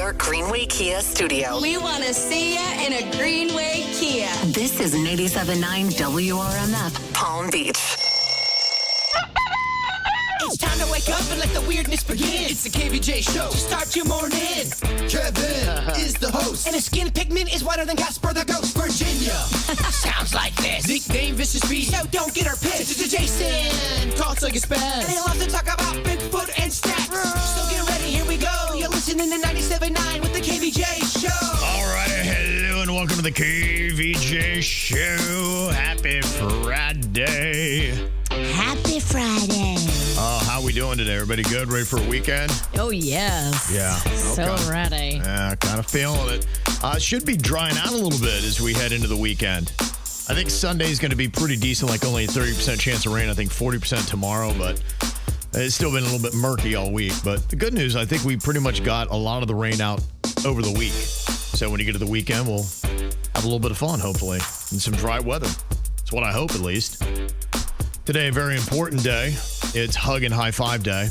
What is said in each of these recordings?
your Greenway Kia studio. We want to see you in a Greenway Kia. This is 97.9 WRMF, Palm Beach. It's time to wake up and let the weirdness begin. It's the KVJ Show to start your morning. Kevin is the host, and his skin pigment is whiter than Casper the Ghost. Virginia sounds like this. Nickname Vicious Beast, so don't get her pissed. Jason talks like a spaz, and he loves to talk about Bigfoot and stats. So get ready, here we go. You're listening to 97.9 with the KVJ Show. All right, hello and welcome to the KVJ Show. Happy Friday. Happy Friday. How we doing today? Everybody good? Ready for a weekend? Oh, yes. Yeah. So ready. Yeah, kind of feeling it. Should be drying out a little bit as we head into the weekend. I think Sunday's going to be pretty decent, like only a 30% chance of rain. I think 40% tomorrow, but it's still been a little bit murky all week. But the good news, I think we pretty much got a lot of the rain out over the week. So when you get to the weekend, we'll have a little bit of fun, hopefully, and some dry weather. That's what I hope, at least. Today, a very important day. It's Hug and High Five Day.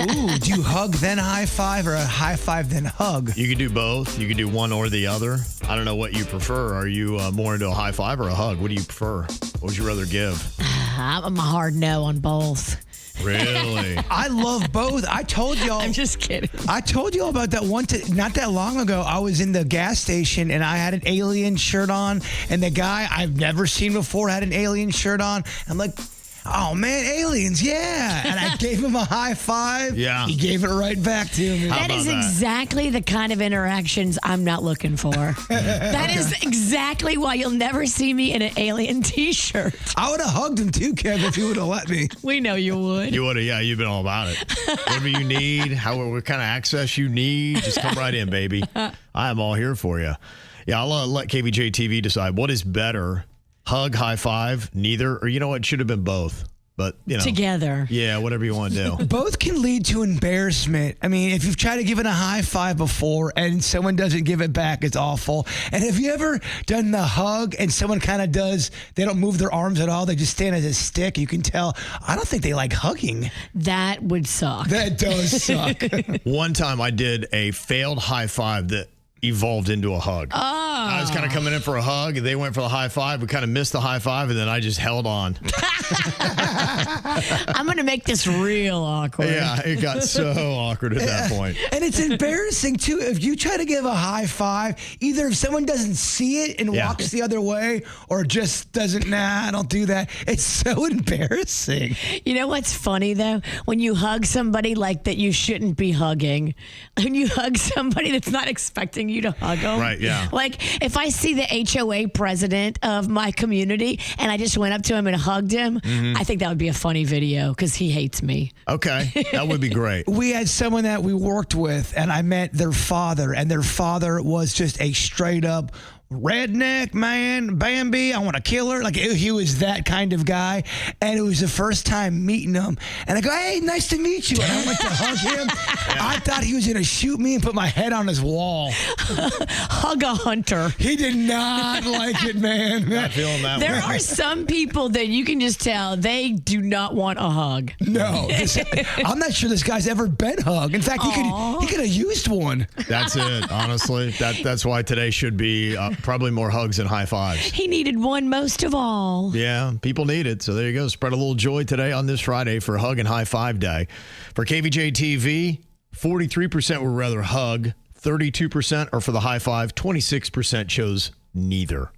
Ooh, do you hug then high five or a high five then hug? You can do both. You can do one or the other. I don't know what you prefer. Are you more into a high five or a hug? What do you prefer? What would you rather give? I'm a hard no on both. Really? I love both. I told y'all. I'm just kidding. I told y'all about that one not that long ago. I was in the gas station and I had an alien shirt on, and the guy I've never seen before had an alien shirt on. I'm like, oh man, aliens, yeah. And I gave him a high five. Yeah. He gave it right back to me. That is exactly the kind of interactions I'm not looking for. That is exactly why you'll never see me in an alien t-shirt. I would have hugged him too, Kev, if he would have let me. We know you would. You would have, yeah, you've been all about it. Whatever you need, what kind of access you need, just come right in, baby. I am all here for you. Yeah, I'll let KVJ TV decide what is better. Hug, high five, neither, or you know what, it should have been both. But, you know. Together. Yeah, whatever you want to do. Both can lead to embarrassment. I mean, if you've tried to give it a high five before and someone doesn't give it back, it's awful. And have you ever done the hug and someone kind of they don't move their arms at all, they just stand as a stick? You can tell, I don't think they like hugging. That would suck. That does suck. One time I did a failed high five that evolved into a hug. I was kind of coming in for a hug, and they went for the high five. We kind of missed the high five, and then I just held on. I'm going to make this real awkward. Yeah, it got so awkward at that point. And it's embarrassing, too. If you try to give a high five, either if someone doesn't see it and walks the other way, or just doesn't, I don't do that. It's so embarrassing. You know what's funny, though? When you hug somebody like that you shouldn't be hugging, when you hug somebody that's not expecting you to hug them. Right, yeah. Like, if I see the HOA president of my community and I just went up to him and hugged him, I think that would be a funny video because he hates me. Okay, that would be great. We had someone that we worked with, and I met their father, and their father was just a straight up redneck man, Bambi, I want to kill her. Like, he was that kind of guy. And it was the first time meeting him. And I go, hey, nice to meet you. And I went to hug him. I thought he was going to shoot me and put my head on his wall. Hug a hunter. He did not like it, man. Not feeling that There way. are some people that you can just tell they do not want a hug. No. I'm not sure this guy's ever been hugged. In fact, he could have used one. That's it, honestly. That's why today should be probably more hugs and high fives. He needed one most of all. Yeah, people need it. So there you go. Spread a little joy today on this Friday for Hug and High Five Day. For KVJ TV, 43% would rather hug, 32% are for the high five, 26% chose neither.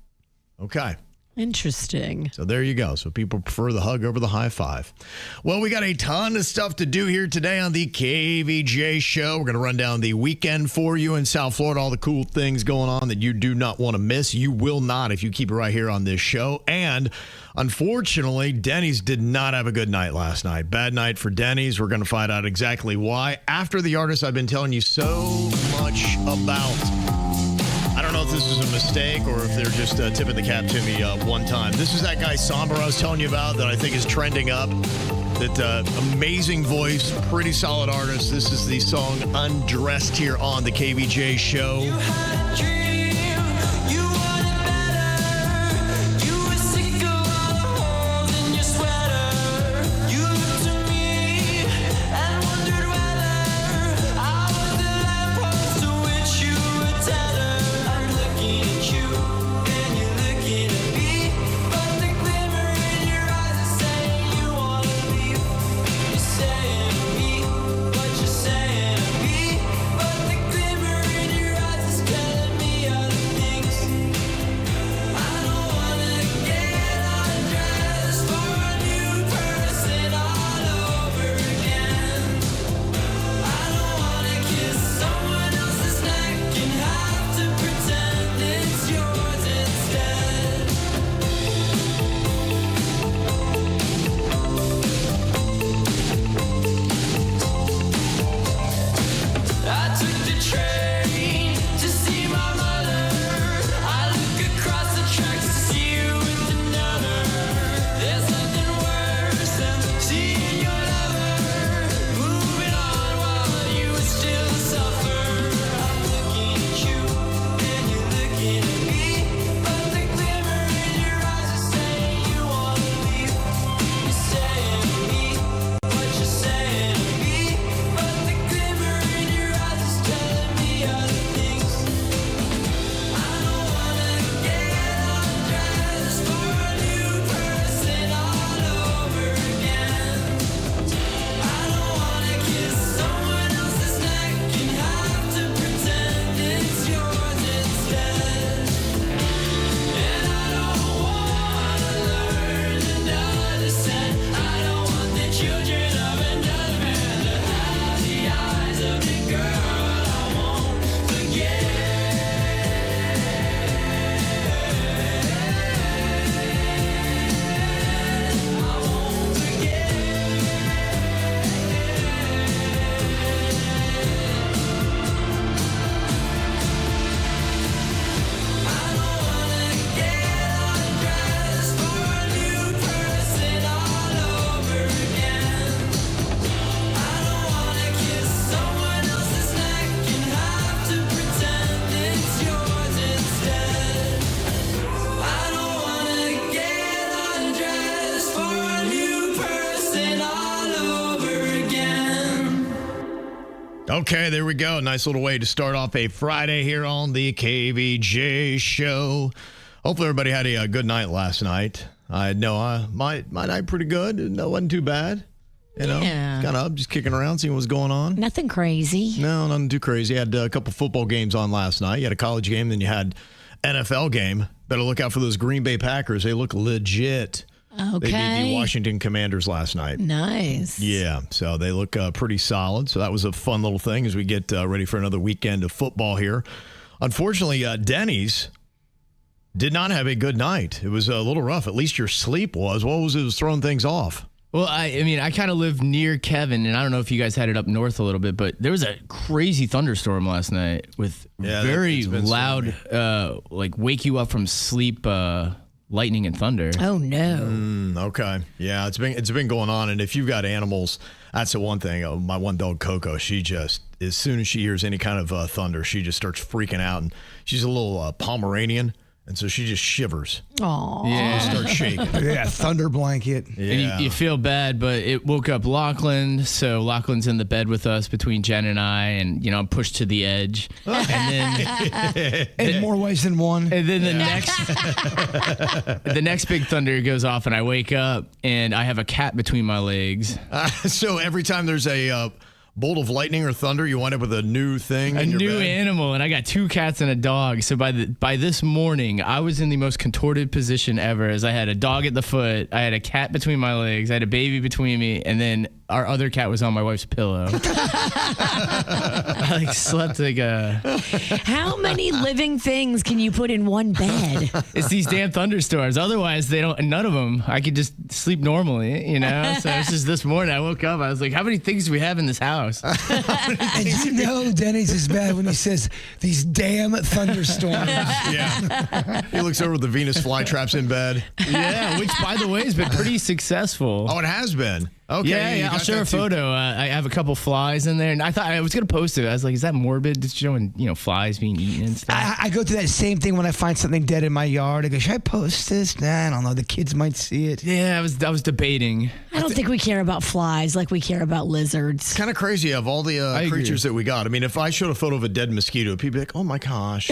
Okay. Interesting. So there you go. So people prefer the hug over the high five. Well, we got a ton of stuff to do here today on the KVJ Show. We're going to run down the weekend for you in South Florida, all the cool things going on that you do not want to miss. You will not if you keep it right here on this show. And unfortunately, Denny's did not have a good night last night. Bad night for Denny's. We're going to find out exactly why after the artist I've been telling you so much about. I don't know if this is a mistake or if they're just tipping the cap to me one time. This is that guy Somber I was telling you about that I think is trending up. That amazing voice, pretty solid artist. This is the song Undressed here on the KVJ Show. You had a dream, you wanted better. You were sick of all the holes in your sweater. You looked to me and wondered whether I was the lamppost to which Okay, there we go. Nice little way to start off a Friday here on the KVJ Show. Hopefully everybody had a good night last night. I know my night pretty good. No, wasn't too bad. You know, got up, just kicking around, seeing what was going on. Nothing crazy. No, nothing too crazy. Had a couple football games on last night. You had a college game, then you had NFL game. Better look out for those Green Bay Packers. They look legit. Okay. They beat the Washington Commanders last night. Nice. Yeah, so they look pretty solid. So that was a fun little thing as we get ready for another weekend of football here. Unfortunately, Denny's did not have a good night. It was a little rough. At least your sleep was. What was it was throwing things off? Well, I mean, I kind of live near Kevin, and I don't know if you guys had it up north a little bit, but there was a crazy thunderstorm last night with very loud, like wake you up from sleep lightning and thunder. Oh no. Okay. Yeah, it's been going on, and if you've got animals, that's the one thing. My one dog Coco, she just as soon as she hears any kind of thunder, she just starts freaking out, and she's a little Pomeranian, and so she just shivers. Aww. Yeah. Starts shaking. Yeah, thunder blanket. Yeah. And you feel bad, but it woke up Lachlan, so Lachlan's in the bed with us between Jen and I, and I'm pushed to the edge. And then In more ways than one. And then the next big thunder goes off, and I wake up, and I have a cat between my legs. So every time there's a bolt of lightning or thunder, you wind up with a new thing. A in your new bed? animal, and I got 2 cats and a dog. So by this morning, I was in the most contorted position ever, as I had a dog at the foot, I had a cat between my legs, I had a baby between me, and then our other cat was on my wife's pillow. I slept like a... How many living things can you put in one bed? It's these damn thunderstorms. Otherwise, none of them. I could just sleep normally, So it's just this morning I woke up, I was like, how many things do we have in this house? And you know Denny's is bad when he says, these damn thunderstorms. Yeah. He looks over at the Venus flytraps in bed. Yeah, which, by the way, has been pretty successful. Oh, it has been. Okay. Yeah, I'll show a photo. I have a couple flies in there, and I thought I was going to post it. I was like, is that morbid? Just showing, flies being eaten and stuff. I go through that same thing when I find something dead in my yard. I go, should I post this? Nah, I don't know. The kids might see it. Yeah, I was debating. I don't think we care about flies like we care about lizards. Kind of crazy of all the creatures that we got. I mean, if I showed a photo of a dead mosquito, people would be like, oh my gosh.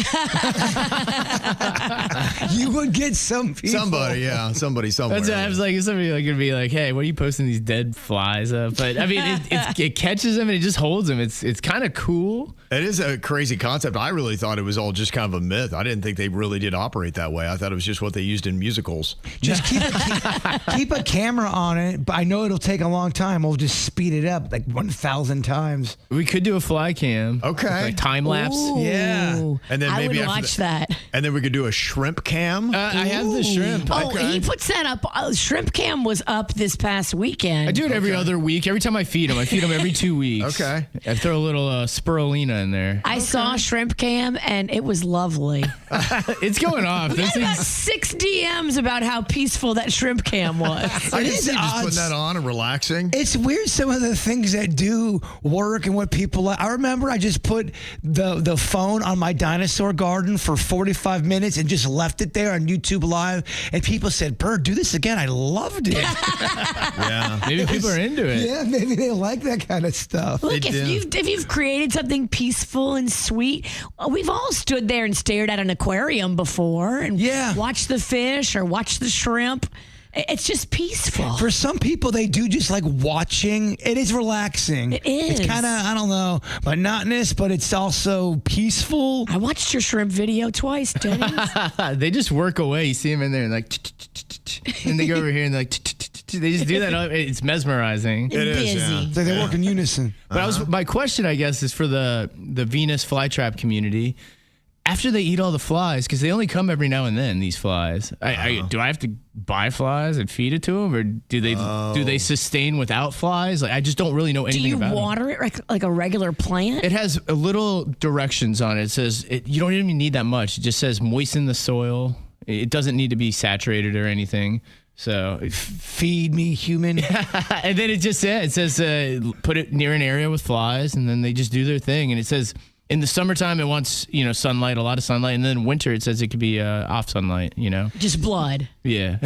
You would get some people. Somebody somewhere. That's what I was like, is somebody going to be like, hey, what are you posting these dead flies up? But I mean, it catches them and it just holds them. It's kind of cool. It is a crazy concept. I really thought it was all just kind of a myth. I didn't think they really did operate that way. I thought it was just what they used in musicals. Just keep a camera on it, but I know it'll take a long time. We'll just speed it up like 1,000 times. We could do a fly cam. Okay. Like time lapse. Ooh. Yeah. And then I maybe would after watch that. And then we could do a shrimp cam. I have the shrimp. Oh, he puts that up. Shrimp Cam was up this past weekend. I do it every other week. Every time I feed them every 2 weeks. Okay. I throw a little spirulina in there. I saw Shrimp Cam, and it was lovely. It's going off. We had about 6 DMs about how peaceful that Shrimp Cam was. I can is see just odd. putting that on and relaxing. It's weird some of the things that do work and what people like. I remember I just put the phone on my dinosaur garden for 45 minutes and just left it there on YouTube Live, and people said, Bird, do this again. I loved it. Yeah. Maybe people are into it. Yeah, maybe they like that kind of stuff. Look, if you've created something peaceful and sweet, we've all stood there and stared at an aquarium before and watched the fish or watched the shrimp. It's just peaceful. For some people, they do just like watching. It is relaxing. It is. It's kind of, I don't know, monotonous, but it's also peaceful. I watched your shrimp video twice, Denny. They just work away. You see them in there and like, and they go over here and like, they just do that. It's mesmerizing. It is, yeah. So they work in unison. But my question, I guess, is for the Venus flytrap community. After they eat all the flies, because they only come every now and then, these flies. Do I have to buy flies and feed it to them, or do they sustain without flies? Like, I just don't really know anything about it. Do you water it like a regular plant? It has a little directions on it. It says you don't even need that much. It just says moisten the soil. It doesn't need to be saturated or anything. So feed me, human. And then it just says put it near an area with flies, and then they just do their thing. And it says in the summertime, it wants, sunlight, a lot of sunlight. And then winter, it says it could be off sunlight, Just blood. Yeah.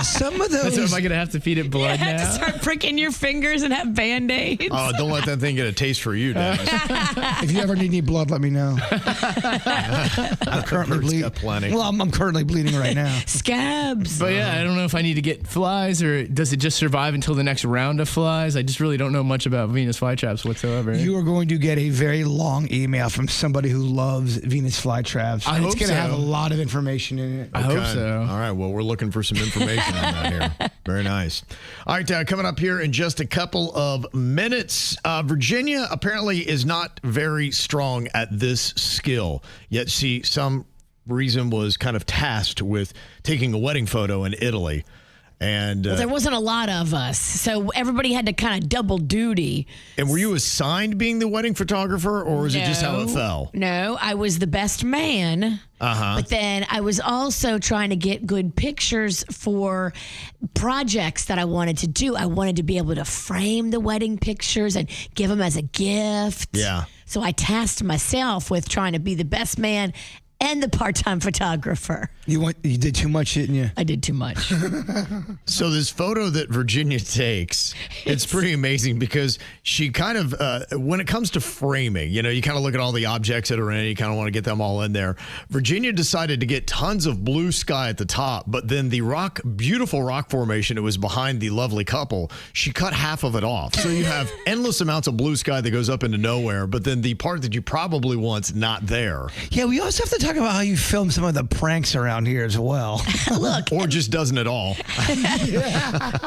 Some of those. So am I going to have to feed it blood now? To start pricking your fingers and have Band-Aids. Oh, don't let that thing get a taste for you, Dennis. If you ever need any blood, let me know. I'm currently bleeding. Plenty. Well, I'm currently bleeding right now. Scabs. But yeah, I don't know if I need to get flies or does it just survive until the next round of flies? I just really don't know much about Venus flytraps whatsoever. You are going to get a very long email from somebody who loves Venus flytraps. I and hope it's going to so. have a lot of information in it. I hope so. All right, well, we're looking for some information on that here. Very nice. All right, coming up here in just a couple of minutes, Virginia apparently is not very strong at this skill, yet she, some reason, was kind of tasked with taking a wedding photo in Italy. And there wasn't a lot of us, so everybody had to kind of double duty. And were you assigned being the wedding photographer, or was it just how it fell? No, I was the best man. But then I was also trying to get good pictures for projects that I wanted to do. I wanted to be able to frame the wedding pictures and give them as a gift. Yeah. So I tasked myself with trying to be the best man and the part-time photographer. You did too much, didn't you? I did too much. So this photo that Virginia takes, it's pretty amazing because she kind of, when it comes to framing, you kind of look at all the objects that are in it, you kind of want to get them all in there. Virginia decided to get tons of blue sky at the top, but then the beautiful rock formation, it was behind the lovely couple, she cut half of it off. So you have endless amounts of blue sky that goes up into nowhere, but then the part that you probably want's not there. Yeah, we also have to talk about how you film some of the pranks around here as well. Look. Or just doesn't at all.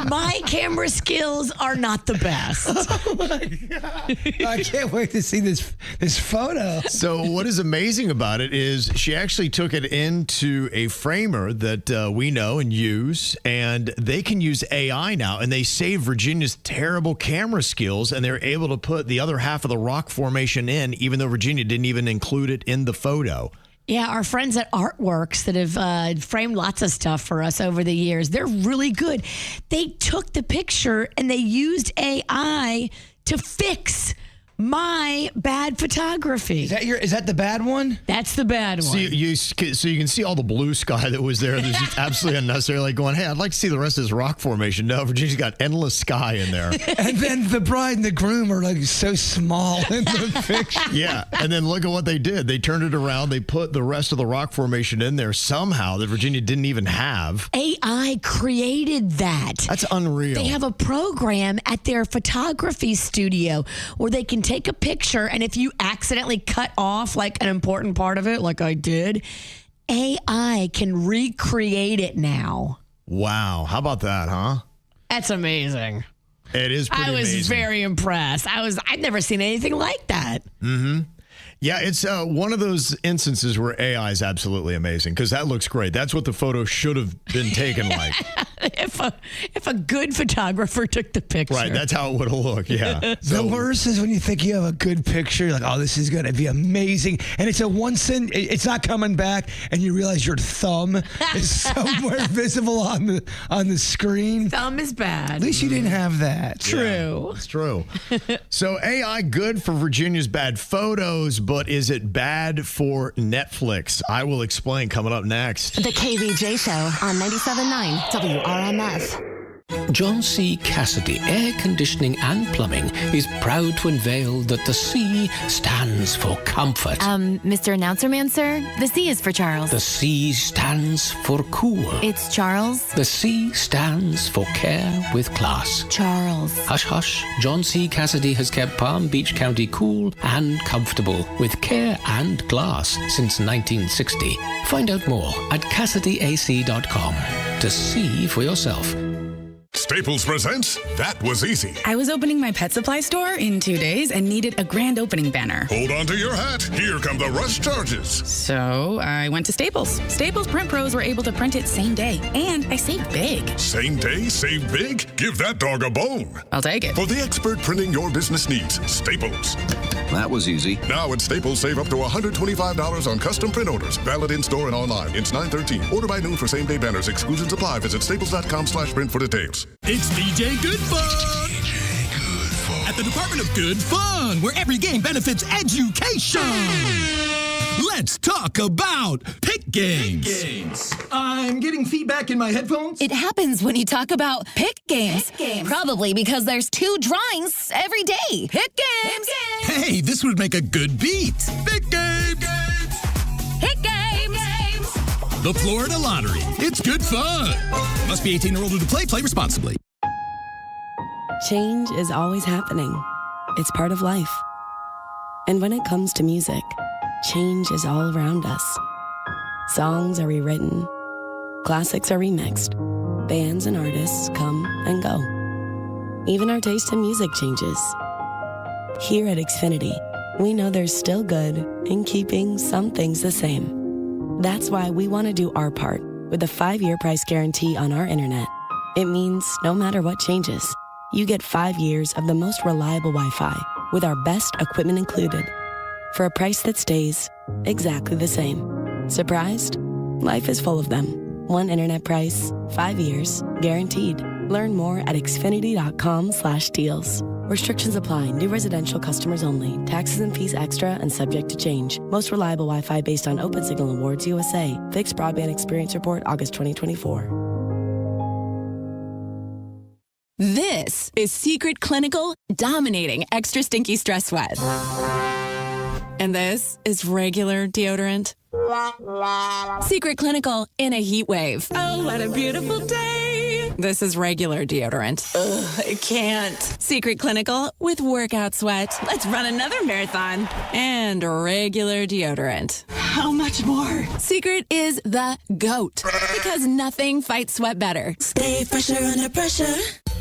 My camera skills are not the best. Oh my God. I can't wait to see this photo. So what is amazing about it is she actually took it into a framer that we know and use, and they can use AI now, and they save Virginia's terrible camera skills, and they're able to put the other half of the rock formation in, even though Virginia didn't even include it in the photo. Yeah, our friends at Artworks that have framed lots of stuff for us over the years, they're really good. They took the picture and they used AI to fix my bad photography. Is that the bad one? That's the bad one. So you can see all the blue sky that was there. There's just absolutely unnecessary. Like going, hey, I'd like to see the rest of this rock formation. No, Virginia's got endless sky in there. And then the bride and the groom are like so small in the picture. Yeah, and then look at what they did. They turned it around. They put the rest of the rock formation in there somehow that Virginia didn't even have. AI created that. That's unreal. They have a program at their photography studio where they can take a picture, and if you accidentally cut off like an important part of it, like I did, AI can recreate it now. Wow. How about that, huh? That's amazing. It is pretty amazing. I was very impressed. I'd never seen anything like that. Mm-hmm. Yeah, it's one of those instances where AI is absolutely amazing because that looks great. That's what the photo should have been taken like. If a good photographer took the picture. Right, that's how it would have looked, yeah. The worst is when you think you have a good picture, you're like, oh, this is going to be amazing. And it's it's not coming back, and you realize your thumb is somewhere visible on the screen. Thumb is bad. At least you didn't have that. True. Yeah, it's true. So AI good for Virginia's bad photos, but is it bad for Netflix? I will explain coming up next. The KVJ Show on 97.9 WRMF. John C. Cassidy Air Conditioning and Plumbing is proud to unveil that the C stands for comfort. Mr. Announcer Man, sir, the C is for Charles. The C stands for cool. It's Charles. The C stands for care with class. Charles. Hush, hush. John C. Cassidy has kept Palm Beach County cool and comfortable with care and glass since 1960. Find out more at CassidyAC.com to see for yourself. Staples presents That Was Easy. I was opening my pet supply store in 2 days and needed a grand opening banner. Hold on to your hat. Here come the rush charges. So I went to Staples. Staples Print Pros were able to print it same day, and I saved big. Same day, save big? Give that dog a bone. I'll take it. For the expert printing your business needs, Staples. That was easy. Now at Staples, save up to $125 on custom print orders. Valid in-store and online. It's 9/13. Order by noon for same-day banners. Exclusions apply. Visit staples.com/print for details. It's DJ Good Fun. At the Department of Good Fun, where every game benefits education. Let's talk about Pick Games. I'm getting feedback in my headphones. It happens when you talk about Pick Games. Probably because there's 2 drawings every day. Pick Games. Hey, this would make a good beat. Pick Games. Pick Games. The Florida Lottery. It's good fun. Must be 18 or older to play. Play responsibly. Change is always happening. It's part of life. And when it comes to music, change is all around us. Songs are rewritten. Classics are remixed. Bands and artists come and go. Even our taste in music changes. Here at Xfinity, we know there's still good in keeping some things the same. That's why we want to do our part with a 5-year price guarantee on our internet. It means no matter what changes, you get 5 years of the most reliable Wi-Fi with our best equipment included for a price that stays exactly the same. Surprised? Life is full of them. One internet price, 5 years, guaranteed. Learn more at xfinity.com/deals. Restrictions apply. New residential customers only. Taxes and fees extra and subject to change. Most reliable Wi-Fi based on Open Signal Awards USA. Fixed Broadband Experience Report, August 2024. This is Secret Clinical dominating extra stinky stress sweat. And this is regular deodorant. Secret Clinical in a heat wave. Oh, what a beautiful day. This is regular deodorant. Ugh, I can't. Secret Clinical with workout sweat. Let's run another marathon. And regular deodorant. How much more? Secret is the GOAT because nothing fights sweat better. Stay fresher under pressure.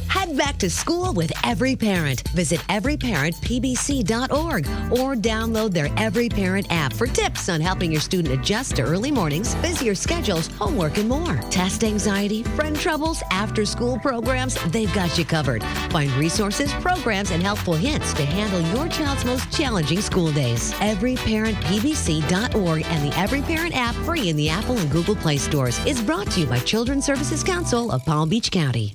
Head back to school with Every Parent. Visit everyparentpbc.org or download their Every Parent app for tips on helping your student adjust to early mornings, busier schedules, homework, and more. Test anxiety, friend troubles, after-school programs, they've got you covered. Find resources, programs, and helpful hints to handle your child's most challenging school days. Everyparentpbc.org and the Every Parent app, free in the Apple and Google Play stores, is brought to you by Children's Services Council of Palm Beach County.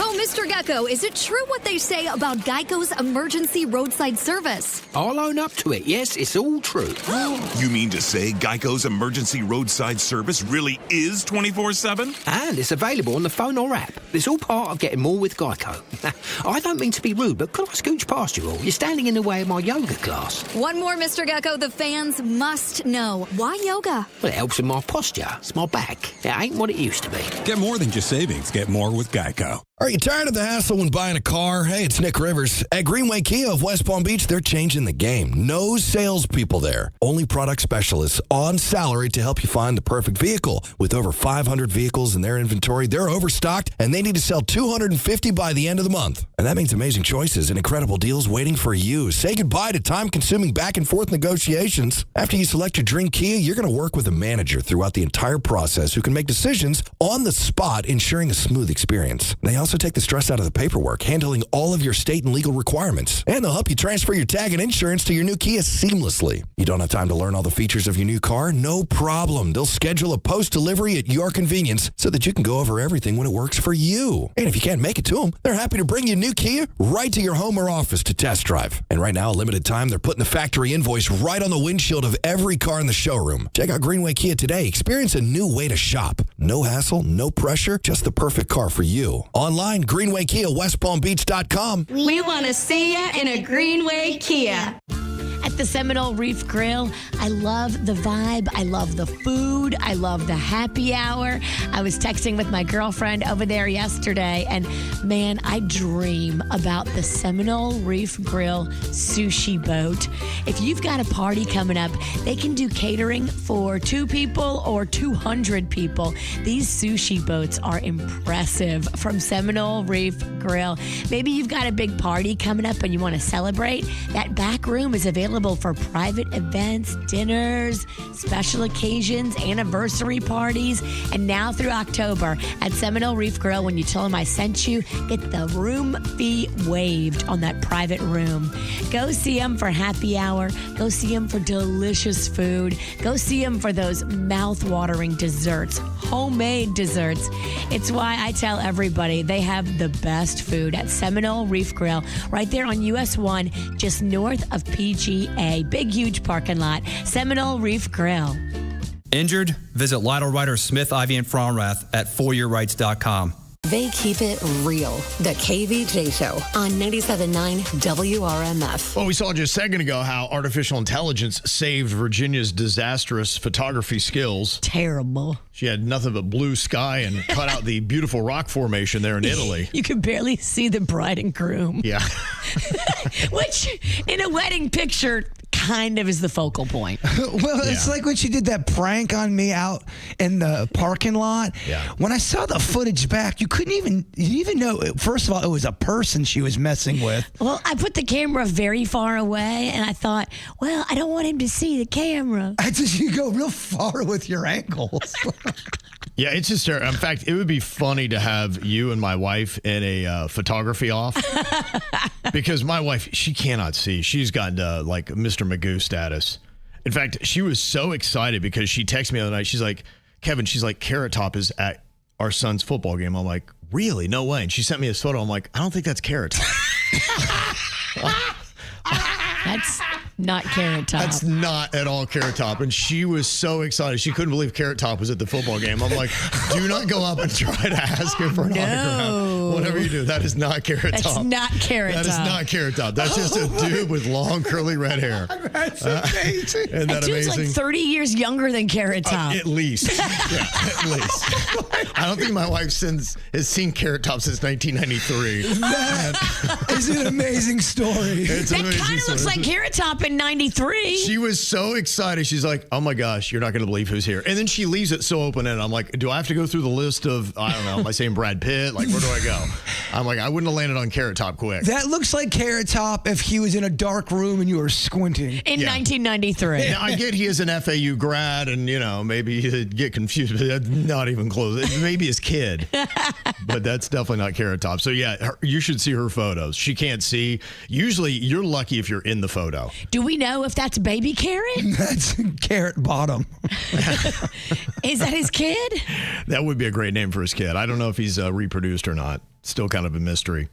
Oh, Mr. Gecko, is it true what they say about Geico's emergency roadside service? I'll own up to it. Yes, it's all true. You mean to say Geico's emergency roadside service really is 24/7? And it's available on the phone or app. It's all part of getting more with Geico. I don't mean to be rude, but could I scooch past you all? You're standing in the way of my yoga class. One more, Mr. Gecko, the fans must know. Why yoga? Well, it helps with my posture. It's my back. It ain't what it used to be. Get more than just savings. Get more with Geico. Are you tired of the hassle when buying a car? Hey, it's Nick Rivers. At Greenway Kia of West Palm Beach, they're changing the game. No salespeople there. Only product specialists on salary to help you find the perfect vehicle. With over 500 vehicles in their inventory, they're overstocked, and they need to sell 250 by the end of the month. And that means amazing choices and incredible deals waiting for you. Say goodbye to time-consuming back-and-forth negotiations. After you select your dream Kia, you're going to work with a manager throughout the entire process who can make decisions on the spot, ensuring a smooth experience. They also take the stress out of the paperwork, handling all of your state and legal requirements. And they'll help you transfer your tag and insurance to your new Kia seamlessly. You don't have time to learn all the features of your new car? No problem. They'll schedule a post-delivery at your convenience so that you can go over everything when it works for you. And if you can't make it to them, they're happy to bring you a new Kia right to your home or office to test drive. And right now, a limited time, they're putting the factory invoice right on the windshield of every car in the showroom. Check out Greenway Kia today. Experience a new way to shop. No hassle, no pressure, just the perfect car for you. Online, Greenway Kia, WestPalmBeach.com. We want to see ya in a Greenway Kia. At the Seminole Reef Grill, I love the vibe. I love the food. I love the happy hour. I was texting with my girlfriend over there yesterday, and man, I dream about the Seminole Reef Grill sushi boat. If you've got a party coming up, they can do catering for 2 people or 200 people. These sushi boats are impressive from Seminole Reef Grill. Maybe you've got a big party coming up and you want to celebrate. That back room is available for private events, dinners, special occasions, anniversary parties. And now through October at Seminole Reef Grill, when you tell them I sent you, get the room fee waived on that private room. Go see them for happy hour. Go see them for delicious food. Go see them for those mouth-watering desserts, homemade desserts. It's why I tell everybody they have the best food at Seminole Reef Grill right there on US 1, just north of PGA. Big, huge parking lot. Seminole Reef Grill. Injured? Visit Lytle Ryder Smith, Ivy, and Fromrath at foryourrights.com. They keep it real. The KVJ Show on 97.9 WRMF. Well, we saw just a second ago how artificial intelligence saved Virginia's disastrous photography skills. Terrible. She had nothing but blue sky and cut out the beautiful rock formation there in Italy. You could barely see the bride and groom. Yeah. Which, in a wedding picture, kind of is the focal point. Well, it's like when she did that prank on me out in the parking lot. Yeah. When I saw the footage back, you didn't even know. First of all, it was a person she was messing with. Well, I put the camera very far away, and I thought, well, I don't want him to see the camera. I just you go real far with your ankles. Yeah, it's just in fact, it would be funny to have you and my wife in a photography off because my wife, she cannot see. She's got like Mr. Magoo status. In fact, she was so excited because she texted me the other night. She's like, Kevin, she's like, Carrot Top is at our son's football game. I'm like, really? No way. And she sent me this photo. I'm like, I don't think that's Carrot Top. That's not Carrot Top. That's not at all Carrot Top. And she was so excited. She couldn't believe Carrot Top was at the football game. I'm like, do not go up and try to ask him for an autograph. Whatever you do, that is not Carrot Top. That's not Carrot Top. That is not Carrot Top. That's just a dude with long curly red hair. That's amazing. Isn't that dude's amazing? like 30 years younger than Carrot Top. At least. Yeah, at least. I don't think my wife has seen Carrot Top since 1993. That is an amazing story. It's That kind of looks like Carrot Top in 93. She was so excited. She's like, oh my gosh, you're not going to believe who's here. And then she leaves it so open-ended. I'm like, do I have to go through the list of, I don't know, am I saying Brad Pitt? Like, where do I go? I'm like, I wouldn't have landed on Carrot Top quick. That looks like Carrot Top if he was in a dark room and you were squinting. In 1993. Now, I get he is an FAU grad and, maybe he'd get confused, but that's not even close. Maybe his kid. But that's definitely not Carrot Top. So, yeah, you should see her photos. She can't see. Usually, you're lucky if you're in the photo. Do we know if that's baby Carrot? That's Carrot Bottom. Is that his kid? That would be a great name for his kid. I don't know if he's reproduced or not. Still kind of a mystery.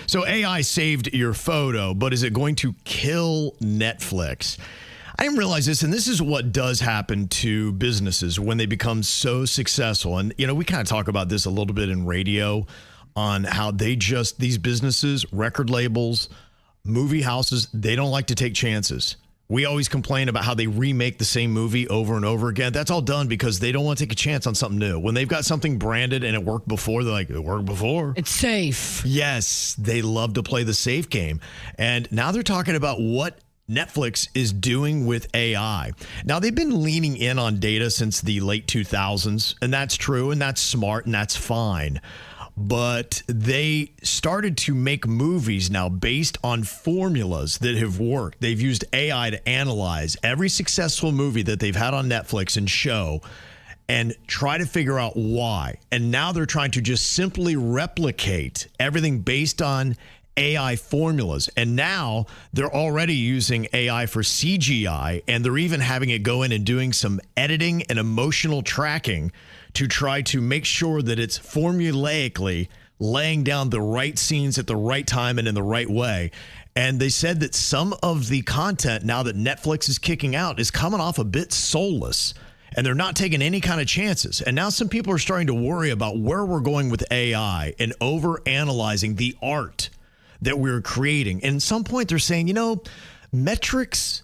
So AI saved your photo, but is it going to kill Netflix? I didn't realize this, and this is what does happen to businesses when they become so successful. And, we kind of talk about this a little bit in radio on how these businesses, record labels, movie houses, they don't like to take chances. We always complain about how they remake the same movie over and over again. That's all done because they don't want to take a chance on something new. When they've got something branded and it worked before, they're like, it worked before. It's safe. Yes, they love to play the safe game. And now they're talking about what Netflix is doing with AI. Now, they've been leaning in on data since the late 2000s, and that's true, and that's smart, and that's fine. But they started to make movies now based on formulas that have worked. They've used AI to analyze every successful movie that they've had on Netflix and show and try to figure out why. And now they're trying to just simply replicate everything based on AI formulas. And now they're already using AI for CGI, and they're even having it go in and doing some editing and emotional tracking to try to make sure that it's formulaically laying down the right scenes at the right time and in the right way. And they said that some of the content now that Netflix is kicking out is coming off a bit soulless, and they're not taking any kind of chances. And now some people are starting to worry about where we're going with AI and over-analyzing the art that we're creating. And at some point they're saying, metrics,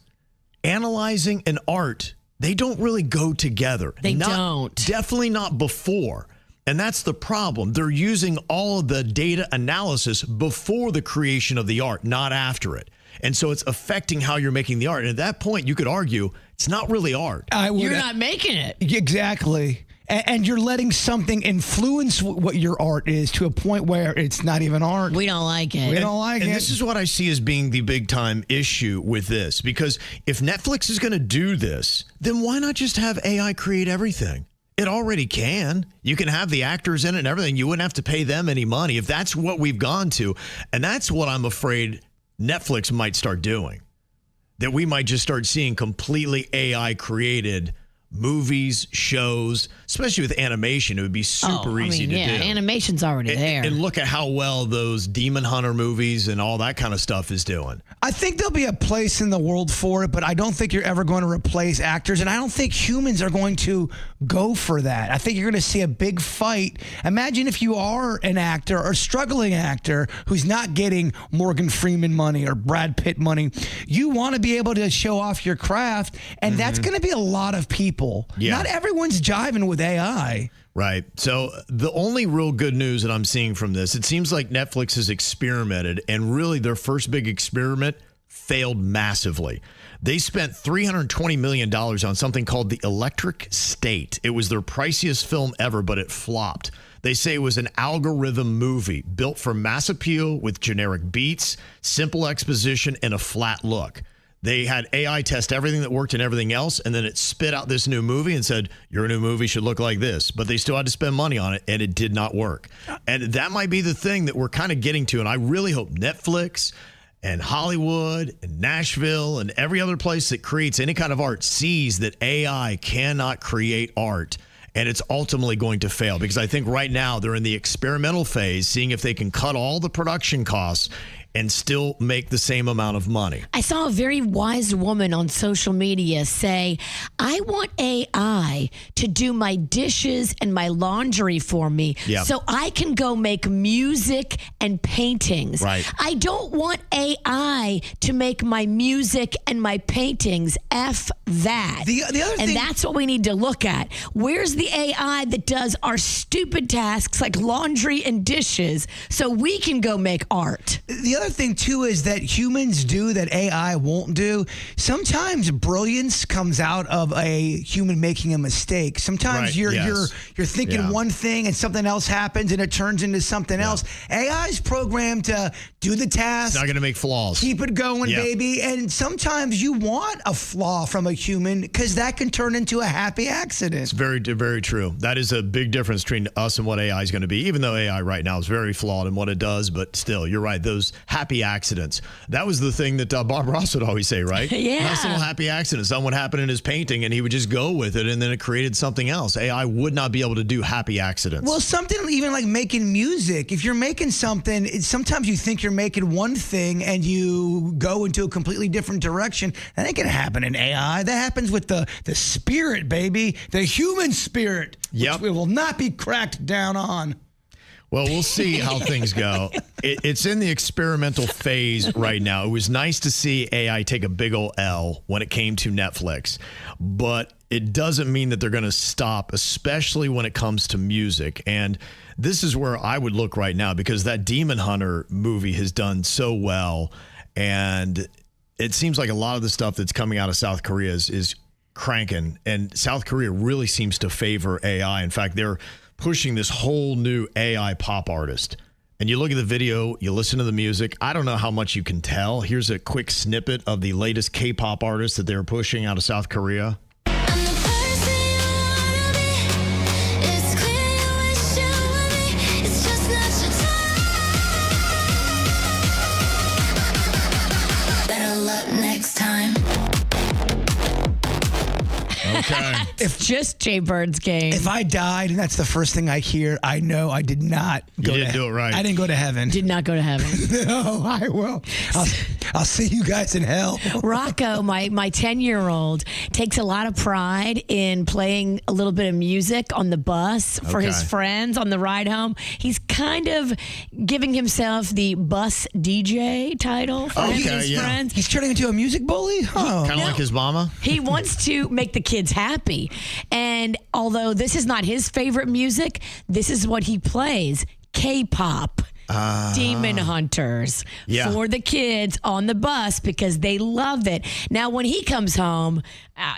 analyzing, and art, they don't really go together. They don't. Definitely not before. And that's the problem. They're using all of the data analysis before the creation of the art, not after it. And so it's affecting how you're making the art. And at that point, you could argue it's not really art. You're not making it. Exactly. And you're letting something influence what your art is to a point where it's not even art. We don't like it. We don't like it. And this is what I see as being the big time issue with this. Because if Netflix is going to do this, then why not just have AI create everything? It already can. You can have the actors in it and everything. You wouldn't have to pay them any money if that's what we've gone to. And that's what I'm afraid Netflix might start doing. That we might just start seeing completely AI created movies, shows, especially with animation. It would be super easy to do. Animation's already there. And look at how well those Demon Hunter movies and all that kind of stuff is doing. I think there'll be a place in the world for it, but I don't think you're ever going to replace actors, and I don't think humans are going to go for that. I think you're going to see a big fight. Imagine if you are an actor or struggling actor who's not getting Morgan Freeman money or Brad Pitt money. You want to be able to show off your craft, and that's going to be a lot of people. Yeah. Not everyone's jiving with AI. Right. So the only real good news that I'm seeing from this, it seems like Netflix has experimented, and really their first big experiment failed massively. They spent $320 million on something called The Electric State. It was their priciest film ever, but it flopped. They say it was an algorithm movie built for mass appeal with generic beats, simple exposition, and a flat look. They had AI test everything that worked and everything else, and then it spit out this new movie and said, your new movie should look like this. But they still had to spend money on it, and it did not work. And that might be the thing that we're kind of getting to, and I really hope Netflix and Hollywood and Nashville and every other place that creates any kind of art sees that AI cannot create art, and it's ultimately going to fail. Because I think right now they're in the experimental phase, seeing if they can cut all the production costs and still make the same amount of money. I saw a very wise woman on social media say, I want AI to do my dishes and my laundry for me so I can go make music and paintings. Right. I don't want AI to make my music and my paintings. F that. The other thing, and that's what we need to look at. Where's the AI that does our stupid tasks like laundry and dishes so we can go make art? The other thing too is that humans do that AI won't do. Sometimes brilliance comes out of a human making a mistake. Sometimes you're thinking one thing and something else happens and it turns into something else. AI is programmed to do the task. It's not going to make flaws. Keep it going, baby. And sometimes you want a flaw from a human because that can turn into a happy accident. It's very, very true. That is a big difference between us and what AI is going to be, even though AI right now is very flawed in what it does. But still, you're right. Those happy accidents. That was the thing that Bob Ross would always say, right? Nice little happy accident. Something would happen in his painting and he would just go with it and then it created something else. AI would not be able to do happy accidents. Well, something even like making music. If you're making something, sometimes you think you're making one thing and you go into a completely different direction. That ain't going to happen in AI. That happens with the spirit, baby. The human spirit. Which we will not be cracked down on. Well, we'll see how things go. It's in the experimental phase right now. It was nice to see AI take a big old L when it came to Netflix, but it doesn't mean that they're going to stop, especially when it comes to music. And this is where I would look right now because that Demon Hunter movie has done so well. And it seems like a lot of the stuff that's coming out of South Korea is cranking. And South Korea really seems to favor AI. In fact, they're pushing this whole new AI pop artist. And you look at the video, you listen to the music. I don't know how much you can tell. Here's a quick snippet of the latest K-pop artist that they're pushing out of South Korea. Okay. If just Jay Bird's game. If I died and that's the first thing I hear, I know I did not go You didn't do it right. I didn't go to heaven. Did not go to heaven. No, I will. I'll see you guys in hell. Rocco, my 10-year-old, takes a lot of pride in playing a little bit of music on the bus for his friends on the ride home. He's kind of giving himself the bus DJ title for his friends. He's turning into a music bully? Kind of like his mama? He wants to make the kids happy. And although this is not his favorite music, this is what he plays. K-pop. Demon Hunters for the kids on the bus because they love it. Now, when he comes home,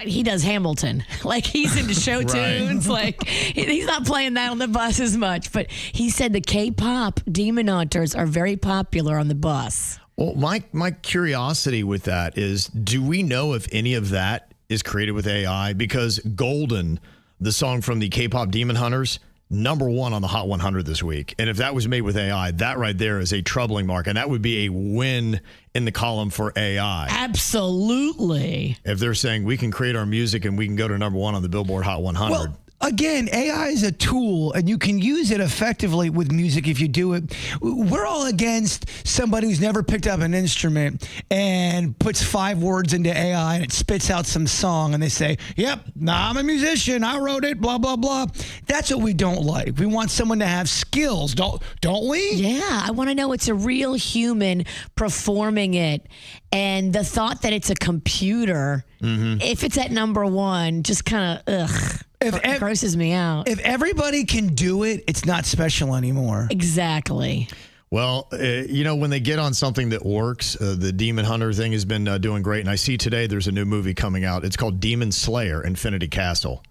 he does Hamilton. Like, he's into show tunes. Like, he's not playing that on the bus as much. But he said the K-pop Demon Hunters are very popular on the bus. Well, my curiosity with that is, do we know if any of that is created with AI? Because Golden, the song from the K-pop Demon Hunters, number one on the Hot 100 this week. And if that was made with AI, that right there is a troubling mark. And that would be a win in the column for AI. Absolutely. If they're saying we can create our music and we can go to number one on the Billboard Hot 100. Well, again, AI is a tool, and you can use it effectively with music if you do it. We're all against somebody who's never picked up an instrument and puts 5 words into AI and it spits out some song, and they say, yep, I'm a musician, I wrote it, blah, blah, blah. That's what we don't like. We want someone to have skills, don't we? Yeah, I want to know it's a real human performing it. And the thought that it's a computer, if it's at number one, just kind of, it grosses me out. If everybody can do it, it's not special anymore. Exactly. Well, when they get on something that works, the Demon Hunter thing has been doing great. And I see today there's a new movie coming out. It's called Demon Slayer: Infinity Castle.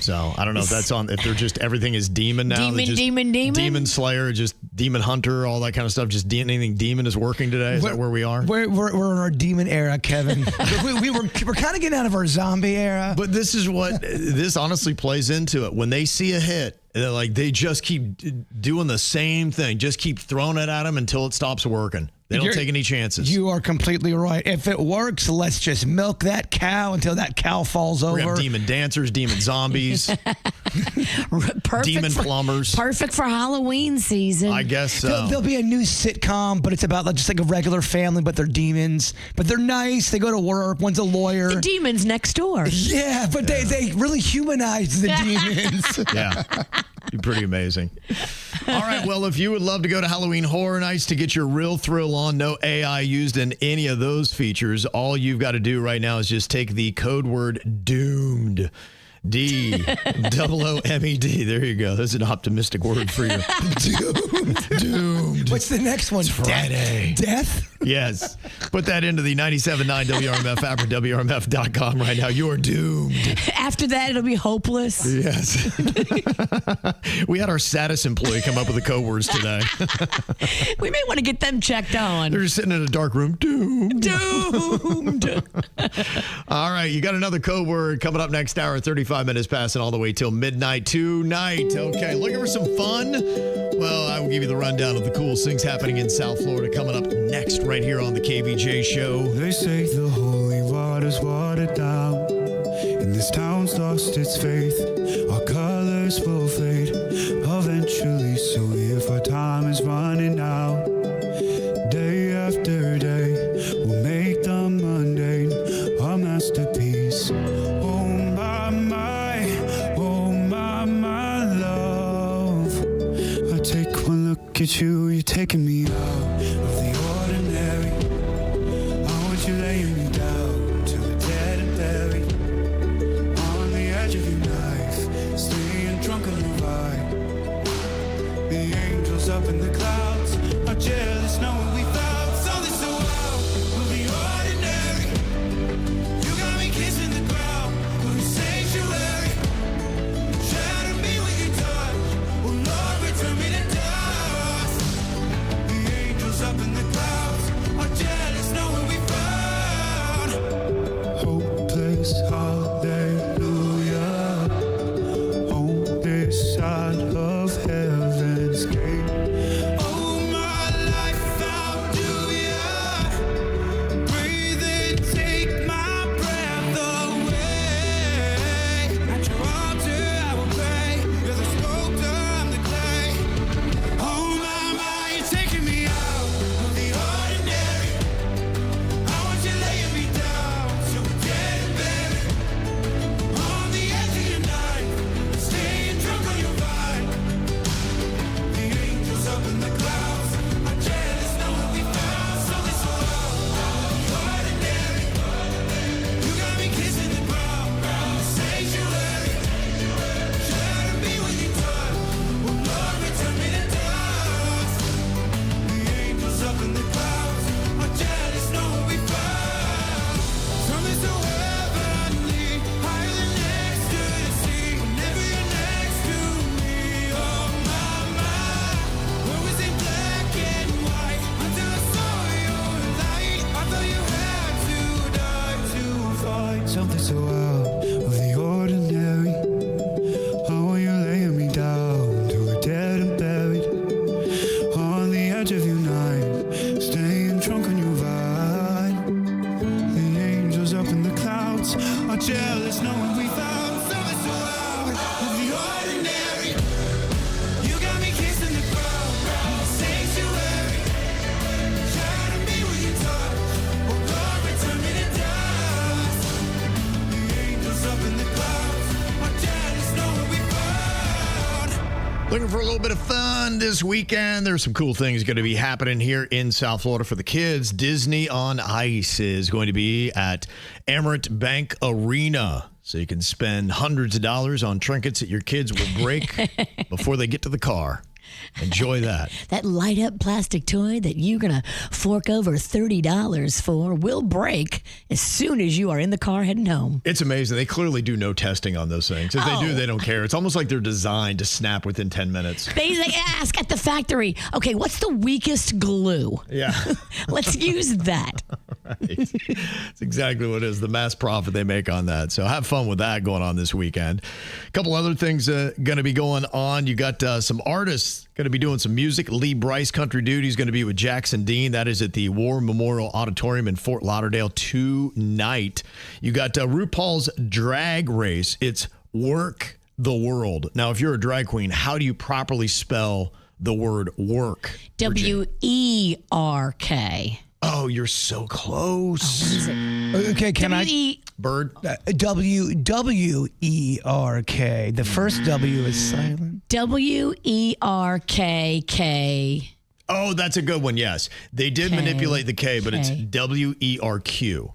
So I don't know if that's on, if they're just, everything is demon now. Demon. Demon Slayer, just Demon Hunter, all that kind of stuff. Just anything demon is working today. Is that where we are? We're in our demon era, Kevin. we're kind of getting out of our zombie era. But this is what, this honestly plays into it. When they see a hit, they just keep doing the same thing. Just keep throwing it at them until it stops working. They don't take any chances. You are completely right. If it works, let's just milk that cow until that cow falls over. We're gonna have demon dancers, demon zombies, demon plumbers. Perfect for Halloween season. I guess so. There'll be a new sitcom, but it's about just like a regular family, but they're demons. But they're nice. They go to work. One's a lawyer. The demons next door. Yeah, but they really humanize the demons. Yeah. Be pretty amazing. All right. Well, if you would love to go to Halloween Horror Nights to get your real thrill on, no AI used in any of those features, all you've got to do right now is just take the code word DOOMED. D-O-O-M-E-D. There you go. That's an optimistic word for you. Doomed. What's the next one? Friday. Death? Yes. Put that into the 97.9 WRMF app or WRMF.com right now. You're doomed. After that, it'll be hopeless. Yes. We had our saddest employee come up with the code words today. We may want to get them checked on. They're just sitting in a dark room. Doomed. All right. You got another code word coming up next hour. 35 minutes passing all the way till midnight tonight. Okay. Looking for some fun? Well, I will give you the rundown of the coolest things happening in South Florida coming up next right here on the KVJ Show. They say the holy water's watered down, and this town's lost its faith. Our colors will fade eventually, so if our time is running out, day after day, we'll make the mundane our masterpiece. Oh my love, I take one look at you, you're taking me out of the ordinary. I want you laying me down to the dead and buried, on the edge of your knife, staying drunk on the vibe. The angels up in the clouds are jealous knowing we found something so wild. We'll be ordinary. You got me kissing the ground, we're sanctuary. Shatter me with your touch, oh Lord, return me to dust. The angels up in the clouds are jealous knowing we found hopeless hallelujah on this side of heaven's gate. Oh, my life found Looking for a little bit of fun this weekend? There's some cool things going to be happening here in South Florida for the kids. Disney on Ice is going to be at Amerant Bank Arena. So you can spend hundreds of dollars on trinkets that your kids will break before they get to the car. Enjoy that. That light up plastic toy that you're going to fork over $30 for will break as soon as you are in the car heading home. It's amazing. They clearly do no testing on those things. If they do, they don't care. It's almost like they're designed to snap within 10 minutes. They ask at the factory, okay, what's the weakest glue? Yeah. Let's use that. Right. That's exactly what it is, the mass profit they make on that. So have fun with that going on this weekend. A couple other things going to be going on. You got some artists going to be doing some music. Lee Bryce, Country Dude, he's going to be with Jackson Dean. That is at the War Memorial Auditorium in Fort Lauderdale tonight. You got RuPaul's Drag Race. It's Work the World. Now, if you're a drag queen, how do you properly spell the word work? W-E-R-K. Oh, you're so close. Okay, can I? Bird. W-W-E-R-K. The first W is silent. W-E-R-K-K. Oh, that's a good one, yes. They did manipulate the K, but it's W-E-R-Q.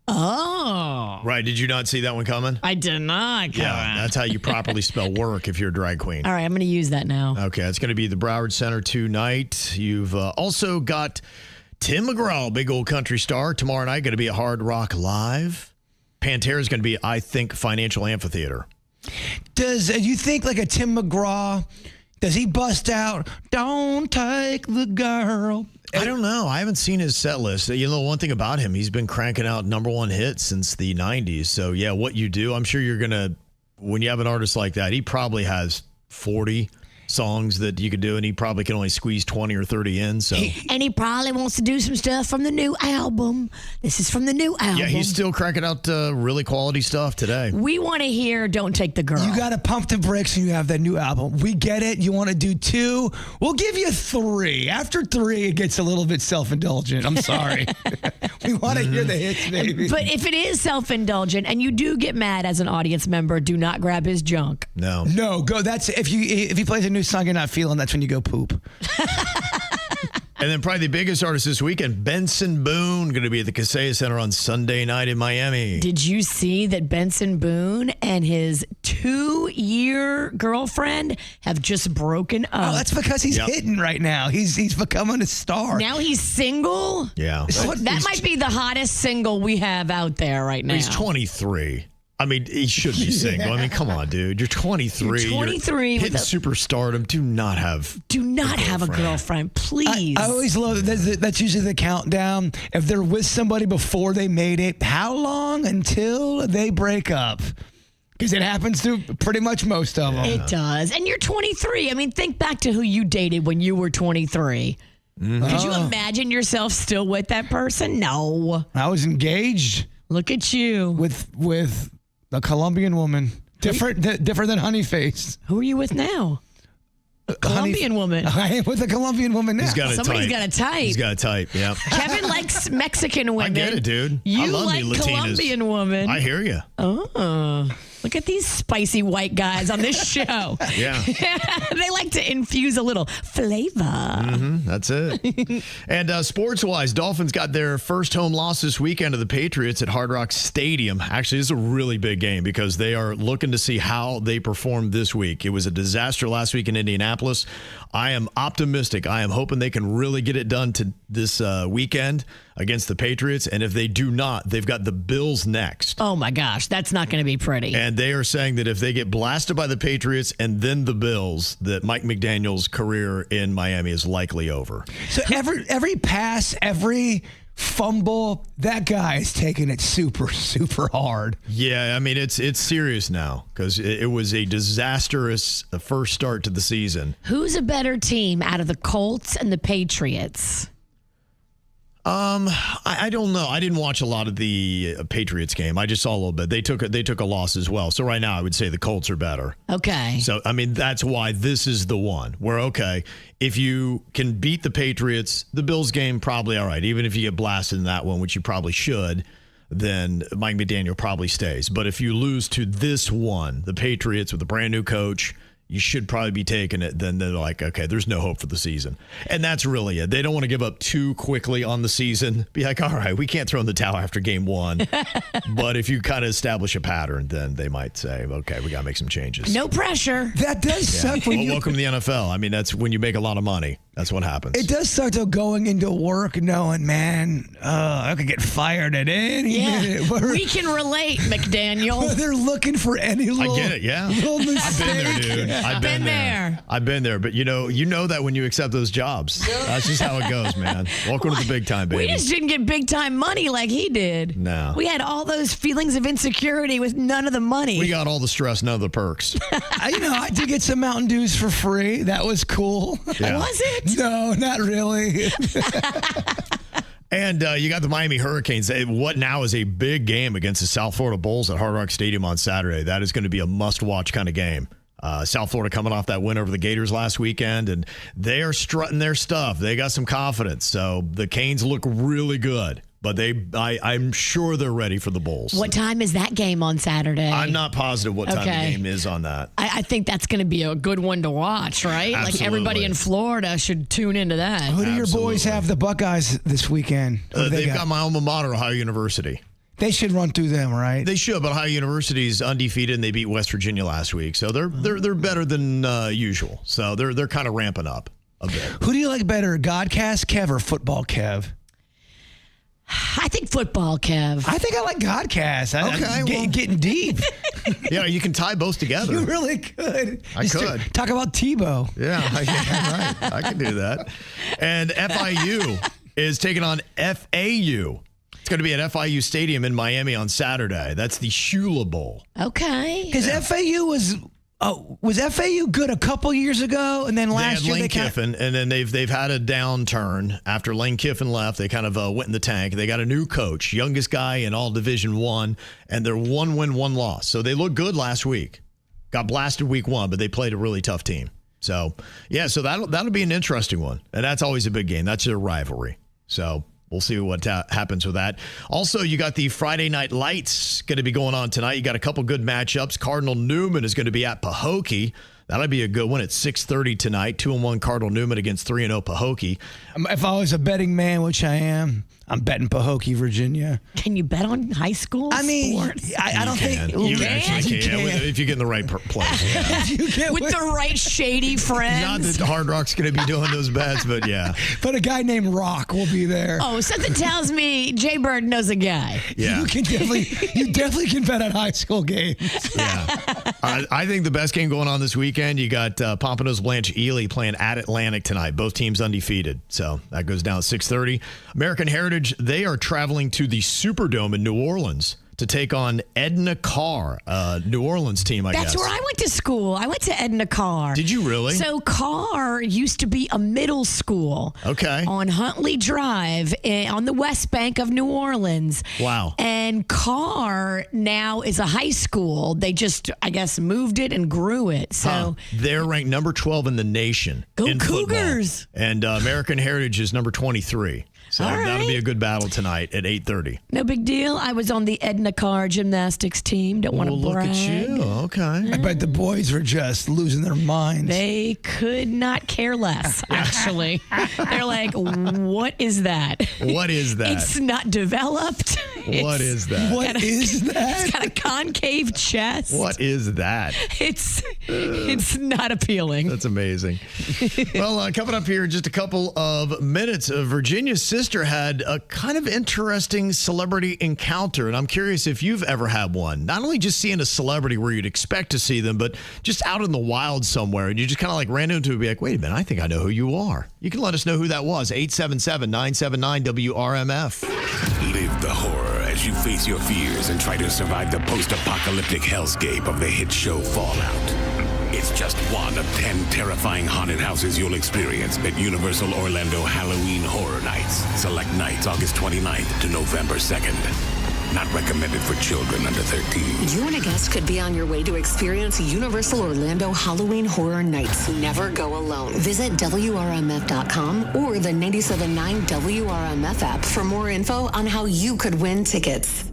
Oh. Right, did you not see that one coming? I did not. Yeah, that's how you properly spell work if you're a drag queen. All right, I'm going to use that now. Okay, it's going to be the Broward Center tonight. You've also got Tim McGraw, big old country star. Tomorrow night, going to be at Hard Rock Live. Pantera is going to be, I think, Financial Amphitheater. Does you think like a Tim McGraw, does he bust out, don't take the girl? I don't know. I haven't seen his set list. You know, one thing about him, he's been cranking out number one hits since the 90s. So, yeah, what you do, I'm sure you're going to, when you have an artist like that, he probably has 40 songs that you could do, and he probably can only squeeze 20 or 30 in. So, and he probably wants to do some stuff from the new album. This is from the new album. Yeah, he's still cranking out really quality stuff today. We want to hear Don't Take the Girl. You got to pump the brakes when you have that new album. We get it. You want to do 2. We'll give you 3. After 3, it gets a little bit self-indulgent. I'm sorry. We want to hear the hits, baby. But if it is self-indulgent and you do get mad as an audience member, do not grab his junk. No, go. That's if he plays a new song you're not feeling, that's when you go poop. And then probably the biggest artist this weekend, Benson Boone, going to be at the Kaseya Center on Sunday night in Miami. Did you see that Benson Boone and his 2-year girlfriend have just broken up? Oh, that's because he's hitting right now. He's becoming a star. Now he's single? Yeah. That might be the hottest single we have out there right now. He's 23. I mean, he should be single. I mean, come on, dude. You're 23. You're 23. You're hitting superstardom. Do not have a girlfriend, please. I always love that's usually the countdown. If they're with somebody before they made it, how long until they break up? Because it happens to pretty much most of them. It does. And you're 23. I mean, think back to who you dated when you were 23. Mm-hmm. Could you imagine yourself still with that person? No. I was engaged. Look at you. With a Colombian woman. Different than Honeyface. Who are you with now? A Colombian woman. I am with a Colombian woman now. Somebody's got a type. He's got a type, yeah. Kevin likes Mexican women. I get it, dude. You I love like me Latinas. Colombian women. I hear you. Oh. Look at these spicy white guys on this show. Yeah. They like to infuse a little flavor. Mm-hmm, that's it. And sports-wise, Dolphins got their first home loss this weekend to the Patriots at Hard Rock Stadium. Actually, this is a really big game because they are looking to see how they perform this week. It was a disaster last week in Indianapolis. I am optimistic. I am hoping they can really get it done to this weekend against the Patriots. And if they do not, they've got the Bills next. Oh, my gosh. That's not going to be pretty. And they are saying that if they get blasted by the Patriots and then the Bills, that Mike McDaniel's career in Miami is likely over. So every pass, every fumble, that guy is taking it super, super hard. Yeah, I mean, it's serious now because it was a disastrous first start to the season. Who's a better team out of the Colts and the Patriots? I don't know. I didn't watch a lot of the Patriots game. I just saw a little bit. They took a loss as well. So right now I would say the Colts are better. Okay. So, I mean, that's why this is the one where, okay, if you can beat the Patriots, the Bills game, probably all right. Even if you get blasted in that one, which you probably should, then Mike McDaniel probably stays. But if you lose to this one, the Patriots with a brand new coach, you should probably be taking it, then they're like, okay, there's no hope for the season. And that's really it. They don't want to give up too quickly on the season. Be like, all right, we can't throw in the towel after game one. But if you kind of establish a pattern, then they might say, okay, we got to make some changes. No pressure. That does suck. Well, welcome to the NFL. I mean, that's when you make a lot of money. That's what happens. It does suck, though, going into work knowing, man, I could get fired at any minute. We can relate, McDaniel. They're looking for any little, I get it, yeah. little mistake. I've been there, dude. I've been there. I've been there. But you know that when you accept those jobs. That's just how it goes, man. Welcome to the big time, baby. We just didn't get big time money like he did. No. We had all those feelings of insecurity with none of the money. We got all the stress, none of the perks. I did get some Mountain Dews for free. That was cool. Yeah. Was it? No, not really. And you got the Miami Hurricanes. What now is a big game against the South Florida Bulls at Hard Rock Stadium on Saturday. That is going to be a must-watch kind of game. South Florida coming off that win over the Gators last weekend, and they are strutting their stuff. They got some confidence. So the Canes look really good. But I'm sure they're ready for the Bulls. What time is that game on Saturday? I'm not positive what time the game is on that. I think that's going to be a good one to watch, right? Absolutely. Like everybody in Florida should tune into that. Who do your boys have the Buckeyes this weekend? They've got my alma mater, Ohio University. They should run through them, right? They should, but Ohio University is undefeated, and they beat West Virginia last week, so they're better than usual. So they're kind of ramping up a bit. Who do you like better, Godcast Kev or Football Kev? I think football, Kev. I think I like Godcast. I'm getting deep. Yeah, you can tie both together. You really could. I could. Talk about Tebow. Yeah, right. I can do that. And FIU is taking on FAU. It's going to be at FIU Stadium in Miami on Saturday. That's the Shula Bowl. Okay. Because FAU was FAU good a couple years ago, and then last year Lane Kiffin, and then they've had a downturn after Lane Kiffin left. They kind of went in the tank. They got a new coach, youngest guy in all Division I, and they're 1 win, 1 loss. So they looked good last week. Got blasted week 1, but they played a really tough team. So yeah, so that'll be an interesting one, and that's always a big game. That's their rivalry. So we'll see what happens with that. Also, you got the Friday Night Lights going to be going on tonight. You got a couple good matchups. Cardinal Newman is going to be at Pahokee. That'll be a good one at 6:30 tonight. 2-1 Cardinal Newman against 3-0 Pahokee. If I was a betting man, which I am, I'm betting Pahokee, Virginia. Can you bet on high school sports? I don't think you actually can. If you get in the right place. Yeah. With the right shady friends. Not that Hard Rock's going to be doing those bets, but yeah. But a guy named Rock will be there. Oh, something tells me Jay Bird knows a guy. Yeah. You definitely can bet on high school games. Yeah. I think the best game going on this weekend, you got Pompano's Blanche Ely playing at Atlantic tonight. Both teams undefeated. So that goes down at 6:30. American Heritage, they are traveling to the Superdome in New Orleans to take on Edna Carr, New Orleans team, I guess. That's where I went to school. I went to Edna Carr. Did you really? So Carr used to be a middle school. Okay. On Huntley Drive on the West Bank of New Orleans. Wow. And Carr now is a high school. They just, I guess, moved it and grew it. So they're ranked number 12 in the nation. Go in Cougars. Football. And American Heritage is number 23. So that'll be a good battle tonight at 8:30. No big deal. I was on the Edna Carr gymnastics team. Don't want to brag. Look at you. Okay. I bet the boys were just losing their minds. They could not care less, actually. They're like, what is that? What is that? It's not developed. What is that? What is that? It's got a concave chest. What is that? It's not appealing. That's amazing. Well, coming up here in just a couple of minutes, Virginia's sister had a kind of interesting celebrity encounter, and I'm curious if you've ever had one. Not only just seeing a celebrity where you'd expect to see them, but just out in the wild somewhere, and you just kind of like ran into it and be like, wait a minute, I think I know who you are. You can let us know who that was. 877-979-WRMF. Live the horror as you face your fears and try to survive the post-apocalyptic hellscape of the hit show Fallout. It's just one of 10 terrifying haunted houses you'll experience at Universal Orlando Halloween Horror Nights. Select nights August 29th to November 2nd. Not recommended for children under 13. You and a guest could be on your way to experience Universal Orlando Halloween Horror Nights. Never go alone. Visit WRMF.com or the 97.9 WRMF app for more info on how you could win tickets.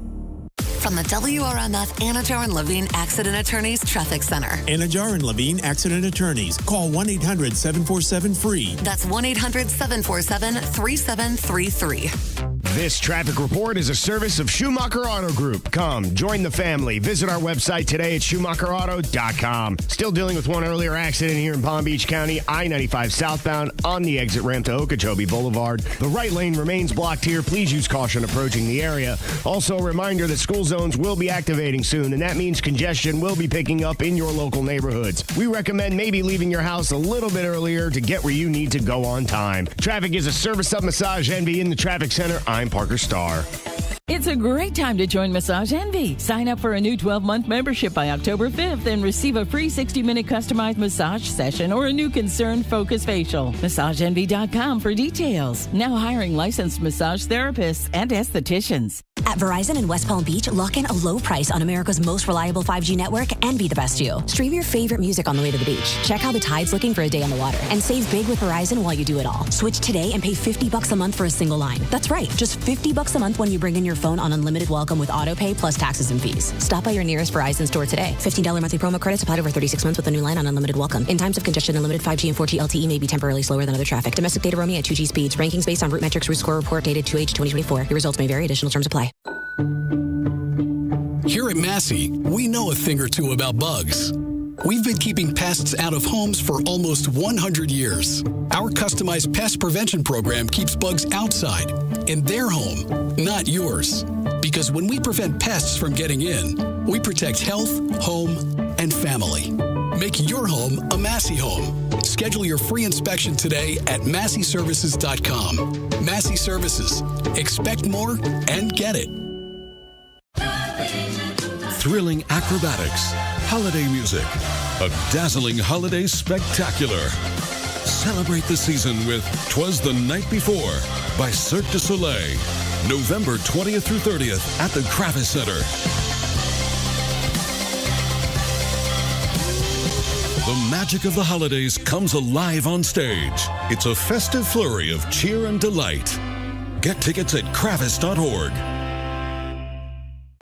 from the WRMF Anajar and Levine Accident Attorneys Traffic Center. Anajar and Levine Accident Attorneys. Call 1-800-747-FREE. That's 1-800-747-3733. This traffic report is a service of Schumacher Auto Group. Come, join the family. Visit our website today at SchumacherAuto.com. Still dealing with one earlier accident here in Palm Beach County, I-95 southbound on the exit ramp to Okeechobee Boulevard. The right lane remains blocked here. Please use caution approaching the area. Also, a reminder that school zones will be activating soon, and that means congestion will be picking up in your local neighborhoods. We recommend maybe leaving your house a little bit earlier to get where you need to go on time. Traffic is a service of Massage Envy in the traffic center. I'm Parker Starr. It's a great time to join Massage Envy. Sign up for a new 12-month membership by October 5th and receive a free 60-minute customized massage session or a new concerned focus facial. MassageEnvy.com for details. Now hiring licensed massage therapists and estheticians. At Verizon in West Palm Beach, lock in a low price on America's most reliable 5G network and be the best you. Stream your favorite music on the way to the beach. Check how the tide's looking for a day on the water. And save big with Verizon while you do it all. Switch today and pay $50 a month for a single line. That's right, just $50 a month when you bring in your phone on unlimited welcome with auto pay plus taxes and fees. Stop by your nearest Verizon store today. $15 monthly promo credits applied over 36 months with a new line on unlimited welcome. In times of congestion, unlimited 5G and 4G LTE may be temporarily slower than other traffic. Domestic data roaming at 2G speeds. Rankings based on Root Metrics Root Score Report dated 2H2024. Your results may vary. Additional terms apply. Here at Massey, we know a thing or two about bugs. We've been keeping pests out of homes for almost 100 years. Our customized pest prevention program keeps bugs outside, in their home, not yours. Because when we prevent pests from getting in, we protect health, home, and family. Make your home a Massey home. Schedule your free inspection today at MasseyServices.com. Massey Services. Expect more and get it. Thrilling acrobatics, holiday music, a dazzling holiday spectacular. Celebrate the season with 'Twas the Night Before by Cirque du Soleil, November 20th through 30th at the Kravis Center. The magic of the holidays comes alive on stage. It's a festive flurry of cheer and delight. Get tickets at kravis.org.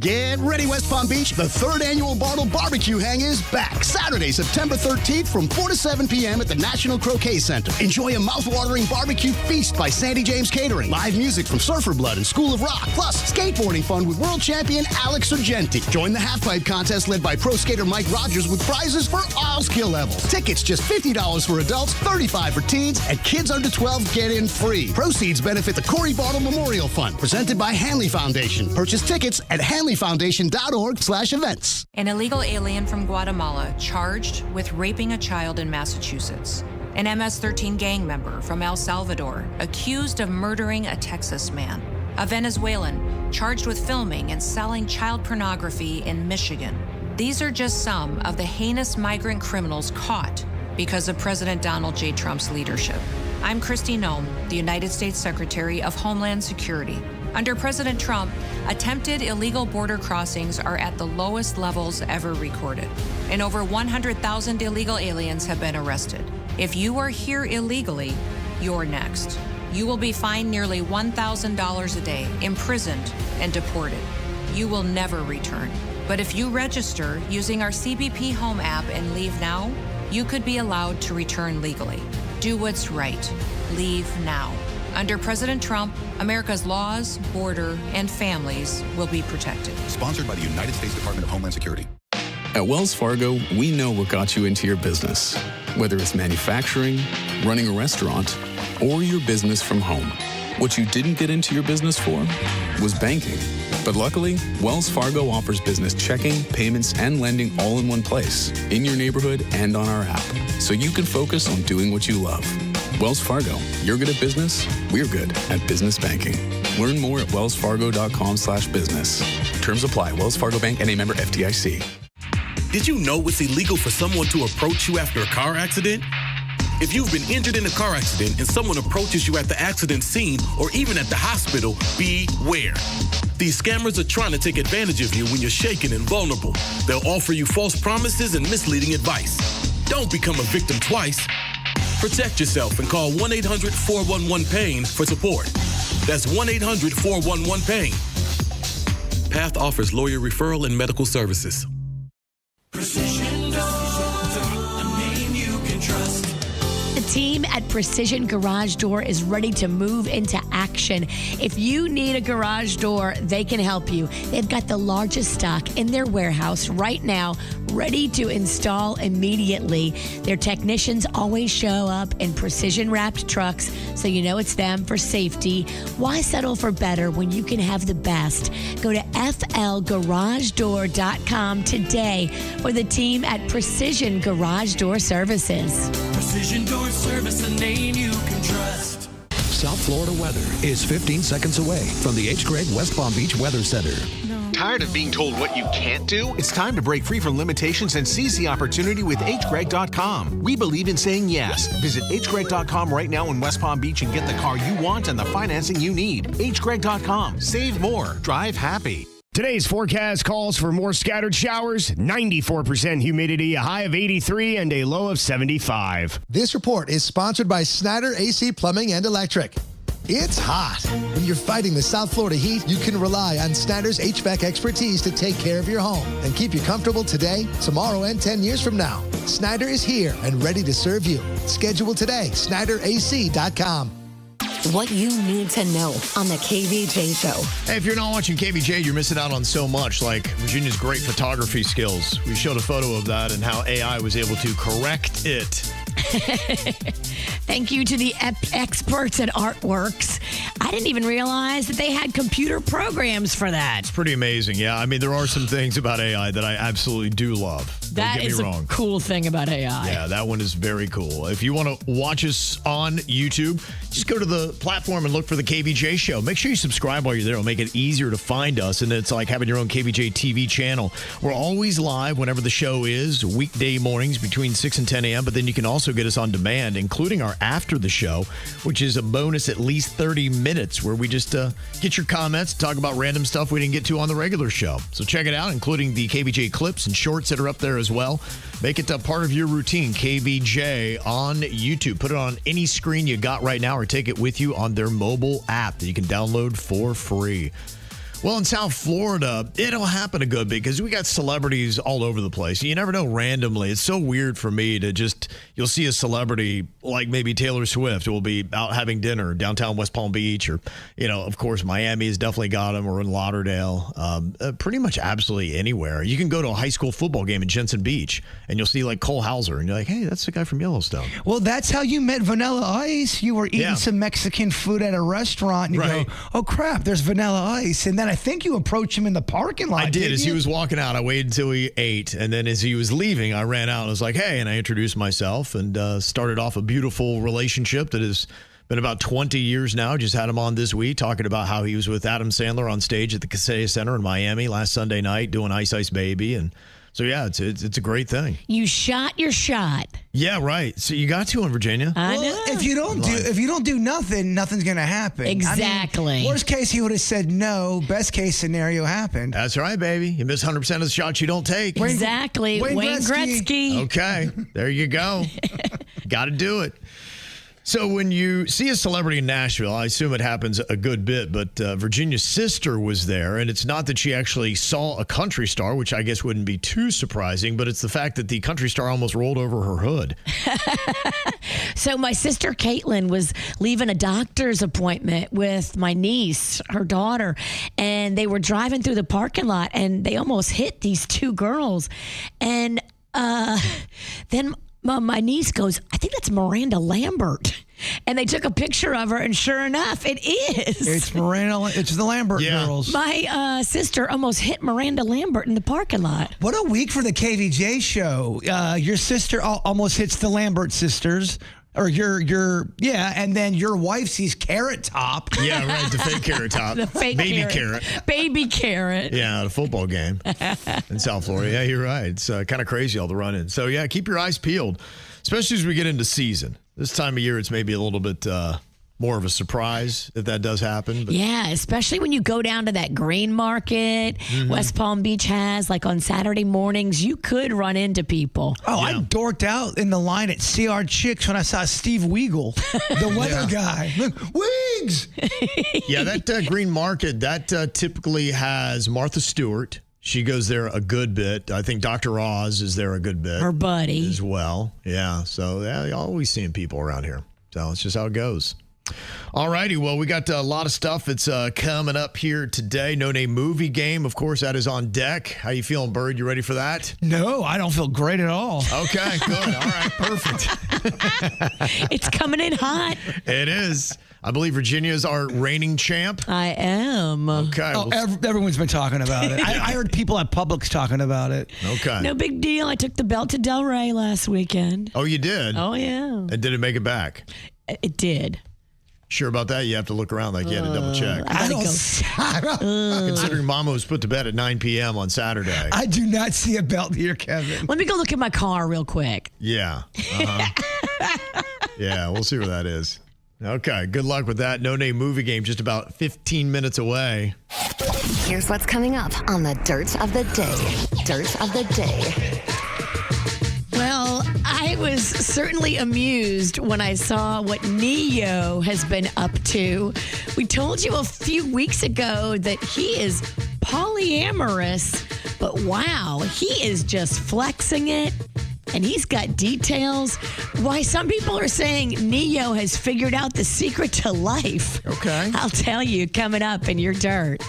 Get ready, West Palm Beach. The third annual Bartle Barbecue Hang is back. Saturday, September 13th from 4 to 7 p.m. at the National Croquet Center. Enjoy a mouth-watering barbecue feast by Sandy James Catering. Live music from Surfer Blood and School of Rock. Plus, skateboarding fun with world champion Alex Argenti. Join the halfpipe contest led by pro skater Mike Rogers with prizes for all skill levels. Tickets just $50 for adults, $35 for teens, and kids under 12 get in free. Proceeds benefit the Corey Bartle Memorial Fund, presented by Hanley Foundation. Purchase tickets at hanleyfoundation.org/events. An illegal alien from Guatemala charged with raping a child in Massachusetts. An MS-13 gang member from El Salvador accused of murdering a Texas man. A Venezuelan charged with filming and selling child pornography in Michigan. These are just some of the heinous migrant criminals caught because of President Donald J. Trump's leadership. I'm Kristi Noem, the United States Secretary of Homeland Security. Under President Trump, attempted illegal border crossings are at the lowest levels ever recorded, and over 100,000 illegal aliens have been arrested. If you are here illegally, you're next. You will be fined nearly $1,000 a day, imprisoned, and deported. You will never return. But if you register using our CBP Home app and leave now, you could be allowed to return legally. Do what's right. Leave now. Under President Trump, America's laws, border, and families will be protected. Sponsored by the United States Department of Homeland Security. At Wells Fargo, we know what got you into your business. Whether it's manufacturing, running a restaurant, or your business from home. What you didn't get into your business for was banking. But luckily, Wells Fargo offers business checking, payments, and lending all in one place, in your neighborhood and on our app, so you can focus on doing what you love. Wells Fargo, you're good at business, we're good at business banking. Learn more at wellsfargo.com/business. Terms apply. Wells Fargo Bank, N.A. member FDIC. Did you know it's illegal for someone to approach you after a car accident? If you've been injured in a car accident and someone approaches you at the accident scene or even at the hospital, beware. These scammers are trying to take advantage of you when you're shaken and vulnerable. They'll offer you false promises and misleading advice. Don't become a victim twice. Protect yourself and call 1-800-411-PAIN for support. That's 1-800-411-PAIN. Path offers lawyer referral and medical services. Precision Doors, a name you can trust. The team at Precision Garage Door is ready to move into action. If you need a garage door, they can help you. They've got the largest stock in their warehouse right now, ready to install immediately. Their technicians always show up in precision-wrapped trucks, so you know it's them for safety. Why settle for better when you can have the best? Go to flgaragedoor.com today for the team at Precision Garage Door Services. Precision Door Service, a name you can trust. South Florida weather is 15 seconds away from the H. Gregg West Palm Beach Weather Center. Tired of being told what you can't do? It's time to break free from limitations and seize the opportunity with hgreg.com. We believe in saying yes. Visit hgreg.com right now in West Palm Beach and get the car you want and the financing you need. hgreg.com. Save more. Drive happy. Today's forecast calls for more scattered showers, 94% humidity, a high of 83 and a low of 75. This report is sponsored by Snyder AC Plumbing and Electric. It's hot. When you're fighting the South Florida heat, you can rely on Snyder's HVAC expertise to take care of your home and keep you comfortable today, tomorrow, and 10 years from now. Snyder is here and ready to serve you. Schedule today, SnyderAC.com. What you need to know on the KVJ Show. Hey, if you're not watching KVJ, you're missing out on so much, like Virginia's great photography skills. We showed a photo of that and how AI was able to correct it. Thank you to the experts at Artworks. I didn't even realize that they had computer programs for that. It's pretty amazing. Yeah, I mean, there are some things about AI that I absolutely do love. That is a cool thing about AI. Yeah, that one is very cool. If you want to watch us on YouTube, just go to the platform and look for the KVJ Show. Make sure you subscribe while you're there. It'll make it easier to find us. And it's like having your own KVJ TV channel. We're always live whenever the show is, weekday mornings between 6 and 10 a.m. But then you can also get us on demand, including our After the Show, which is a bonus at least 30 minutes where we just get your comments, talk about random stuff we didn't get to on the regular show. So check it out, including the KVJ clips and shorts that are up there as well. Make it a part of your routine, KVJ on YouTube. Put it on any screen you got right now or take it with you on their mobile app that you can download for free. Well, in South Florida, it'll happen a good bit because we got celebrities all over the place. You never know randomly. It's so weird for me to just, you'll see a celebrity like maybe Taylor Swift will be out having dinner downtown West Palm Beach, or, you know, of course, Miami has definitely got them, or in Lauderdale, pretty much absolutely anywhere. You can go to a high school football game in Jensen Beach and you'll see like Cole Hauser and you're like, hey, that's the guy from Yellowstone. Well, that's how you met Vanilla Ice. You were eating some Mexican food at a restaurant and you go, oh crap, there's Vanilla Ice. And then I think you approached him in the parking lot. I did. As he was walking out, I waited until he ate. And then as he was leaving, I ran out and was like, hey, and I introduced myself and started off a beautiful relationship that has been about 20 years now. Just had him on this week talking about how he was with Adam Sandler on stage at the Kaseya Center in Miami last Sunday night doing Ice Ice Baby. And so, yeah, it's a great thing. You shot your shot. Yeah, right. So you got to in Virginia. I know. If you don't do nothing, nothing's going to happen. Exactly. I mean, worst case, he would have said no. Best case scenario happened. That's right, baby. You miss 100% of the shots you don't take. Exactly. Wayne Gretzky. Okay. There you go. Got to do it. So when you see a celebrity in Nashville, I assume it happens a good bit, but Virginia's sister was there, and it's not that she actually saw a country star, which I guess wouldn't be too surprising, but it's the fact that the country star almost rolled over her hood. So my sister Caitlin was leaving a doctor's appointment with my niece, her daughter, and they were driving through the parking lot, and they almost hit these two girls. And then my niece goes, I think that's Miranda Lambert. And they took a picture of her, and sure enough, it is. It's Miranda. It's the Lambert girls. My sister almost hit Miranda Lambert in the parking lot. What a week for the KVJ show. Your sister almost hits the Lambert sisters. Or and then your wife sees Carrot Top. Yeah, right, the fake Carrot Top. The fake Baby Carrot. Baby Carrot. Yeah, the football game in South Florida. Yeah, you're right. It's kind of crazy all the run-ins. So, yeah, keep your eyes peeled, especially as we get into season. This time of year, it's maybe a little bit more of a surprise if that does happen. But Yeah, especially when you go down to that green market West Palm Beach has, like on Saturday mornings, you could run into people. Oh, I dorked out in the line at CR Chicks when I saw Steve Weagle, the weather guy. Look, Weegs! yeah, that green market, that typically has Martha Stewart. She goes there a good bit. I think Dr. Oz is there a good bit. Her buddy. As well. Yeah, so you're always seeing people around here. So it's just how it goes. All righty. Well, we got a lot of stuff that's coming up here today. No Name Movie Game, of course, that is on deck. How you feeling, Bird? You ready for that? No, I don't feel great at all. Okay, good. All right, perfect. It's coming in hot. It is. I believe Virginia's our reigning champ. I am. Okay. Oh, everyone's been talking about it. I heard people at Publix talking about it. Okay. No big deal. I took the belt to Del Rey last weekend. Oh, you did? Oh, yeah. And did it make it back? It did. Sure about that? You have to look around like you had to double check. I don't. Considering Mama was put to bed at 9 p.m. on Saturday. I do not see a belt here, Kevin. Let me go look at my car real quick. Yeah. Yeah, we'll see where that is. Okay, good luck with that. No Name Movie Game, just about 15 minutes away. Here's what's coming up on the Dirt of the Day. Dirt of the Day. Well, I was certainly amused when I saw what Neo has been up to. We told you a few weeks ago that he is polyamorous, but wow, he is just flexing it. And he's got details why some people are saying Neo has figured out the secret to life. Okay. I'll tell you coming up in your dirt.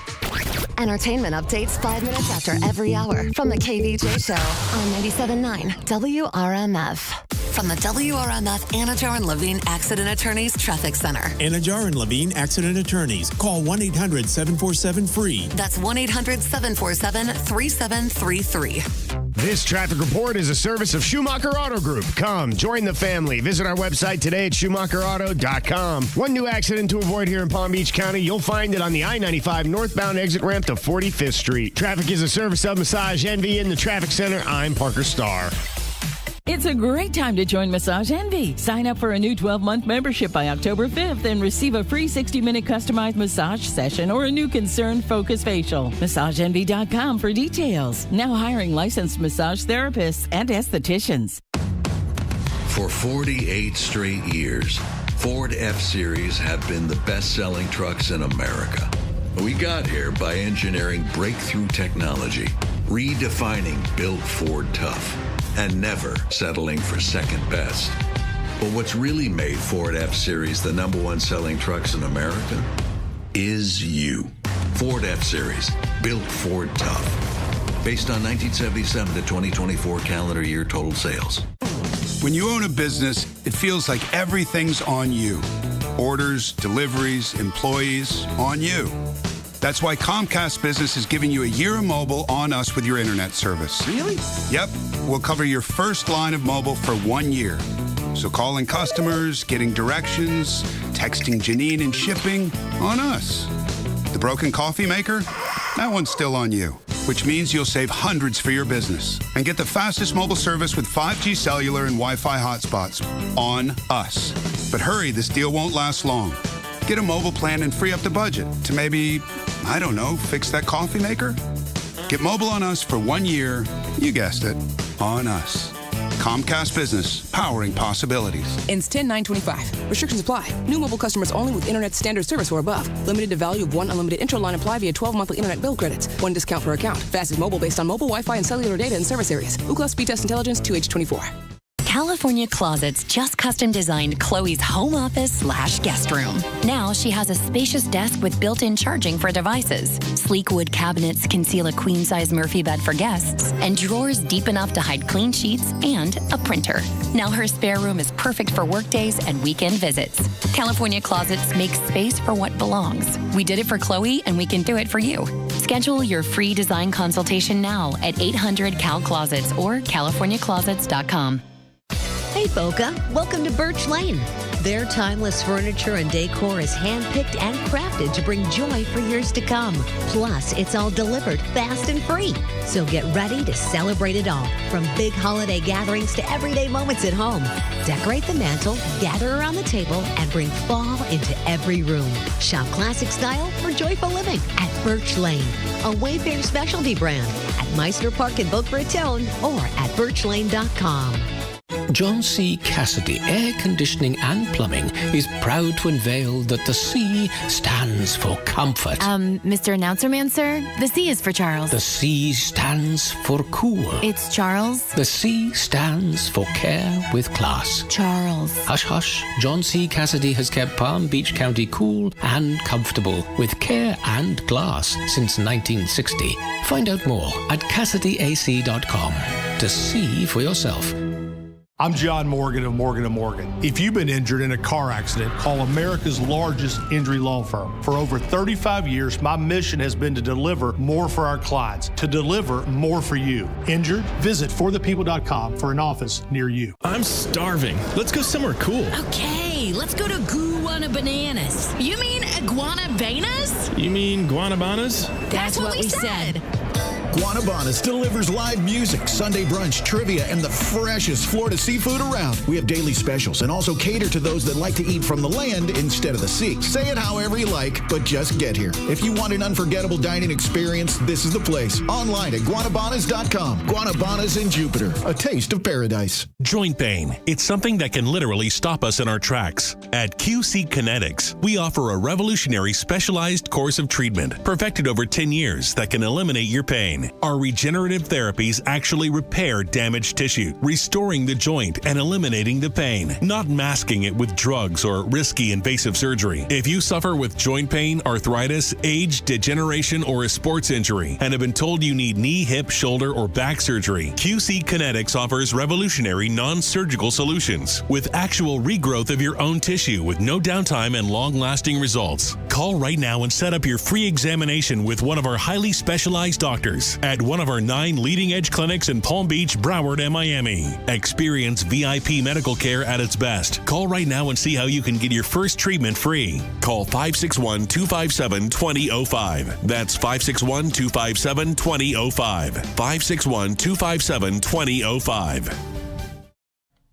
Entertainment updates 5 minutes after every hour from the KVJ Show on 97.9 WRMF. From the WRMF Anajar and Levine Accident Attorneys Traffic Center. Anajar and Levine Accident Attorneys. Call 1-800-747-FREE. That's 1-800-747-3733. This traffic report is a service of Schumacher Auto Group. Come, join the family. Visit our website today at SchumacherAuto.com. One new accident to avoid here in Palm Beach County. You'll find it on the I-95 northbound exit ramp to 45th Street. Traffic is a service of Massage Envy in the Traffic Center. I'm Parker Starr. It's a great time to join Massage Envy. Sign up for a new 12-month membership by October 5th and receive a free 60-minute customized massage session or a new concerned focus facial. MassageEnvy.com for details. Now hiring licensed massage therapists and estheticians. For 48 straight years, Ford F-Series have been the best-selling trucks in America. We got here by engineering breakthrough technology, redefining Built Ford Tough, and never settling for second best. But what's really made Ford F-Series the #1 selling trucks in America is you. Ford F-Series, Built Ford Tough. Based on 1977 to 2024 calendar year total sales. When you own a business, it feels like everything's on you. Orders, deliveries, employees, on you. That's why Comcast Business is giving you a year of mobile on us with your internet service. Really? Yep. We'll cover your first line of mobile for 1 year. So calling customers, getting directions, texting Janine and shipping, on us. The broken coffee maker? That one's still on you, which means you'll save hundreds for your business and get the fastest mobile service with 5G cellular and Wi-Fi hotspots on us. But hurry, this deal won't last long. Get a mobile plan and free up the budget to maybe, I don't know, fix that coffee maker? Get mobile on us for 1 year, you guessed it, on us. Comcast Business, powering possibilities. Ends 10/9/25. Restrictions apply. New mobile customers only with internet standard service or above. Limited to value of 1 unlimited intro line apply via 12 monthly internet bill credits. 1 discount per account. Fastest mobile based on mobile Wi-Fi and cellular data in service areas. Ookla Speed Test Intelligence 2H24. California Closets just custom designed Chloe's home office / guest room. Now she has a spacious desk with built-in charging for devices. Sleek wood cabinets conceal a queen-size Murphy bed for guests, and drawers deep enough to hide clean sheets and a printer. Now her spare room is perfect for work days and weekend visits. California Closets makes space for what belongs. We did it for Chloe, and we can do it for you. Schedule your free design consultation now at 800-CAL-CLOSETS or CaliforniaClosets.com. Hey, Boca. Welcome to Birch Lane. Their timeless furniture and decor is handpicked and crafted to bring joy for years to come. Plus, it's all delivered fast and free. So get ready to celebrate it all, from big holiday gatherings to everyday moments at home. Decorate the mantle, gather around the table, and bring fall into every room. Shop classic style for joyful living at Birch Lane, a Wayfair specialty brand at Meissner Park in Boca Raton or at birchlane.com. John C. Cassidy Air Conditioning and Plumbing is proud to unveil that the C stands for comfort. Mr. Announcer Man, sir, the C is for Charles. The C stands for cool. It's Charles. The C stands for care with class. Charles. Hush, hush. John C. Cassidy has kept Palm Beach County cool and comfortable with care and glass since 1960. Find out more at CassidyAC.com to see for yourself. I'm John Morgan of Morgan & Morgan. If you've been injured in a car accident, call America's largest injury law firm. For over 35 years, my mission has been to deliver more for our clients, to deliver more for you. Injured? Visit forthepeople.com for an office near you. I'm starving. Let's go somewhere cool. Okay, let's go to Guana Bananas. You mean Iguanabanas? You mean Guanabanas? That's what we said. Guanabanas delivers live music, Sunday brunch, trivia, and the freshest Florida seafood around. We have daily specials and also cater to those that like to eat from the land instead of the sea. Say it however you like, but just get here. If you want an unforgettable dining experience, this is the place. Online at guanabanas.com. Guanabanas in Jupiter, a taste of paradise. Joint pain. It's something that can literally stop us in our tracks. At QC Kinetics, we offer a revolutionary specialized course of treatment, perfected over 10 years, that can eliminate your pain. Our regenerative therapies actually repair damaged tissue, restoring the joint and eliminating the pain, not masking it with drugs or risky invasive surgery. If you suffer with joint pain, arthritis, age, degeneration, or a sports injury, and have been told you need knee, hip, shoulder, or back surgery, QC Kinetics offers revolutionary non-surgical solutions with actual regrowth of your own tissue with no downtime and long-lasting results. Call right now and set up your free examination with one of our highly specialized doctors at one of our 9 leading-edge clinics in Palm Beach, Broward, and Miami. Experience VIP medical care at its best. Call right now and see how you can get your first treatment free. Call 561-257-2005. That's 561-257-2005. 561-257-2005.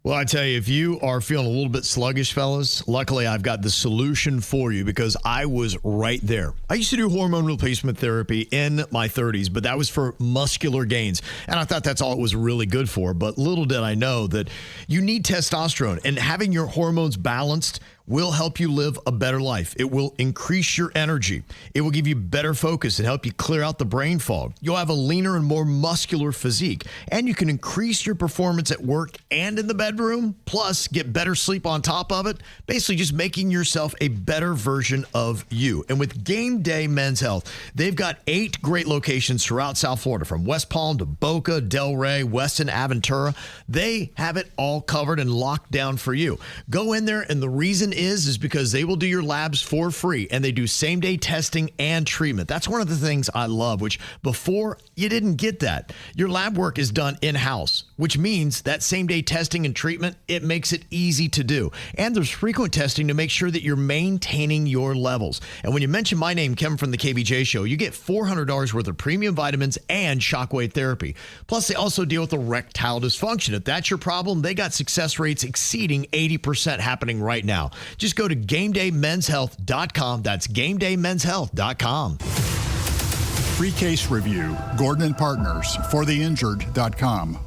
Well, I tell you, if you are feeling a little bit sluggish, fellas, luckily I've got the solution for you because I was right there. I used to do hormone replacement therapy in my 30s, but that was for muscular gains. And I thought that's all it was really good for. But little did I know that you need testosterone, and having your hormones balanced will help you live a better life. It will increase your energy. It will give you better focus and help you clear out the brain fog. You'll have a leaner and more muscular physique, and you can increase your performance at work and in the bedroom, plus get better sleep on top of it, basically just making yourself a better version of you. And with Game Day Men's Health, they've got 8 great locations throughout South Florida, from West Palm to Boca, Delray, Weston, Aventura. They have it all covered and locked down for you. Go in there, and the reason is because they will do your labs for free, and they do same-day testing and treatment. That's one of the things I love, which before you didn't get that. Your lab work is done in-house, which means that same-day testing and treatment, it makes it easy to do. And there's frequent testing to make sure that you're maintaining your levels. And when you mention my name, Kevin from the KVJ Show, you get $400 worth of premium vitamins and shockwave therapy. Plus, they also deal with erectile dysfunction. If that's your problem, they got success rates exceeding 80% happening right now. Just go to GameDayMen'sHealth.com. That's GameDayMen'sHealth.com. Free case review, Gordon and Partners, fortheinjured.com.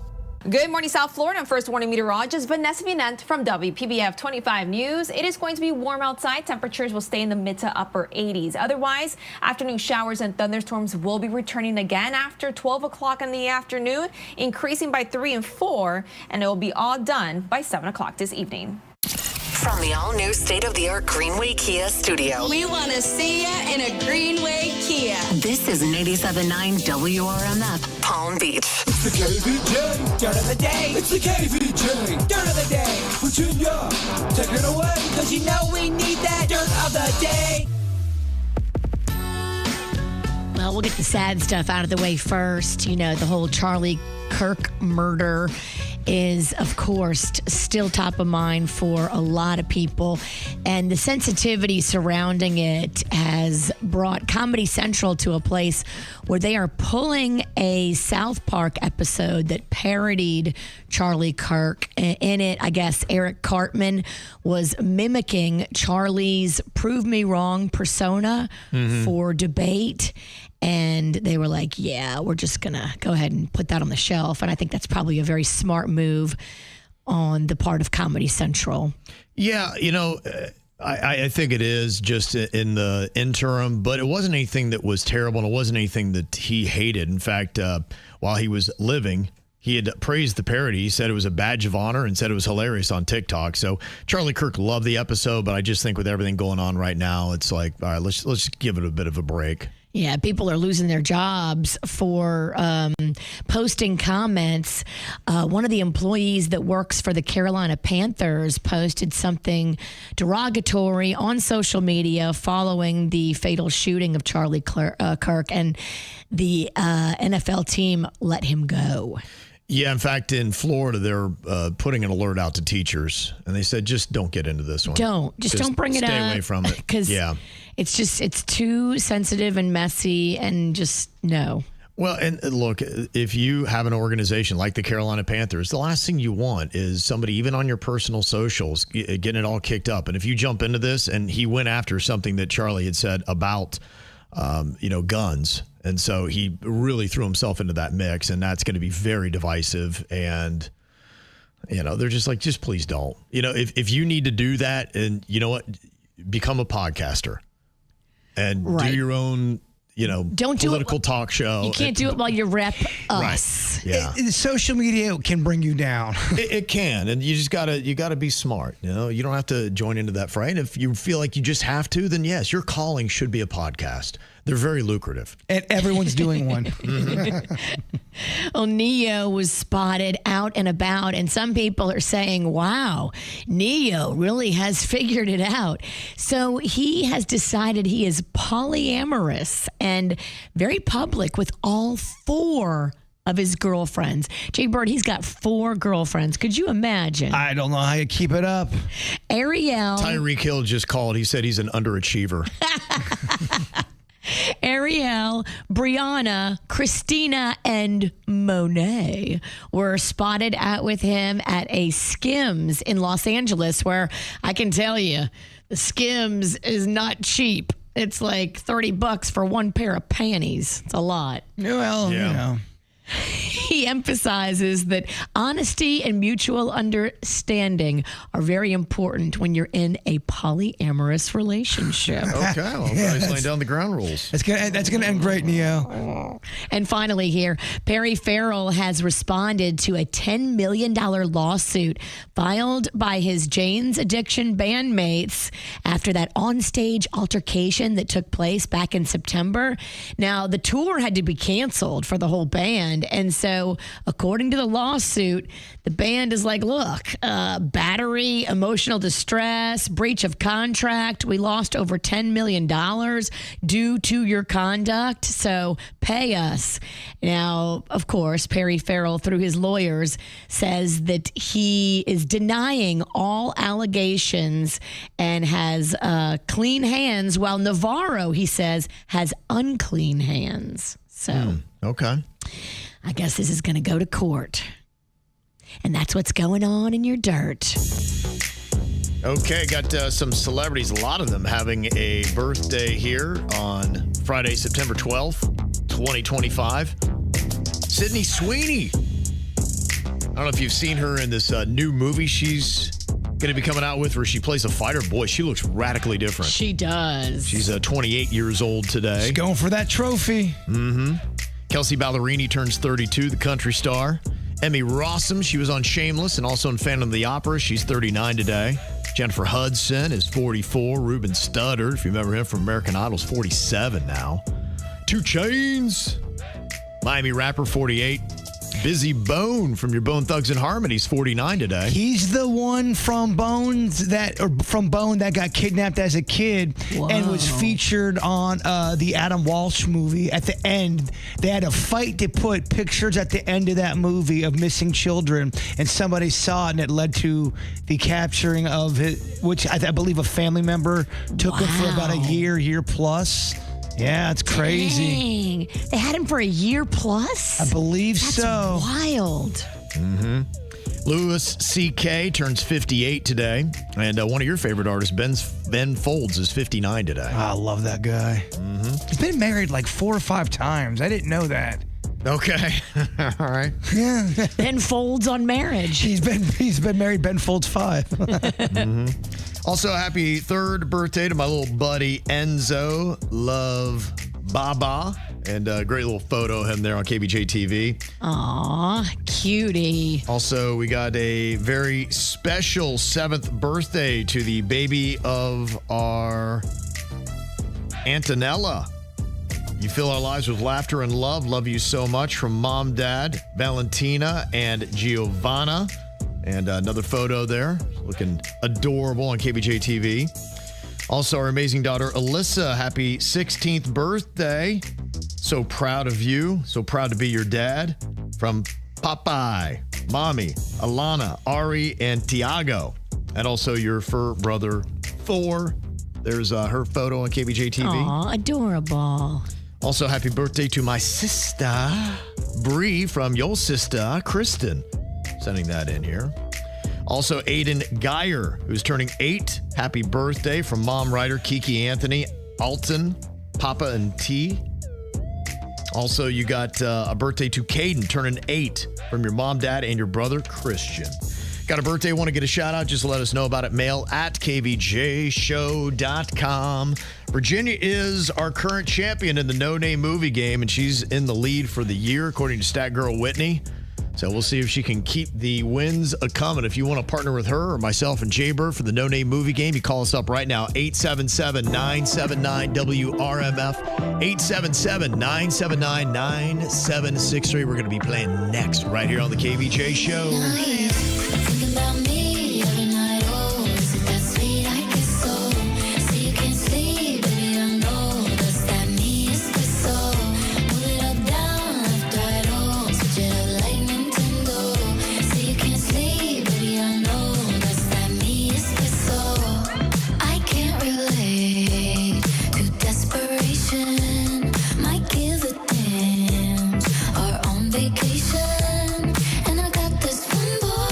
Good morning, South Florida. I'm first warning meteorologist Vanessa Vinent from WPBF 25 News. It is going to be warm outside. Temperatures will stay in the mid to upper 80s. Otherwise, afternoon showers and thunderstorms will be returning again after 12 o'clock in the afternoon, increasing by 3 and 4, and it will be all done by 7 o'clock this evening. From the all-new state-of-the-art Greenway Kia studio. We want to see you in a Greenway Kia. This is 97.9 WRMF, Palm Beach. It's the KVJ Dirt of the Day. It's the KVJ Dirt of the Day. Virginia, take it away. Because you know we need that Dirt of the Day. Well, we'll get the sad stuff out of the way first. You know, the whole Charlie Kirk murder. is, of course, still top of mind for a lot of people. And the sensitivity surrounding it has brought Comedy Central to a place where they are pulling a South Park episode that parodied Charlie Kirk. In it, I guess Eric Cartman was mimicking Charlie's Prove Me Wrong persona for debate. And they were like, yeah, we're just going to go ahead and put that on the shelf. And I think that's probably a very smart move on the part of Comedy Central. Yeah, I think it is just in the interim, but it wasn't anything that was terrible, and it wasn't anything that he hated. In fact, while he was living, he had praised the parody. He said it was a badge of honor and said it was hilarious on TikTok. So Charlie Kirk loved the episode, but I just think with everything going on right now, it's like, all right, let's give it a bit of a break. Yeah, people are losing their jobs for posting comments. One of the employees that works for the Carolina Panthers posted something derogatory on social media following the fatal shooting of Charlie Kirk, and the NFL team let him go. Yeah, in fact, in Florida, they're putting an alert out to teachers, and they said, just don't get into this one. Don't bring it up. Stay away from it. Because it's too sensitive and messy, and just no. Well, and look, if you have an organization like the Carolina Panthers, the last thing you want is somebody, even on your personal socials, getting it all kicked up. And if you jump into this, and he went after something that Charlie had said about, guns. And so he really threw himself into that mix, and that's going to be very divisive. And, they're just like, just please don't. If you need to do that, and you know what, become a podcaster and do your own, don't political talk show. You can't do it while you rep us. Right. Yeah. Social media can bring you down. It can, and you gotta be smart. You don't have to join into that fray. And if you feel like you just have to, then yes, your calling should be a podcast. They're very lucrative. And everyone's doing one. Well, Neo was spotted out and about, and some people are saying, wow, Neo really has figured it out. So he has decided he is polyamorous and very public with all 4 of his girlfriends. Jay Bird, he's got 4 girlfriends. Could you imagine? I don't know how you keep it up. Ariel. Tyreek Hill just called. He said he's an underachiever. Ariel, Brianna, Christina, and Monet were spotted out with him at a Skims in Los Angeles, where I can tell you, the Skims is not cheap. It's like $30 for one pair of panties. It's a lot. Well, He emphasizes that honesty and mutual understanding are very important when you're in a polyamorous relationship. Okay, well, he's laying down the ground rules. That's gonna end great, Neo. And finally here, Perry Farrell has responded to a $10 million lawsuit filed by his Jane's Addiction bandmates after that onstage altercation that took place back in September. Now, the tour had to be canceled for the whole band. And so, according to the lawsuit, the band is like, look, battery, emotional distress, breach of contract. We lost over $10 million due to your conduct. So pay us. Now, of course, Perry Farrell, through his lawyers, says that he is denying all allegations and has clean hands, while Navarro, he says, has unclean hands. So, okay. I guess this is going to go to court. And that's what's going on in your dirt. Okay, got some celebrities, a lot of them having a birthday here on Friday, September 12th, 2025. Sydney Sweeney. I don't know if you've seen her in this new movie she's going to be coming out with, where she plays a fighter. Boy, she looks radically different. She does. She's 28 years old today. She's going for that trophy. Mm-hmm. Kelsey Ballerini turns 32, the country star. Emmy Rossum, she was on Shameless and also in Phantom of the Opera. She's 39 today. Jennifer Hudson is 44. Ruben Studdard, if you remember him from American Idol, is 47 now. 2 Chainz, Miami rapper, 48. Busy Bone from your Bone Thugs and Harmony's 49 today. He's the one from Bone that got kidnapped as a kid and was featured on the Adam Walsh movie. At the end, they had a fight to put pictures at the end of that movie of missing children, and somebody saw it, and it led to the capturing of it, which I believe a family member took him for about a year plus. Yeah, it's crazy. Dang. They had him for a year plus? I believe That's so. Wild. Mm-hmm. Louis C.K. turns 58 today. And one of your favorite artists, Ben Folds, is 59 today. I love that guy. Mm-hmm. He's been married like 4 or 5 times. I didn't know that. Okay. All right. Yeah. Ben Folds on marriage. He's been married Ben Folds 5. Mm-hmm. Also, happy 3rd birthday to my little buddy Enzo. Love Baba. And a great little photo of him there on KVJ TV. Aw, cutie. Also, we got a very special 7th birthday to the baby of our Antonella. You fill our lives with laughter and love. Love you so much from Mom, Dad, Valentina, and Giovanna. And another photo there, looking adorable on KVJ TV. Also, our amazing daughter, Alyssa, happy 16th birthday. So proud of you. So proud to be your dad. From Popeye, Mommy, Alana, Ari, and Tiago. And also your fur brother, Thor. There's her photo on KVJ TV. Aw, adorable. Also, happy birthday to my sister, Bree, from your sister, Kristen. Sending that in here. Also, Aiden Geyer, who's turning 8. Happy birthday from mom writer Kiki Anthony, Alton, Papa, and T. Also, you got a birthday to Caden, turning 8, from your mom, dad, and your brother, Christian. Got a birthday, want to get a shout out? Just let us know about it. Mail at kvjshow.com. Virginia is our current champion in the No Name movie game, and she's in the lead for the year, according to Stat Girl Whitney. So we'll see if she can keep the wins coming. If you want to partner with her or myself and Jaybird for the No Name movie game, you call us up right now, 877-979-WRMF, 877-979-9763. We're going to be playing next right here on the KVJ Show. Think about me every night. Oh, is it that sweet? I guess so. See, you can't sleep, baby. I know that's that me. It's the soul. Move it up, down, left, right. Oh, switch it up like Nintendo. See, you can't sleep, baby. I know that's that me. It's the soul. I can't relate to desperation. Might give a damn. Are on vacation, and I got this one boy.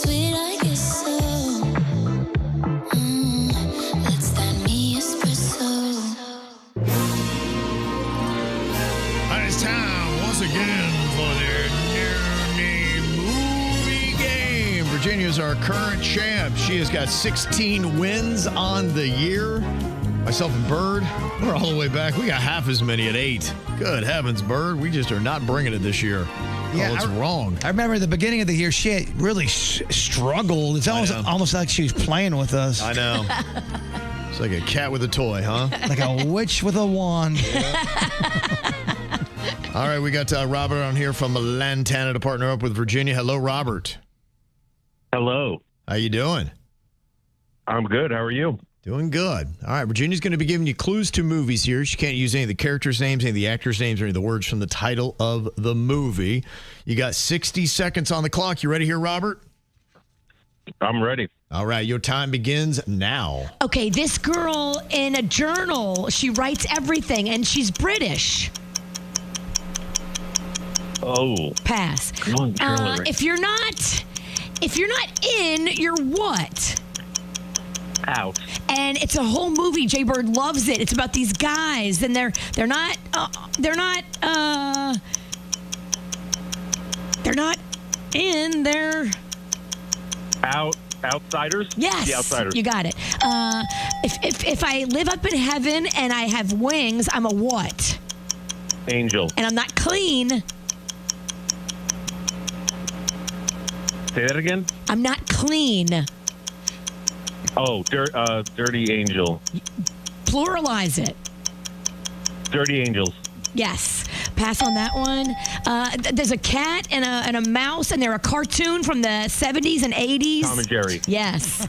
sweet, I guess so. That's that me espresso. It's time once again for their new movie game. Virginia's our current champ. She has got 16 wins on the year. Myself and Bird, we're all the way back. We got half as many at 8. Good heavens, Bird. We just are not bringing it this year. Yeah, what's wrong? I remember at the beginning of the year, she had really struggled. It's almost like she was playing with us. I know. It's like a cat with a toy, huh? Like a witch with a wand. All right, we got Robert on here from Lantana to partner up with Virginia. Hello, Robert. Hello. How you doing? I'm good. How are you? Doing good. All right, Virginia's going to be giving you clues to movies here. She can't use any of the characters' names, any of the actors' names, or any of the words from the title of the movie. You got 60 seconds on the clock. You ready here, Robert? I'm ready. All right, your time begins now. Okay, this girl in a journal, she writes everything, and she's British. Oh. Pass. If you're not in, you're what? Out. And it's a whole movie. Jay Bird loves it. It's about these guys, and they're not in. They're out. Outsiders. Yes, The Outsiders. you got it. If I live up in heaven and I have wings, I'm a what? Angel. And I'm not clean. Say that again. I'm not clean. Oh, dirty angel. Pluralize it. Dirty angels. Yes. Pass on that one. There's a cat and a mouse, and they're a cartoon from the 70s and 80s. Tom and Jerry. Yes.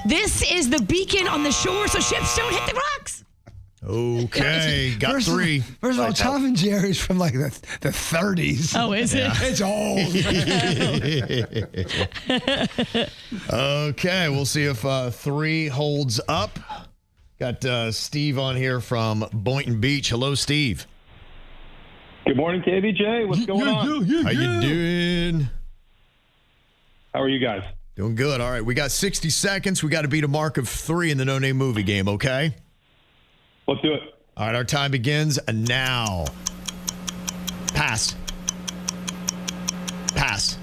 This is the beacon on the shore so ships don't hit the rocks. Okay, got 3. First of all, Tom and Jerry's from like the 30s. Oh, is it? It's old. Okay, we'll see if 3 holds up. Got Steve on here from Boynton Beach. Hello, Steve. Good morning, KVJ. What's going on? How you doing? How are you guys? Doing good. All right, we got 60 seconds. We got to beat a mark of 3 in the no-name movie game, okay? Let's do it. All right, our time begins now. Pass. Pass.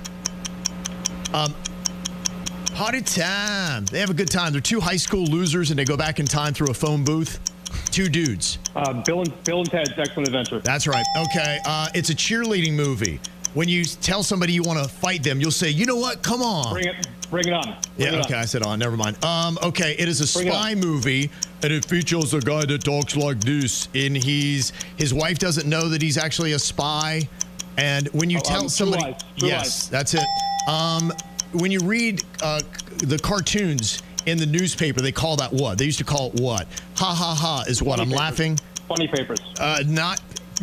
Party time. They have a good time. They're 2 high school losers, and they go back in time through a phone booth. 2 dudes. Bill and Ted's Excellent Adventure. That's right. Okay, it's a cheerleading movie. When you tell somebody you want to fight them, you'll say, you know what? Come on. Bring it on. I said on. Never mind. Okay, it is a spy movie, and it features a guy that talks like this. And his wife doesn't know that he's actually a spy. And when you tell somebody, True Lies. That's it. When you read the cartoons in the newspaper, they call that what? They used to call it what? Ha ha ha is what? I'm laughing. Funny papers.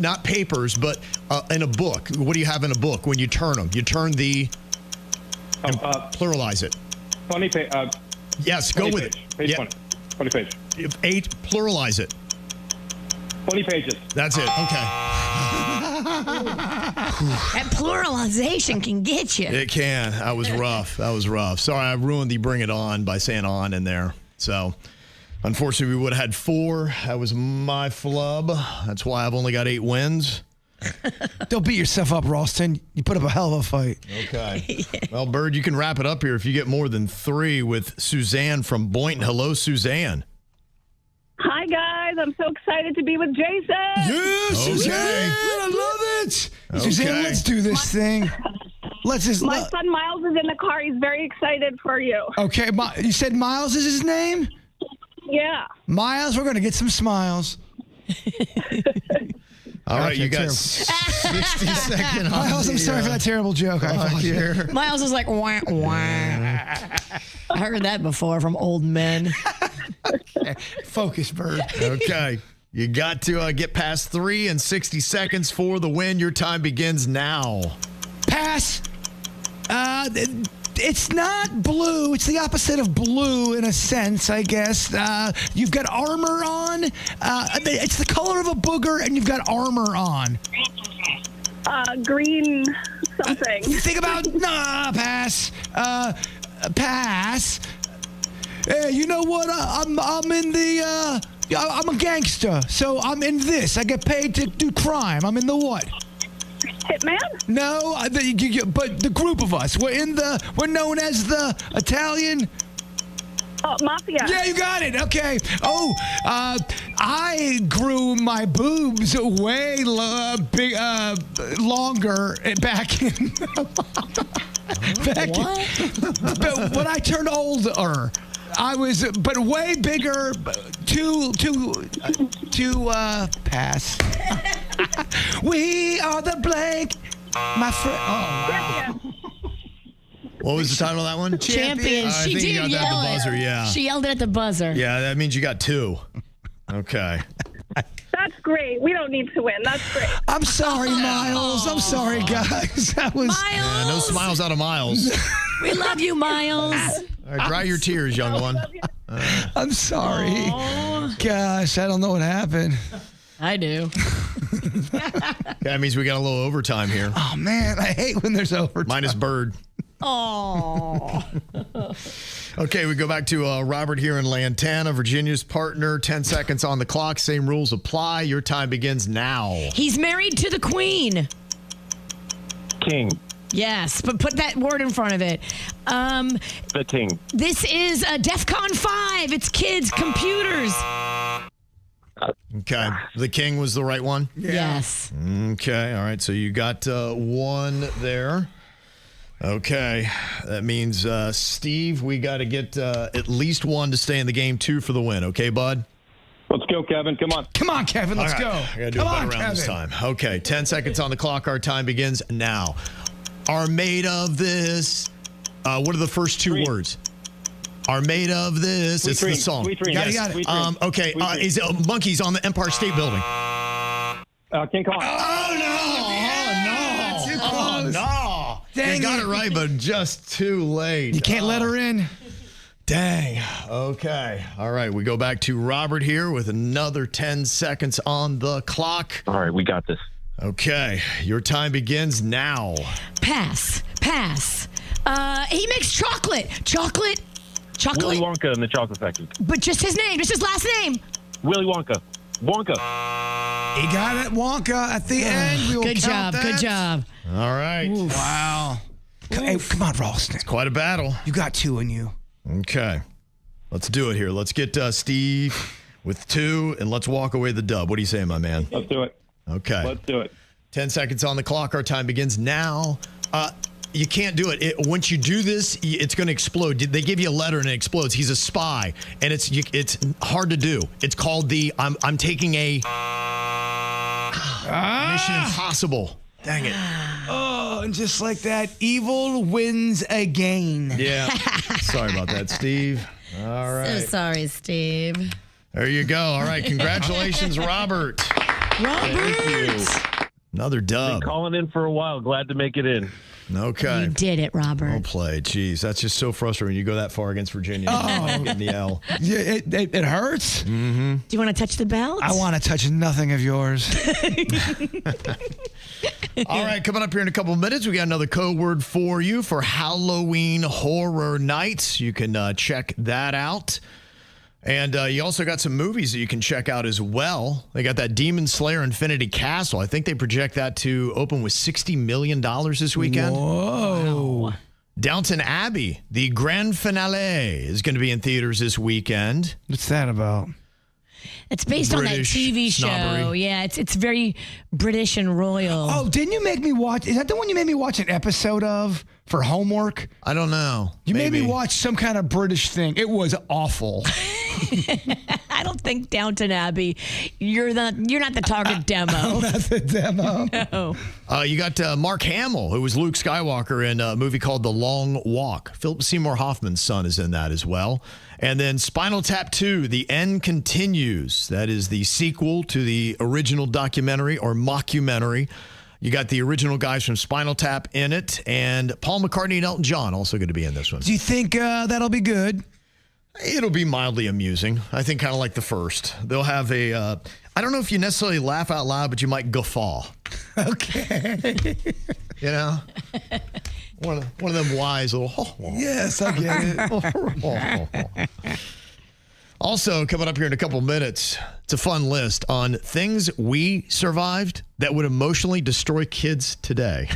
Not papers, but in a book. What do you have in a book when you turn them? You turn the pluralize it. Funny page. Yes, go with it. it. Page 20. Funny page. 8, pluralize it. 20 pages. That's it. Okay. That pluralization can get you. It can. That was rough. Sorry, I ruined the bring it on by saying on in there. So, unfortunately, we would have had 4. That was my flub. That's why I've only got 8 wins. Don't beat yourself up, Ralston. You put up a hell of a fight. Okay. Well, Bird, you can wrap it up here if you get more than 3 with Suzanne from Boynton. Hello, Suzanne. Hi, guys. I'm so excited to be with Jason. Yes, Suzanne. I love it. Suzanne, let's do this thing. My son Miles is in the car. He's very excited for you. Okay, you said Miles is his name? Yeah. Miles, we're going to get some smiles. All right, you got 60 seconds. Miles, I'm sorry for that terrible joke. Miles was like, wah, wah. I heard that before from old men. Okay. Focus, Bird. Okay. You got to get past 3 and 60 seconds for the win. Your time begins now. Pass. It's not blue. It's the opposite of blue in a sense, I guess. You've got armor on. It's the color of a booger, and you've got armor on. Green. something. Think about pass. Pass. Hey, you know what? I'm in the. I'm a gangster, so I'm in this. I get paid to do crime. I'm in the what? Hitman? No, but the group of us. We're known as the Italian. Oh, Mafia. Yeah, you got it. Okay. Oh, I grew my boobs way longer back in. When I turned older, I was, but way bigger. To pass. We are the blank, my friend. Oh wow. What was the title of that one? Champion. I think you got that at the buzzer, yeah. She yelled it at the buzzer. Yeah, that means you got 2. Okay. That's great. We don't need to win. That's great. I'm sorry, Miles. I'm sorry, guys. That was Miles. Yeah, no smiles out of Miles. We love you, Miles. All right, dry your tears, young one. I'm sorry. Aww. Gosh, I don't know what happened. I do. That means we got a little overtime here. Oh, man. I hate when there's overtime. Minus Bird. Oh. Okay, we go back to Robert here in Lantana, Virginia's partner. 10 seconds on the clock. Same rules apply. Your time begins now. He's married to the queen. King. Yes, but put that word in front of it. The king. This is DEFCON 5. It's kids, computers. Okay. The king was the right one? Yeah. Yes. Okay. All right. So you got 1 there. Okay. That means, Steve, we got to get at least 1 to stay in the game, 2 for the win. Okay, bud? Let's go, Kevin. Come on. Come on, Kevin. Let's go. I got to do a better round this time. Okay. 10 seconds on the clock. Our time begins now. Are made of this. What are the first 2 words? Are made of this. Sweet it's dream. the song. Sweet dream. Yes. Got it. Sweet dream. Okay. Sweet dream. Is it monkeys on the Empire State Building? King Kong. Oh, no. Too Oh, close. no. Dang You got it. it right, but just too late. You can't let her in. Dang. Okay. All right. We go back to Robert here with another 10 seconds on the clock. All right, we got this. Okay. Your time begins now. Pass. He makes chocolate. Chocolate. Willy Wonka and the Chocolate Factory. But just his name, just his last name. Willy Wonka. Wonka. He got it, Wonka, at the end. We will Good count job. that. Good job. All right. Wow. Hey, come on, Ralston. It's quite a battle. You got 2 in you. Okay. Let's do it here. Let's get Steve with 2, and let's walk away the dub. What do you say, my man? Let's do it. Okay. Let's do it. 10 seconds on the clock. Our time begins now. You can't do it. Once you do this, it's going to explode. They give you a letter and it explodes. He's a spy, and it's hard to do. It's called the I'm taking a Mission Impossible. Dang it. Oh, and just like that, evil wins again. Yeah. Sorry about that, Steve. All right. So sorry, Steve. There you go. All right. Congratulations, Robert. Thank you. Another dub. Been calling in for a while. Glad to make it in. Okay. You did it, Robert. Well played. Jeez, that's just so frustrating when you go that far against Virginia. Getting the L. Yeah, it hurts. Mm-hmm. Do you want to touch the belt? I want to touch nothing of yours. All right, coming up here in a couple of minutes, we got another code word for you for Halloween Horror Nights. You can check that out. And you also got some movies that you can check out as well. They got that Demon Slayer Infinity Castle. I think they project that to open with $60 million this weekend. Whoa. Wow. Downton Abbey, the grand finale, is going to be in theaters this weekend. What's that about? It's based British on that TV show. snobbery. Yeah, it's very British and royal. Oh, didn't you make me watch? Is that the one you made me watch an episode of for homework? I don't know. You made Maybe. me watch some kind of British thing. It was awful. I don't think Downton Abbey. You're not the target demo. Not the demo. No. You got Mark Hamill, who was Luke Skywalker in a movie called The Long Walk. Philip Seymour Hoffman's son is in that as well. And then Spinal Tap 2, The End Continues. That is the sequel to the original documentary or mockumentary. You got the original guys from Spinal Tap in it, and Paul McCartney and Elton John also going to be in this one. Do you think that'll be good? It'll be mildly amusing. I think kind of like the first. They'll have a, I don't know if you necessarily laugh out loud, but you might guffaw. Okay. You know? One of them wise little. Yes, I get it. Also, coming up here in a couple minutes, it's a fun list on things we survived that would emotionally destroy kids today.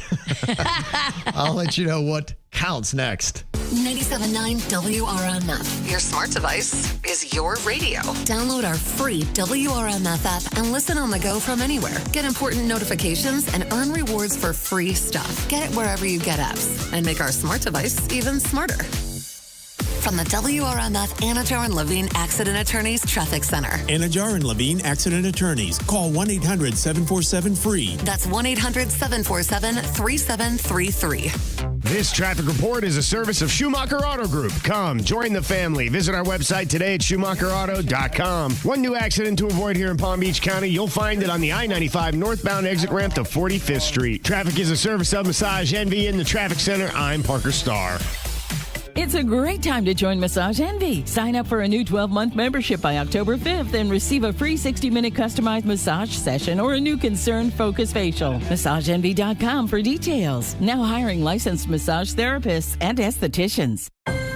I'll let you know what counts next. 97.9 WRMF. Your smart device is your radio. Download our free WRMF app and listen on the go from anywhere. Get important notifications and earn rewards for free stuff. Get it wherever you get apps and make our smart device even smarter. From the WRMF Anajar and Levine Accident Attorneys Traffic Center. Anajar and Levine Accident Attorneys. Call 1-800-747-FREE. That's 1-800-747-3733. This traffic report is a service of Schumacher Auto Group. Come, join the family. Visit our website today at SchumacherAuto.com. One new accident to avoid here in Palm Beach County. You'll find it on the I-95 northbound exit ramp to 45th Street. Traffic is a service of Massage Envy in the Traffic Center. I'm Parker Starr. It's a great time to join Massage Envy. Sign up for a new 12-month membership by October 5th and receive a free 60-minute customized massage session or a new concern focus facial. MassageEnvy.com for details. Now hiring licensed massage therapists and estheticians.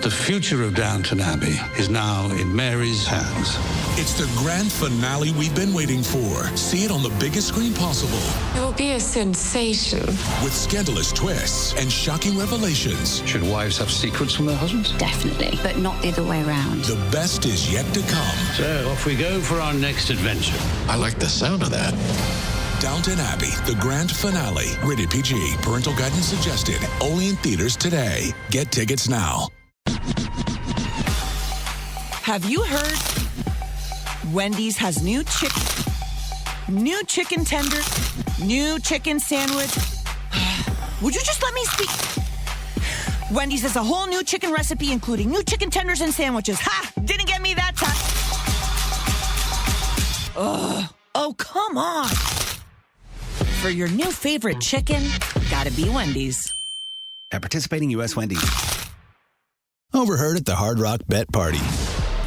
The future of Downton Abbey is now in Mary's hands. It's the grand finale we've been waiting for. See it on the biggest screen possible. It will be a sensation. With scandalous twists and shocking revelations. Should wives have secrets from their husbands? Definitely, but not the other way around. The best is yet to come. So off we go for our next adventure. I like the sound of that. Downton Abbey, the grand finale. Rated PG. Parental guidance suggested. Only in theaters today. Get tickets now. Have you heard? Wendy's has new chicken tender, new chicken sandwich. Would you just let me speak? Wendy's has a whole new chicken recipe, including new chicken tenders and sandwiches. Ha! Didn't get me that time. Oh, come on. For your new favorite chicken, gotta be Wendy's. At participating U.S. Wendy's. Overheard at the Hard Rock Bet Party.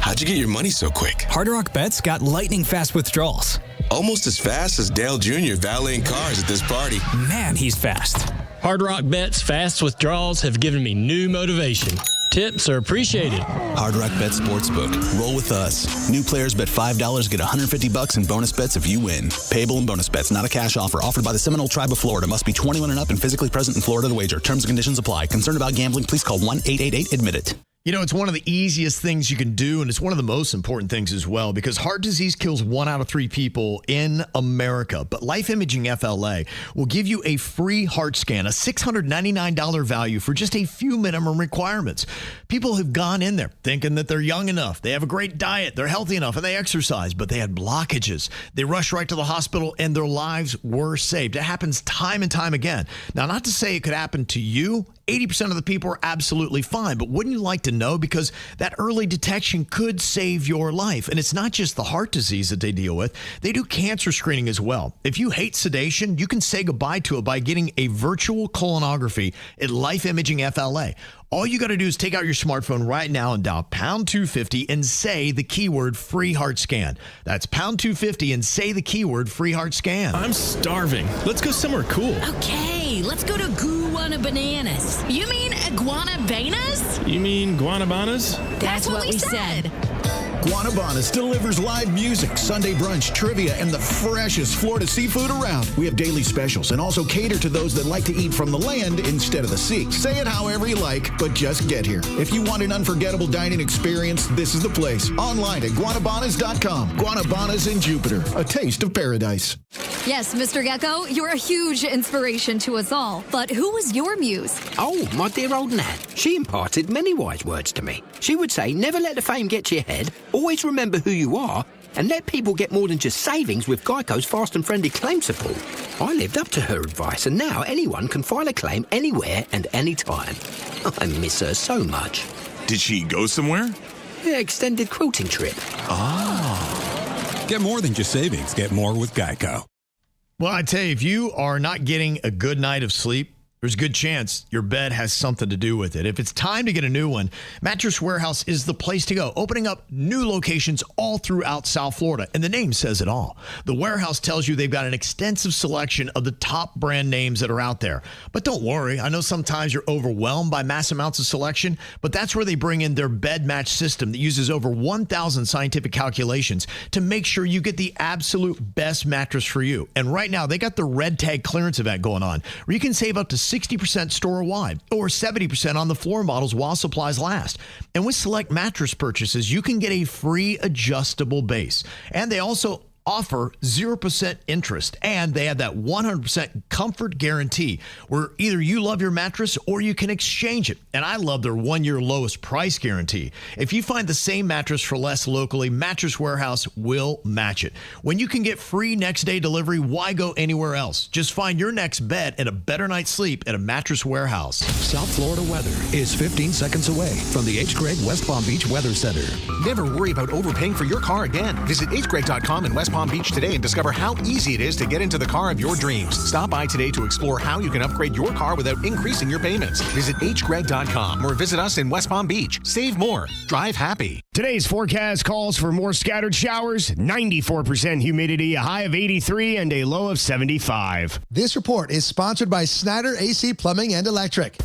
How'd you get your money so quick? Hard Rock Bet's got lightning fast withdrawals. Almost as fast as Dale Jr. valeting cars at this party. Man, he's fast. Hard Rock Bet's fast withdrawals have given me new motivation. Tips are appreciated. Hard Rock Bet Sportsbook. Roll with us. New players bet $5, get $150 in bonus bets if you win. Payable in bonus bets, not a cash offer. Offered by the Seminole Tribe of Florida. Must be 21 and up and physically present in Florida to wager. Terms and conditions apply. Concerned about gambling? Please call 1-888-ADMIT-IT. You know, it's one of the easiest things you can do, and it's one of the most important things as well, because heart disease kills 1 out of 3 people in America. But Life Imaging FLA will give you a free heart scan, a $699 value for just a few minimum requirements. People have gone in there thinking that they're young enough, they have a great diet, they're healthy enough, and they exercise, but they had blockages. They rushed right to the hospital, and their lives were saved. It happens time and time again. Now, not to say it could happen to you. 80% of the people are absolutely fine, but wouldn't you like to know? Because that early detection could save your life. And it's not just the heart disease that they deal with. They do cancer screening as well. If you hate sedation, you can say goodbye to it by getting a virtual colonography at Life Imaging FLA. All you got to do is take out your smartphone right now and dial pound 250 and say the keyword free heart scan. That's pound 250 and say the keyword free heart scan. I'm starving. Let's go somewhere cool. Okay, let's go to Guana Bananas. You mean Iguana Bananas? You mean Guanabanas? That's what we said. Guanabanas delivers live music, Sunday brunch, trivia, and the freshest Florida seafood around. We have daily specials and also cater to those that like to eat from the land instead of the sea. Say it however you like, but just get here. If you want an unforgettable dining experience, this is the place. Online at guanabanas.com. Guanabanas in Jupiter, a taste of paradise. Yes, Mr. Gecko, you're a huge inspiration to us all. But who was your muse? Oh, my dear old Nan. She imparted many wise words to me. She would say, never let the fame get to your head, always remember who you are, and let people get more than just savings with Geico's fast and friendly claim support. I lived up to her advice, and now anyone can file a claim anywhere and anytime. I miss her so much. Did she go somewhere? Yeah, extended quilting trip. Oh. Get more than just savings. Get more with Geico. Well, I tell you, if you are not getting a good night of sleep, there's a good chance your bed has something to do with it. If it's time to get a new one, Mattress Warehouse is the place to go, opening up new locations all throughout South Florida. And the name says it all. The warehouse tells you they've got an extensive selection of the top brand names that are out there. But don't worry. I know sometimes you're overwhelmed by mass amounts of selection, but that's where they bring in their bed match system that uses over 1,000 scientific calculations to make sure you get the absolute best mattress for you. And right now, they got the Red Tag clearance event going on, where you can save up to 60% store-wide or 70% on the floor models while supplies last. And with select mattress purchases, you can get a free adjustable base. And they also offer 0% interest, and they have that 100% comfort guarantee where either you love your mattress or you can exchange it. And I love their 1-year lowest price guarantee. If you find the same mattress for less locally, Mattress Warehouse will match it. When you can get free next day delivery, why go anywhere else? Just find your next bed and a better night's sleep at a Mattress Warehouse. South Florida weather is 15 seconds away from the H. Gregg West Palm Beach Weather Center. Never worry about overpaying for your car again. Visit hgregg.com in West Palm Beach today and discover how easy it is to get into the car of your dreams. Stop by today to explore how you can upgrade your car without increasing your payments. Visit hgregg.com or visit us in West Palm Beach. Save more. Drive happy. Today's forecast calls for more scattered showers, 94% humidity, a high of 83 and a low of 75. This report is sponsored by Snyder AC Plumbing and Electric.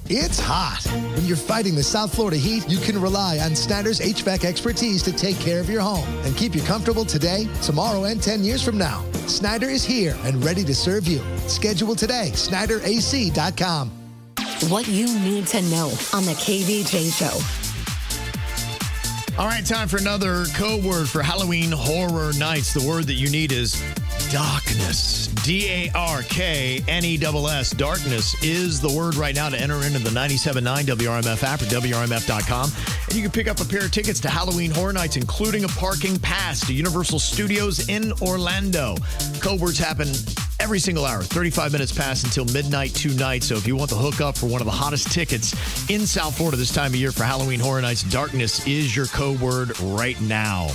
It's hot. When you're fighting the South Florida heat, you can rely on Snyder's HVAC expertise to take care of your home and keep you comfortable today, tomorrow, and 10 years from now. Snyder is here and ready to serve you. Schedule today, SnyderAC.com. What you need to know on the KVJ Show. All right, time for another code word for Halloween Horror Nights. The word that you need is darkness. DARKNESS. Darkness is the word right now to enter into the 97.9 WRMF app or WRMF.com. And you can pick up a pair of tickets to Halloween Horror Nights, including a parking pass to Universal Studios in Orlando. Code words happen every single hour, 35 minutes past until midnight tonight. So if you want the hookup for one of the hottest tickets in South Florida this time of year for Halloween Horror Nights, darkness is your code word right now.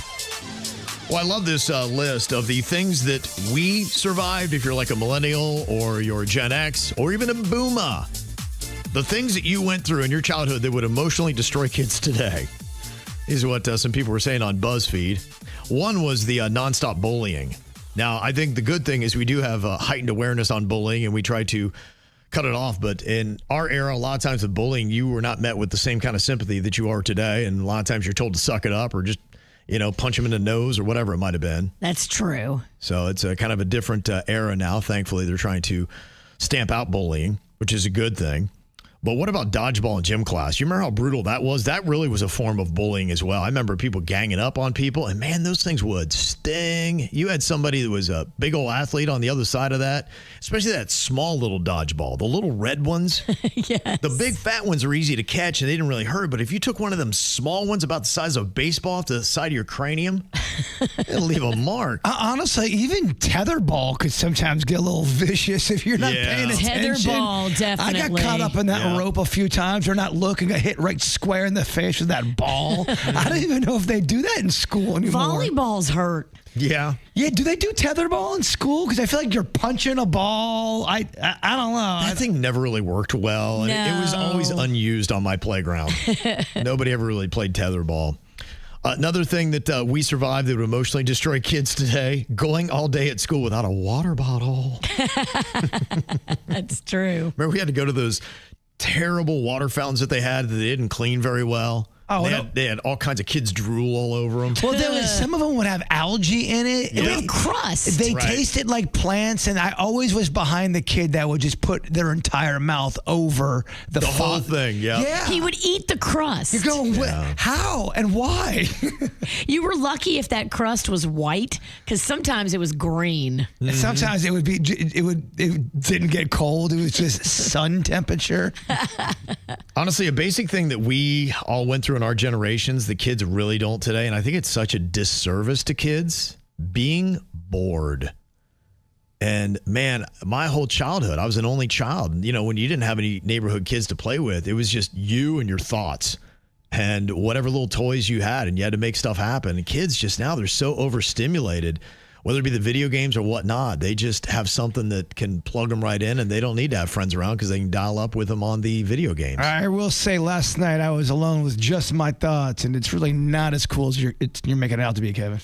Well, I love this list of the things that we survived, if you're like a millennial or you're Gen X or even a boomer. The things that you went through in your childhood that would emotionally destroy kids today is what some people were saying on BuzzFeed. One was the nonstop bullying. Now, I think the good thing is we do have heightened awareness on bullying, and we try to cut it off. But in our era, a lot of times with bullying, you were not met with the same kind of sympathy that you are today. And a lot of times you're told to suck it up or just, punch them in the nose or whatever it might have been. That's true. So it's a kind of a different era now. Thankfully, they're trying to stamp out bullying, which is a good thing. But what about dodgeball in gym class? You remember how brutal that was? That really was a form of bullying as well. I remember people ganging up on people, and man, those things would sting. You had somebody that was a big old athlete on the other side of that, especially that small little dodgeball, the little red ones. Yes. The big fat ones are easy to catch, and they didn't really hurt. But if you took one of them small ones about the size of a baseball off the side of your cranium, it'll leave a mark. Honestly, even tetherball could sometimes get a little vicious if you're not paying attention. Tetherball, definitely. I got caught up in that rope a few times. Or not looking, got hit right square in the face with that ball. I don't even know if they do that in school anymore. Volleyball's hurt. Yeah. Yeah, do they do tetherball in school? Because I feel like you're punching a ball. I don't know. That thing never really worked well. And it was always unused on my playground. Nobody ever really played tetherball. Another thing that we survived that would emotionally destroy kids today, going all day at school without a water bottle. That's true. Remember, we had to go to those terrible water fountains that they had that they didn't clean very well. Oh, they had all kinds of kids drool all over them. Well, there was, some of them would have algae in it. It would have crust. They tasted like plants, and I always was behind the kid that would just put their entire mouth over the whole thing. Yeah. He would eat the crust. You're going, how and why? You were lucky if that crust was white, because sometimes it was green. Mm-hmm. Sometimes it didn't get cold. It was just sun temperature. Honestly, a basic thing that we all went through in our generations, the kids really don't today, and I think it's such a disservice to kids, being bored. And man, my whole childhood, I was an only child. When you didn't have any neighborhood kids to play with, it was just you and your thoughts and whatever little toys you had, and you had to make stuff happen. And kids just now, they're so overstimulated. whether it be the video games or whatnot. They just have something that can plug them right in, and they don't need to have friends around because they can dial up with them on the video games. I will say last night I was alone with just my thoughts, and it's really not as cool as you're making it out to be, Kevin.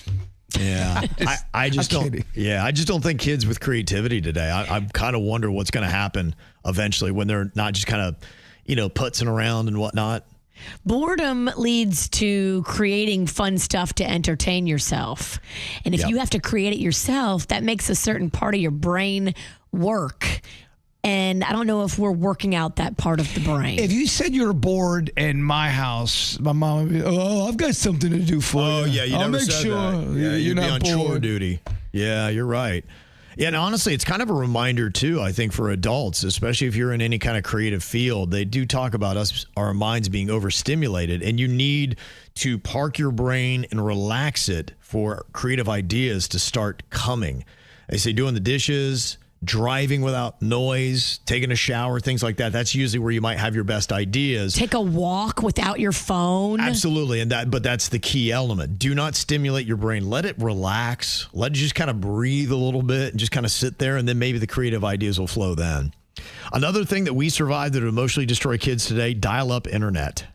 Yeah, I just don't. Kidding. Yeah, I just don't think kids with creativity today. I kind of wonder what's going to happen eventually when they're not just kind of, putzing around and whatnot. Boredom leads to creating fun stuff to entertain yourself. And if you have to create it yourself, that makes a certain part of your brain work. And I don't know if we're working out that part of the brain. If you said you were bored in my house, my mom would be, I've got something to do for you. Oh, yeah, I'll never make said sure that. Yeah, you're you'd be not on bored. chore duty. Yeah, you're right. Yeah, and honestly, it's kind of a reminder, too, I think, for adults, especially if you're in any kind of creative field. They do talk about our minds being overstimulated, and you need to park your brain and relax it for creative ideas to start coming. They say doing the dishes, driving without noise, taking a shower, things like that. That's usually where you might have your best ideas. Take a walk without your phone. Absolutely. But that's the key element. Do not stimulate your brain. Let it relax. Let it just kind of breathe a little bit and just kind of sit there. And then maybe the creative ideas will flow then. Another thing that we survived that emotionally destroy kids today, dial-up internet.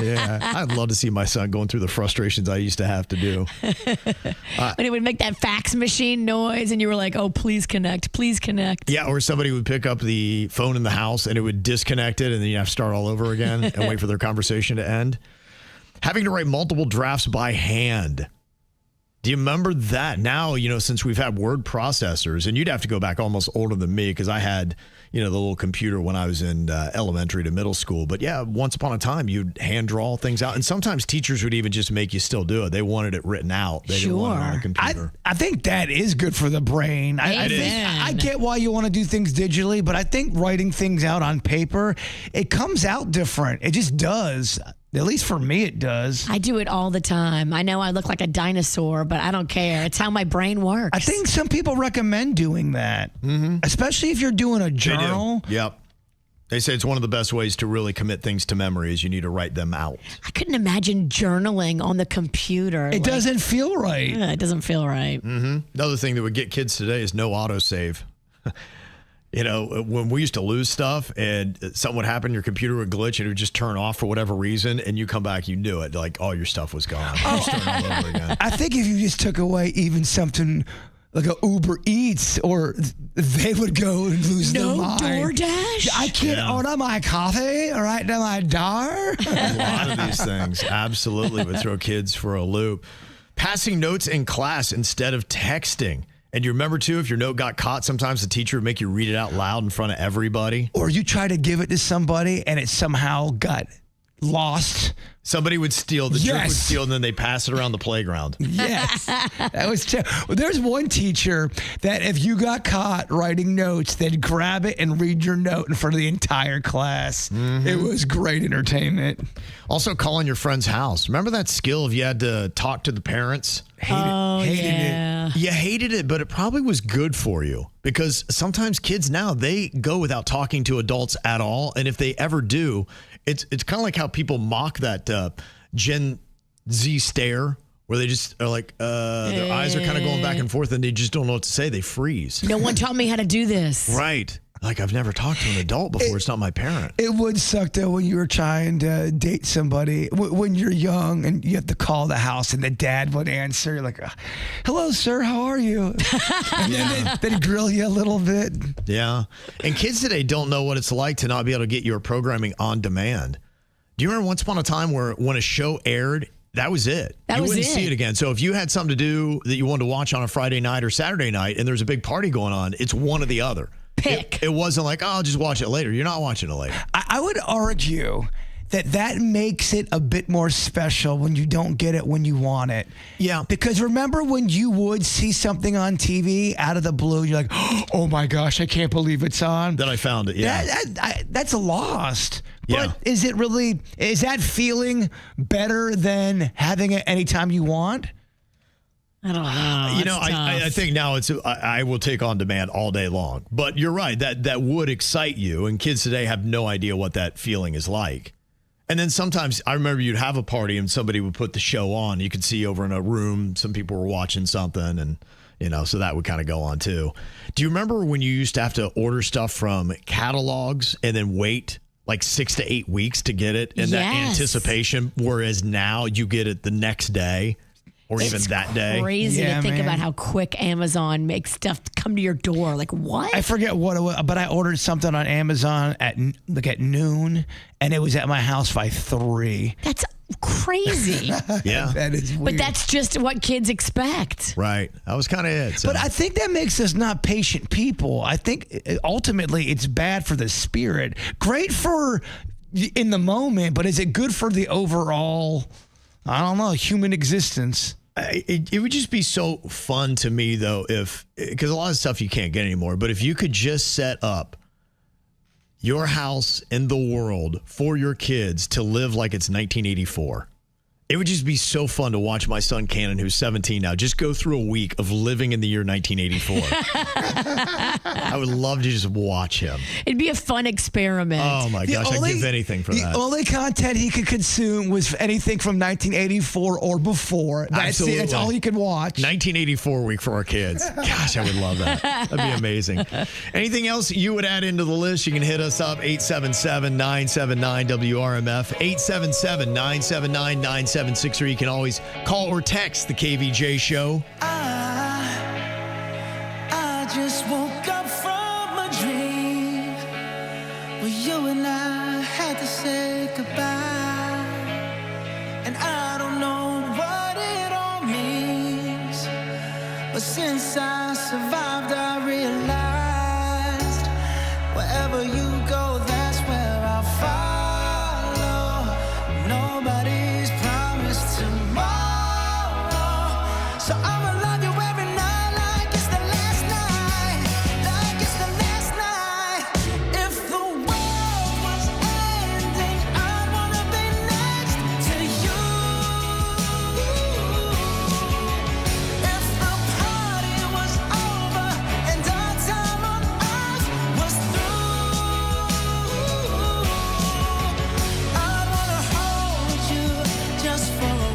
Yeah, I'd love to see my son going through the frustrations I used to have to do. When it would make that fax machine noise and you were like, oh, please connect, please connect. Yeah, or somebody would pick up the phone in the house and it would disconnect it and then you have to start all over again and wait for their conversation to end. Having to write multiple drafts by hand. Do you remember that? Now, since we've had word processors, and you'd have to go back almost older than me because I had, the little computer when I was in elementary to middle school. But yeah, once upon a time, you'd hand draw things out. And sometimes teachers would even just make you still do it. They wanted it written out. They didn't want it on a computer. I think that is good for the brain. I get why you want to do things digitally, but I think writing things out on paper, it comes out different. It just does. At least for me, it does. I do it all the time. I know I look like a dinosaur, but I don't care. It's how my brain works. I think some people recommend doing that, especially if you're doing a journal. They do. Yep. They say it's one of the best ways to really commit things to memory is you need to write them out. I couldn't imagine journaling on the computer. It doesn't feel right. Yeah, it doesn't feel right. Another thing that would get kids today is no autosave. When we used to lose stuff and something would happen, your computer would glitch and it would just turn off for whatever reason, and you come back, you knew it. Like, all your stuff was gone. Start all over again. I think if you just took away even something like a Uber Eats, or they would go and lose their mind. DoorDash? I can't order my coffee right to my door. A lot of these things absolutely would throw kids for a loop. Passing notes in class instead of texting. And you remember, too, if your note got caught, sometimes the teacher would make you read it out loud in front of everybody. Or you try to give it to somebody and it somehow got lost. Somebody would steal, the jerk would steal, and then they pass it around the playground. Yes. That was there's one teacher that if you got caught writing notes, they'd grab it and read your note in front of the entire class. It was great entertainment. Also, calling your friend's house. Remember that skill if you had to talk to the parents? Hated it. You hated it, but it probably was good for you because sometimes kids now, they go without talking to adults at all. And if they ever do, it's kind of like how people mock that Gen Z stare where they just are like, their eyes are kind of going back and forth and they just don't know what to say. They freeze. No one taught me how to do this. Right. Like, I've never talked to an adult before. It's not my parent. It would suck, though, when you were trying to date somebody. When you're young and you have to call the house and the dad would answer. You're like, hello, sir, how are you? And then they'd grill you a little bit. Yeah. And kids today don't know what it's like to not be able to get your programming on demand. Do you remember once upon a time where when a show aired, that was it? You wouldn't see it again. So if you had something to do that you wanted to watch on a Friday night or Saturday night and there's a big party going on, it's one or the other. Pick. It wasn't like, I'll just watch it later. You're not watching it later. I would argue that makes it a bit more special when you don't get it when you want it. Yeah. Because remember when you would see something on TV out of the blue, you're like, oh my gosh, I can't believe it's on. Then I found it, yeah. That's lost. Yeah. But is that feeling better than having it anytime you want? I don't know. I think now I will take on demand all day long. But you're right, that would excite you, and kids today have no idea what that feeling is like. And then sometimes I remember you'd have a party and somebody would put the show on. You could see over in a room some people were watching something, and So that would kind of go on too. Do you remember when you used to have to order stuff from catalogs and then wait like 6 to 8 weeks to get it in that anticipation, whereas now you get it the next day or even that day? It's crazy to think about how quick Amazon makes stuff come to your door. Like, what? I forget what it was, but I ordered something on Amazon at noon, and it was at my house by 3. That's crazy. Yeah. That is weird. But that's just what kids expect. Right. That was kind of it. So. But I think that makes us not patient people. I think ultimately it's bad for the spirit. Great for in the moment, but is it good for the overall, I don't know, human existence? It would just be so fun to me, though, because a lot of stuff you can't get anymore, but if you could just set up your house in the world for your kids to live like it's 1984. It would just be so fun to watch my son Cannon, who's 17 now, just go through a week of living in the year 1984. I would love to just watch him. It'd be a fun experiment. Oh, my gosh. I'd give anything for that. The only content he could consume was anything from 1984 or before. That's it. That's all he could watch. 1984 week for our kids. Gosh, I would love that. That'd be amazing. Anything else you would add into the list, you can hit us up, 877-979-WRMF, 877-979-9763. You can always call or text the KVJ Show. I just woke up from a dream where you and I had to say goodbye, and I don't know what it all means, but since I survived, I realized wherever you go, that's where I'll follow. Nobody's tomorrow, so I'ma love you every night like it's the last night, like it's the last night. If the world was ending, I'd wanna be next to you. If the party was over and our time on earth was through, I'd wanna hold you just for a while.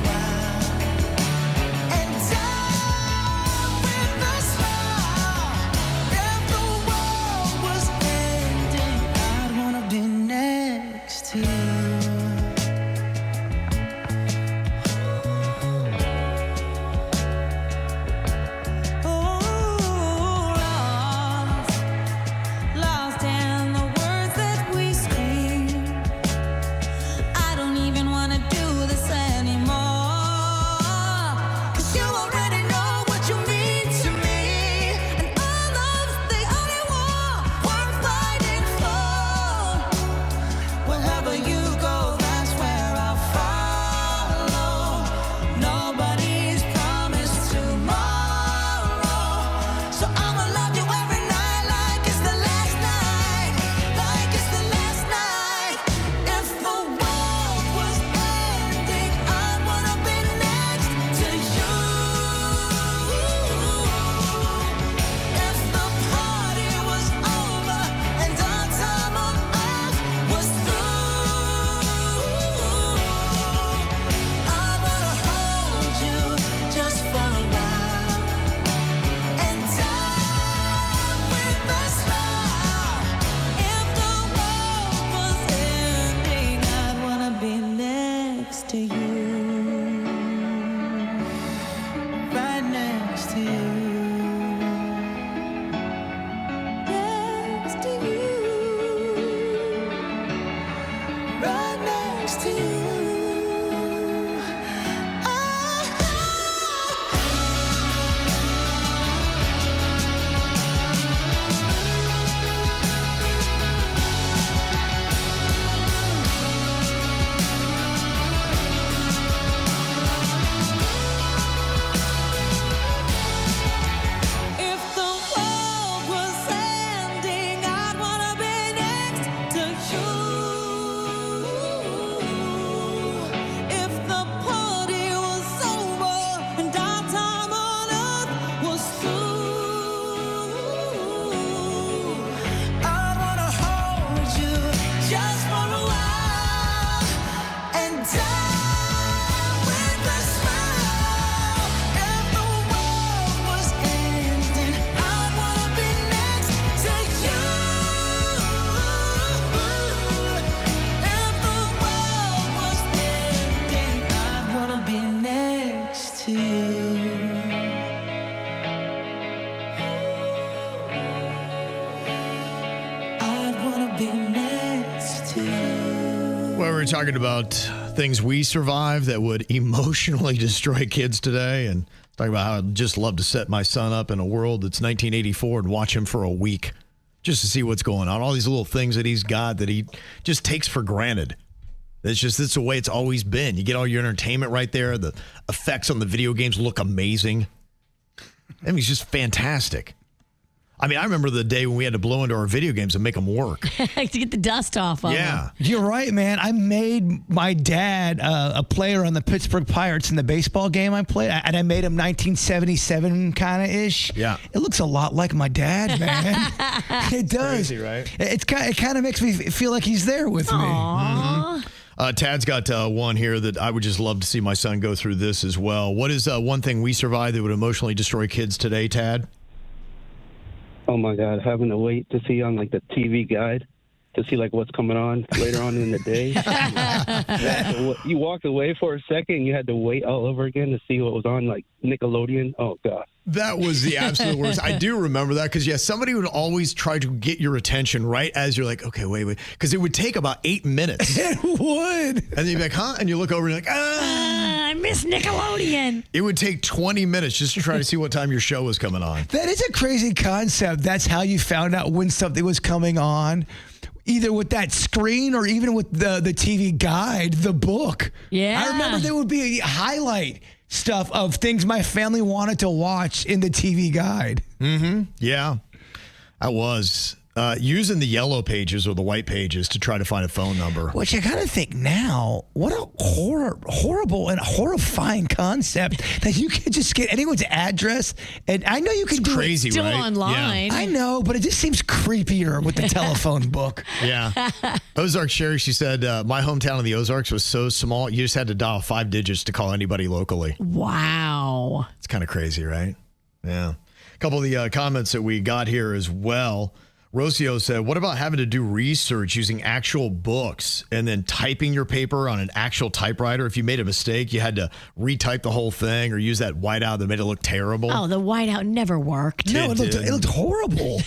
were talking about things we survived that would emotionally destroy kids today, and talking about how I'd just love to set my son up in a world that's 1984 and watch him for a week just to see what's going on. All these little things that he's got that he just takes for granted. It's the way it's always been. You get all your entertainment right there. The effects on the video games look amazing. I mean, it's just fantastic. I mean, I remember the day when we had to blow into our video games and make them work. To get the dust off of them. You're right, man. I made my dad a player on the Pittsburgh Pirates in the baseball game I played, and I made him 1977 kind of ish. Yeah. It looks a lot like my dad, man. It does. Crazy, right? It kind of makes me feel like he's there with me. Mm-hmm. Tad's got one here that I would just love to see my son go through this as well. What is one thing we survived that would emotionally destroy kids today, Tad? Oh my God, having to wait to see on like the TV guide to see like what's coming on later on in the day. You walked away for a second, you had to wait all over again to see what was on like Nickelodeon. Oh God. That was the absolute worst. I do remember that because, somebody would always try to get your attention right as you're like, okay, wait. Because it would take about 8 minutes. It would. And then you'd be like, huh? And you look over and you're like, I miss Nickelodeon. It would take 20 minutes just to try to see what time your show was coming on. That is a crazy concept. That's how you found out when something was coming on. Either with that screen or even with the TV guide, the book. Yeah. I remember there would be a highlight stuff of things my family wanted to watch in the TV guide. Mm-hmm. Yeah. I was using the yellow pages or the white pages to try to find a phone number. Which I kind of think now, what a horrible and horrifying concept that you can just get anyone's address. And I know you can do crazy, it still right? online. I know, but it just seems creepier with the telephone book. Yeah. Ozark Sherry, she said, my hometown of the Ozarks was so small, you just had to dial 5 digits to call anybody locally. Wow. It's kind of crazy, right? Yeah. A couple of the comments that we got here as well. Rocio said, what about having to do research using actual books and then typing your paper on an actual typewriter? If you made a mistake, you had to retype the whole thing or use that whiteout that made it look terrible. Oh, the whiteout never worked. No, it looked horrible.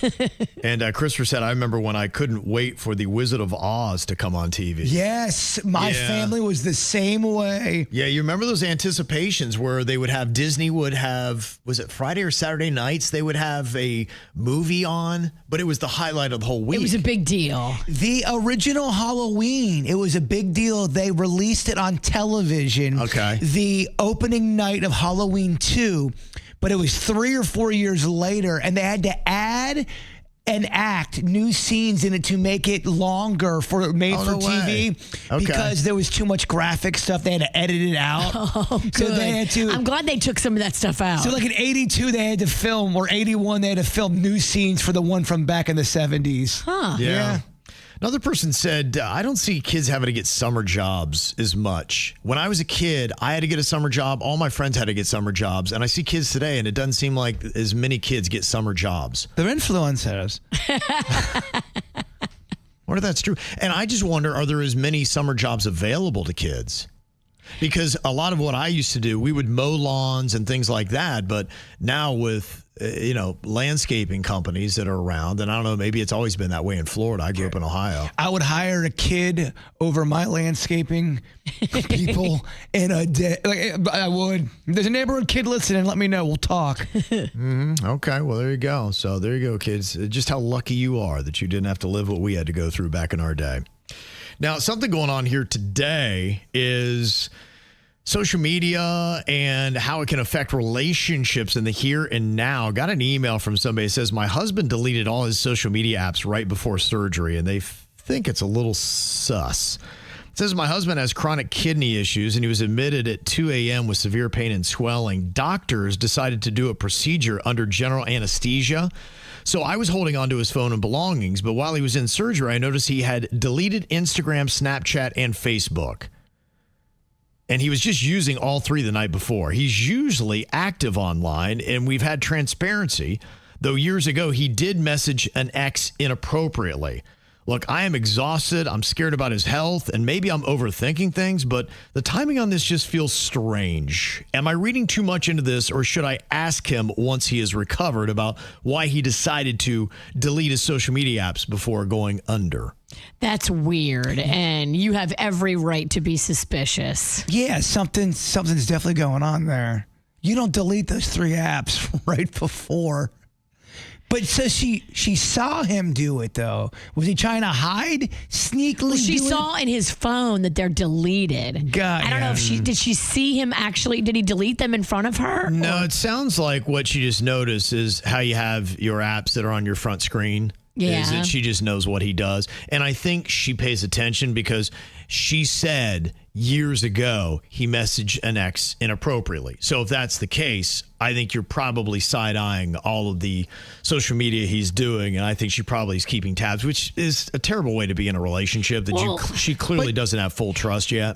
And Christopher said, I remember when I couldn't wait for the Wizard of Oz to come on TV. Yes, my family was the same way. Yeah, you remember those anticipations where they would have, Disney would have, was it Friday or Saturday nights? They would have a movie on, but it was the highlight of the whole week. It was a big deal. The original Halloween, it was a big deal. They released it on television. Okay. The opening night of Halloween 2, but it was 3 or 4 years later, and they had to add and act new scenes in it to make it longer for TV because there was too much graphic stuff. They had to edit it out. Oh, good. So they had to. I'm glad they took some of that stuff out. So like in 82, they had to film, or 81, they had to film new scenes for the one from back in the 70s. Huh. Yeah. Another person said, I don't see kids having to get summer jobs as much. When I was a kid, I had to get a summer job. All my friends had to get summer jobs. And I see kids today, and it doesn't seem like as many kids get summer jobs. They're influencers. Wonder if that's true. And I just wonder, are there as many summer jobs available to kids? Because a lot of what I used to do, we would mow lawns and things like that. But now with, landscaping companies that are around, and I don't know, maybe it's always been that way in Florida. I grew up in Ohio. I would hire a kid over my landscaping people in a day. Like, I would. If there's a neighborhood kid listening, let me know. We'll talk. Okay, well, there you go. So there you go, kids. Just how lucky you are that you didn't have to live what we had to go through back in our day. Now, something going on here today is social media and how it can affect relationships in the here and now. Got an email from somebody that says, my husband deleted all his social media apps right before surgery, and they think it's a little sus. It says, my husband has chronic kidney issues, and he was admitted at 2 a.m. with severe pain and swelling. Doctors decided to do a procedure under general anesthesia. So I was holding onto his phone and belongings, but while he was in surgery, I noticed he had deleted Instagram, Snapchat, and Facebook. And he was just using all three the night before. He's usually active online, and we've had transparency, though years ago he did message an ex inappropriately. Look, I am exhausted. I'm scared about his health, and maybe I'm overthinking things, but the timing on this just feels strange. Am I reading too much into this, or should I ask him once he is recovered about why he decided to delete his social media apps before going under? That's weird, and you have every right to be suspicious. Yeah, something's definitely going on there. You don't delete those 3 apps right before. But so she saw him do it, though. Was he trying to hide sneakily? Well, she saw in his phone that they're deleted. God, I don't know if did she see him actually? Did he delete them in front of her? No, it sounds like what she just noticed is how you have your apps that are on your front screen. Yeah. Is that she just knows what he does. And I think she pays attention because she said years ago he messaged an ex inappropriately. So if that's the case, I think you're probably side-eyeing all of the social media he's doing, and I think she probably is keeping tabs, which is a terrible way to be in a relationship that she clearly doesn't have full trust yet.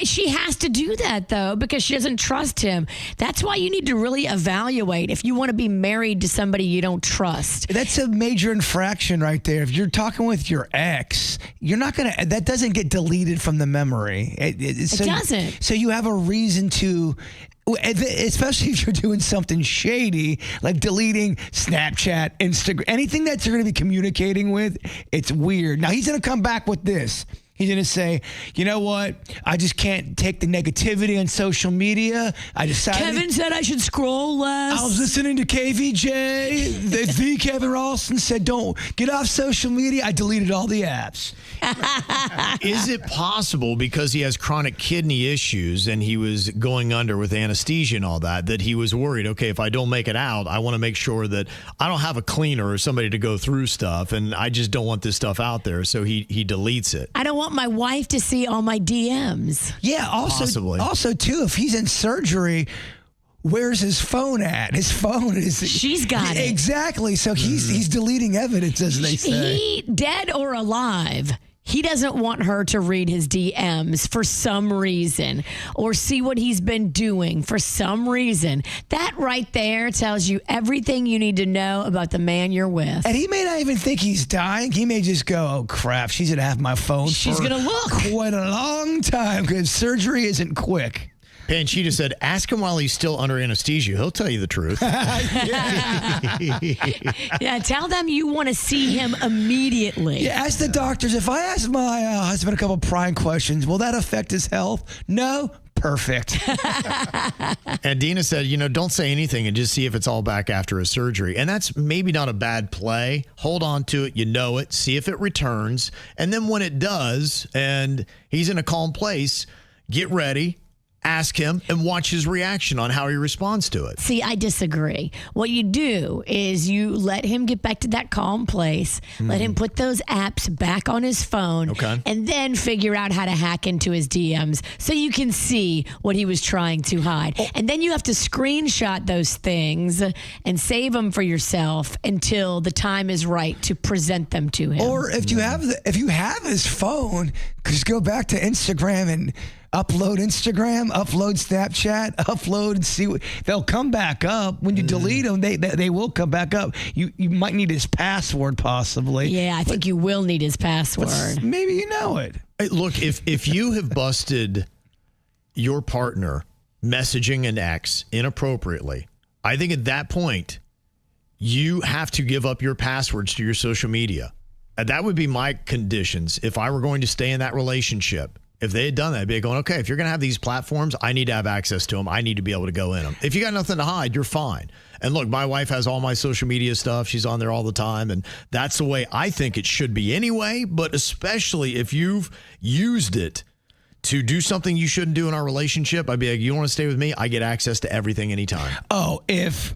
She has to do that, though, because she doesn't trust him. That's why you need to really evaluate if you want to be married to somebody you don't trust. That's a major infraction right there. If you're talking with your ex, you're not going to, that doesn't get deleted from the memory. It doesn't. So you have a reason to, especially if you're doing something shady, like deleting Snapchat, Instagram, anything that you're going to be communicating with, it's weird. Now, he's going to come back with this. He's going to say, you know what? I just can't take the negativity on social media. I decided. Kevin said I should scroll less. I was listening to KVJ. the Kevin Ralston said, don't get off social media. I deleted all the apps. Is it possible, because he has chronic kidney issues and he was going under with anesthesia and all that he was worried, okay, if I don't make it out, I want to make sure that I don't have a cleaner or somebody to go through stuff, and I just don't want this stuff out there, so he deletes it. I don't want my wife to see all my DMs. Yeah, also too, if he's in surgery, where's his phone at? His phone is... She's got it. Exactly. So he's deleting evidence, as they say. He, dead or alive, he doesn't want her to read his DMs for some reason or see what he's been doing for some reason. That right there tells you everything you need to know about the man you're with. And he may not even think he's dying. He may just go, oh, crap, she's going to have my phone She's for going to look quite a long time because surgery isn't quick. Panchita said, ask him while he's still under anesthesia. He'll tell you the truth. Yeah, tell them you want to see him immediately. Yeah, ask the doctors, if I ask my husband a couple prying questions, will that affect his health? No? Perfect. And Dina said, don't say anything and just see if it's all back after his surgery. And that's maybe not a bad play. Hold on to it. You know it. See if it returns. And then when it does and he's in a calm place, get ready. Ask him and watch his reaction on how he responds to it. See, I disagree. What you do is you let him get back to that calm place, let him put those apps back on his phone, and then figure out how to hack into his DMs so you can see what he was trying to hide. And then you have to screenshot those things and save them for yourself until the time is right to present them to him. Or if you have his phone, just go back to Instagram and upload Instagram, upload Snapchat, upload and see what they'll come back up. When you delete them, they will come back up. You might need his password possibly. Yeah, I think you will need his password. Maybe you know it. Hey, look, if you have busted your partner messaging an ex inappropriately, I think at that point you have to give up your passwords to your social media. That would be my conditions if I were going to stay in that relationship. If they had done that, I'd be going, okay, if you're going to have these platforms, I need to have access to them. I need to be able to go in them. If you got nothing to hide, you're fine. And look, my wife has all my social media stuff. She's on there all the time. And that's the way I think it should be anyway. But especially if you've used it to do something you shouldn't do in our relationship, I'd be like, you want to stay with me? I get access to everything anytime. Oh, if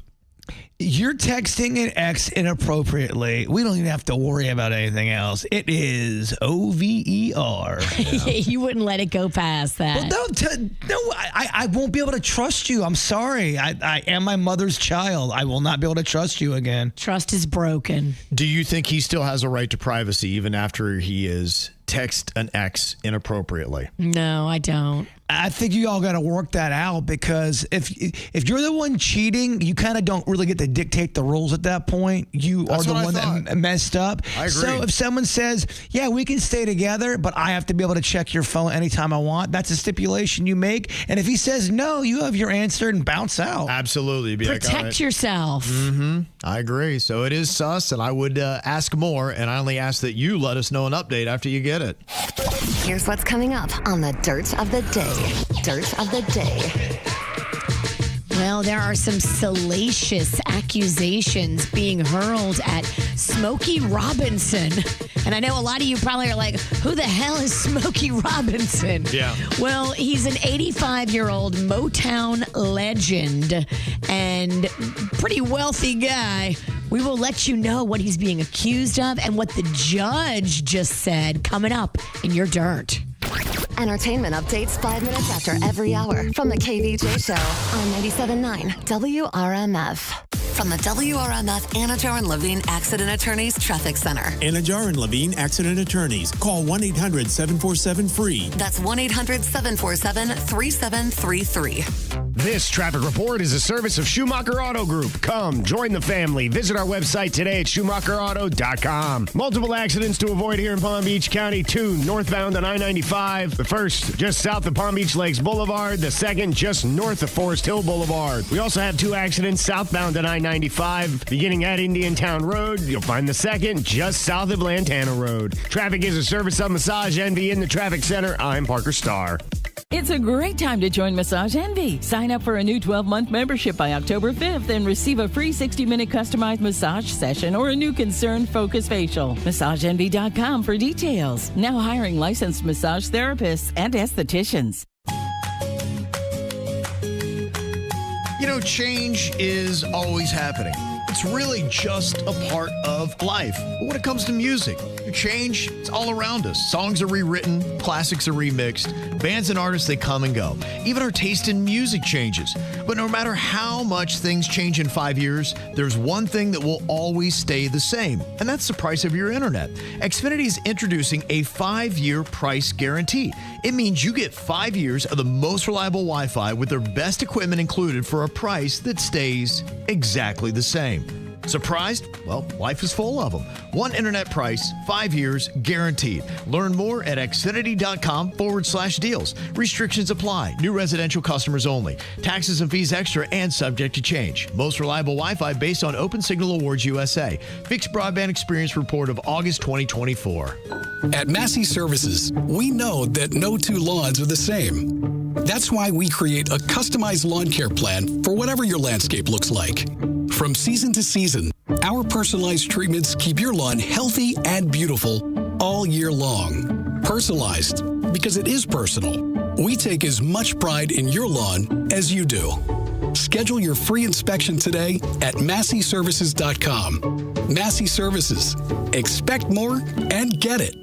you're texting an ex inappropriately, we don't even have to worry about anything else. It is OVER. You wouldn't let it go past that. Well, I won't be able to trust you. I'm sorry. I am my mother's child. I will not be able to trust you again. Trust is broken. Do you think he still has a right to privacy even after he is text an ex inappropriately? No, I don't. I think you all got to work that out, because if you're the one cheating, you kind of don't really get to dictate the rules at that point. You are the one that messed up. I agree. So if someone says, yeah, we can stay together, but I have to be able to check your phone anytime I want, that's a stipulation you make. And if he says no, you have your answer and bounce out. Absolutely. Protect yourself. Mm-hmm. I agree. So it is sus, and I would ask more, and I only ask that you let us know an update after you get it. Here's what's coming up on the Dirt of the Day. Dirt of the Day. Well, there are some salacious accusations being hurled at Smokey Robinson. And I know a lot of you probably are like, who the hell is Smokey Robinson? Yeah. Well, he's an 85-year-old Motown legend and pretty wealthy guy. We will let you know what he's being accused of and what the judge just said coming up in your Dirt. Entertainment updates 5 minutes after every hour from the KVJ Show on 97.9 WRMF. From the WRMF Anajar and Levine Accident Attorneys Traffic Center. Anajar and Levine Accident Attorneys. Call 1-800-747-FREE. That's 1-800-747-3733. This traffic report is a service of Schumacher Auto Group. Come, join the family. Visit our website today at SchumacherAuto.com. Multiple accidents to avoid here in Palm Beach County. 2 northbound on I-95. The first, just south of Palm Beach Lakes Boulevard. The second, just north of Forest Hill Boulevard. We also have 2 accidents southbound on I-95, beginning at Indiantown Road. You'll find the second just south of Lantana Road. Traffic is a service of Massage Envy in the Traffic Center. I'm Parker Starr. It's a great time to join Massage Envy. Sign up for a new 12-month membership by October 5th and receive a free 60-minute customized massage session or a new concern focus facial. MassageEnvy.com for details. Now hiring licensed massage therapists and estheticians. You know, change is always happening. It's really just a part of life. But when it comes to music, change, it's all around us. Songs are rewritten, classics are remixed, bands and artists, they come and go. Even our taste in music changes. But no matter how much things change in 5 years, there's one thing that will always stay the same, and that's the price of your internet. Xfinity is introducing a 5-year price guarantee. It means you get 5 years of the most reliable Wi-Fi with their best equipment included for a price that stays exactly the same. Surprised? Well, life is full of them. One internet price, 5 years, guaranteed. Learn more at Xfinity.com/deals. Restrictions apply. New residential customers only. Taxes and fees extra and subject to change. Most reliable Wi-Fi based on Open Signal Awards USA. Fixed Broadband Experience Report of August 2024. At Massey Services, we know that no 2 lawns are the same. That's why we create a customized lawn care plan for whatever your landscape looks like. From season to season, our personalized treatments keep your lawn healthy and beautiful all year long. Personalized, because it is personal. We take as much pride in your lawn as you do. Schedule your free inspection today at MasseyServices.com. Massey Services. Expect more and get it.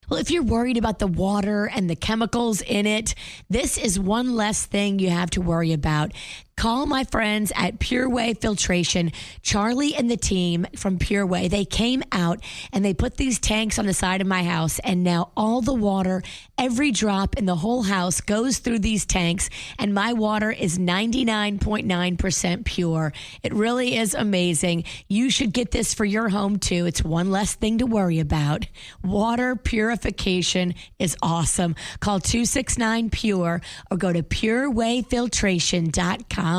Well, if you're worried about the water and the chemicals in it, this is one less thing you have to worry about. Call my friends at Pure Way Filtration, Charlie and the team from Pure Way. They came out and they put these tanks on the side of my house, and now all the water, every drop in the whole house goes through these tanks, and my water is 99.9% pure. It really is amazing. You should get this for your home too. It's one less thing to worry about. Water purification is awesome. Call 269-PURE or go to purewayfiltration.com.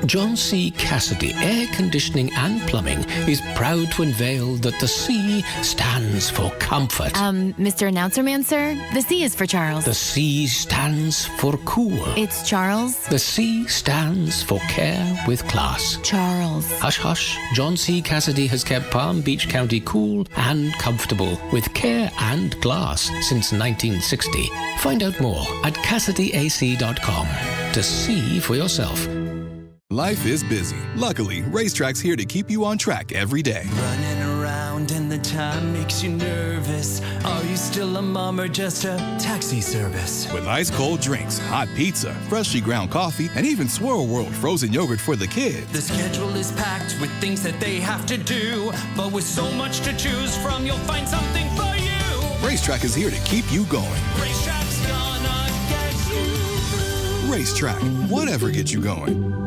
John C. Cassidy Air Conditioning and Plumbing is proud to unveil that the C stands for comfort. Mr. Announcer Man, sir, the C is for Charles. The C stands for cool. It's Charles. The C stands for care with class. Charles. Hush, hush. John C. Cassidy has kept Palm Beach County cool and comfortable with care and glass since 1960. Find out more at CassidyAC.com to see for yourself. Life is busy. Luckily, Racetrack's here to keep you on track every day. Running around and the time makes you nervous. Are you still a mom or just a taxi service? With ice cold drinks, hot pizza, freshly ground coffee, and even Swirl World frozen yogurt for the kids. The schedule is packed with things that they have to do, but with so much to choose from, you'll find something for you. Racetrack is here to keep you going. Racetrack's gonna racetrack, whatever gets you going.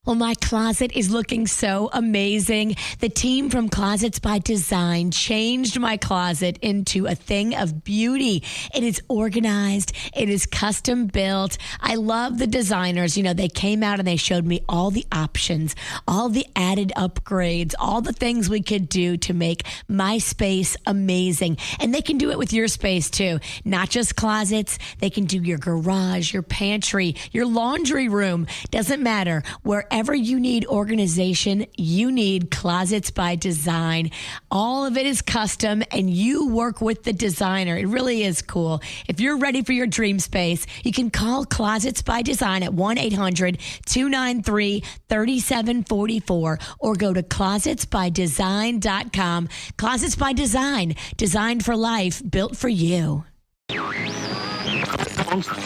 Well, my closet is looking so amazing. The team from Closets by Design changed my closet into a thing of beauty. It is organized. It is custom built. I love the designers. You know, they came out and they showed me all the options, all the added upgrades, all the things we could do to make my space amazing. And they can do it with your space too. Not just closets. They can do your garage, your pantry, your laundry room. Doesn't matter. Wherever you need organization, you need Closets by Design. All of it is custom and you work with the designer. It really is cool. If you're ready for your dream space, you can call Closets by Design at 1-800-293-3744 or go to closetsbydesign.com. Closets by Design, designed for life, built for you.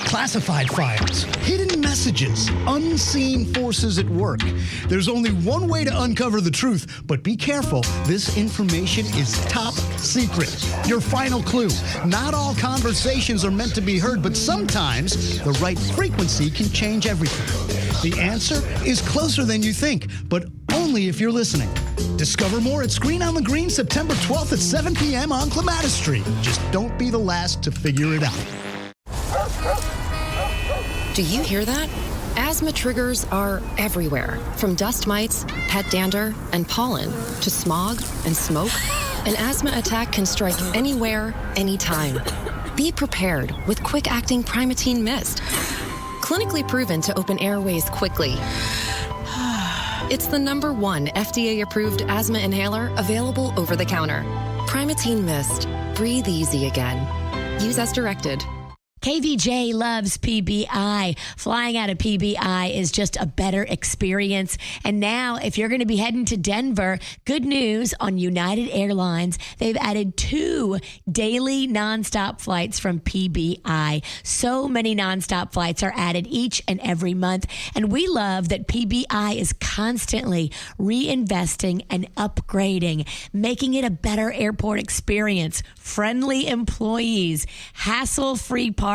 Classified files, hidden messages, unseen forces at work. There's only one way to uncover the truth, but be careful. This information is top secret. Your final clue. Not all conversations are meant to be heard, but sometimes the right frequency can change everything. The answer is closer than you think, but only if you're listening. Discover more at Screen on the Green, September 12th at 7 p.m. on Clematis Street. Just don't be the last to figure it out. Do you hear that? Asthma triggers are everywhere, from dust mites, pet dander, and pollen, to smog and smoke. An asthma attack can strike anywhere, anytime. Be prepared with quick-acting Primatene Mist. Clinically proven to open airways quickly. It's the #1 FDA-approved asthma inhaler available over the counter. Primatene Mist. Breathe easy again. Use as directed. KVJ loves PBI. Flying out of PBI is just a better experience. And now, if you're going to be heading to Denver, good news on United Airlines. They've added 2 daily nonstop flights from PBI. So many nonstop flights are added each and every month. And we love that PBI is constantly reinvesting and upgrading, making it a better airport experience, friendly employees, hassle-free parking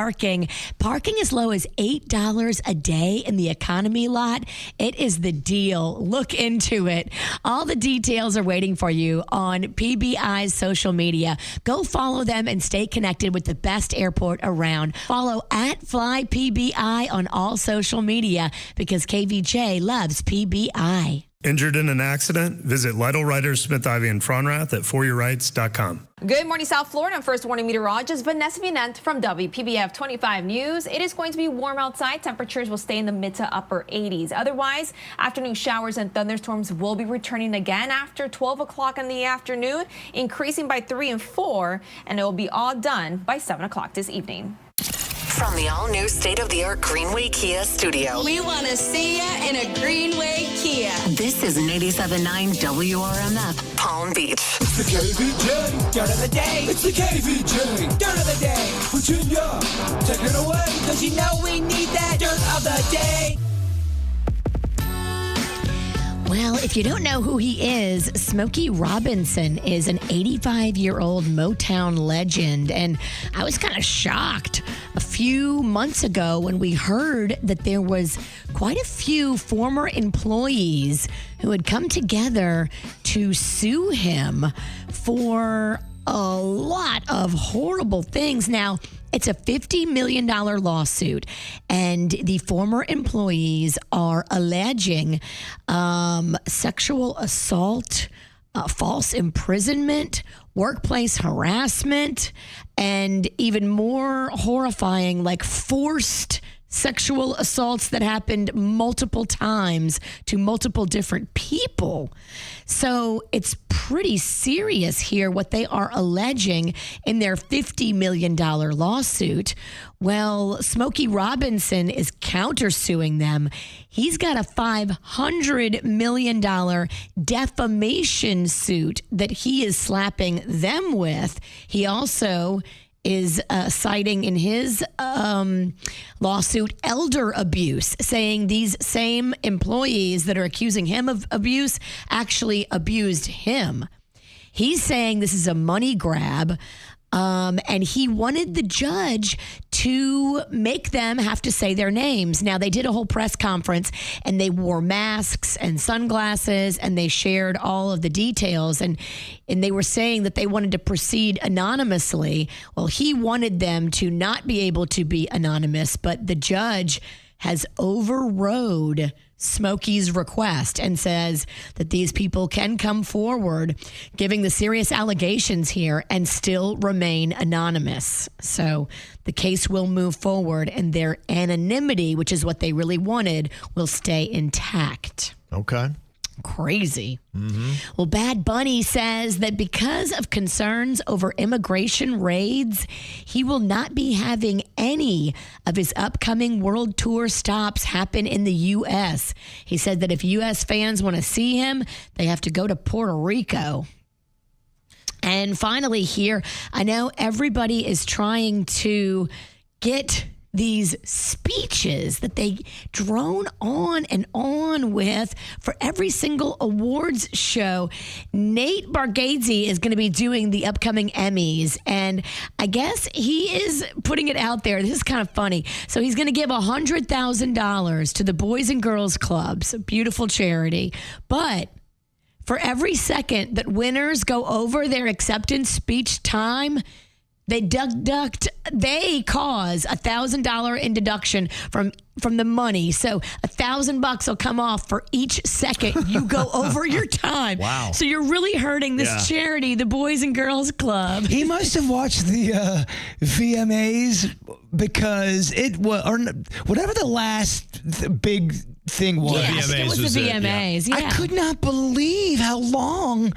as low as $8 a day in the economy lot. It is the deal. Look into it. All the details are waiting for you on PBI's social media. Go follow them and stay connected with the best airport around. Follow @FlyPBI on all social media because KVJ loves PBI. Injured in an accident? Visit Lytle Writers Smith Ivy and Fronrath at foryourrights.com. Good morning, South Florida. I'm first warning meteorologist Vanessa Vinent from WPBF 25 News. It is going to be warm outside. Temperatures will stay in the mid to upper 80s. Otherwise, afternoon showers and thunderstorms will be returning again after 12 o'clock in the afternoon, increasing by 3 and 4, and it will be all done by 7 o'clock this evening. From the all-new state-of-the-art Greenway Kia studio. We want to see you in a Greenway Kia. This is 87.9 WRMF, Palm Beach. It's the KVJ Dirt of the Day. It's the KVJ Dirt of the Day. Virginia, take it away. Because you know we need that Dirt of the Day. Well, if you don't know who he is, Smokey Robinson is an 85-year-old Motown legend. And I was kind of shocked a few months ago when we heard that there was quite a few former employees who had come together to sue him for a lot of horrible things. Now, it's a $50 million lawsuit, and the former employees are alleging sexual assault, false imprisonment, workplace harassment, and even more horrifying, like forced sexual assaults that happened multiple times to multiple different people. So it's pretty serious here what they are alleging in their $50 million lawsuit. Well, Smokey Robinson is countersuing them. He's got a $500 million defamation suit that he is slapping them with. He also is citing in his lawsuit elder abuse, saying these same employees that are accusing him of abuse actually abused him. He's saying this is a money grab. And he wanted the judge to make them have to say their names. Now, they did a whole press conference, and they wore masks and sunglasses, and they shared all of the details. And they were saying that they wanted to proceed anonymously. Well, he wanted them to not be able to be anonymous, but the judge has overrode Smokey's request and says that these people can come forward giving the serious allegations here and still remain anonymous. So the case will move forward, and their anonymity, which is what they really wanted, will stay intact. Okay. Crazy. Well, Bad Bunny says that because of concerns over immigration raids, he will not be having any of his upcoming world tour stops happen in the U.S. He said that if U.S. fans want to see him, they have to go to Puerto Rico. And finally here, I know everybody is trying to get these speeches that they drone on and on with for every single awards show. Nate Bargatze is going to be doing the upcoming Emmys, and I guess he is putting it out there. This is kind of funny. So he's going to give $100,000 to the Boys and Girls Clubs, a beautiful charity, but for every second that winners go over their acceptance speech time, they cause $1,000 in deduction from the money. So $1,000 will come off for each second you go over your time. Wow. So you're really hurting this charity, the Boys and Girls Club. He must have watched the VMAs because it was, or whatever the last big thing was. Yes, it was the VMAs. Yeah. I could not believe how long.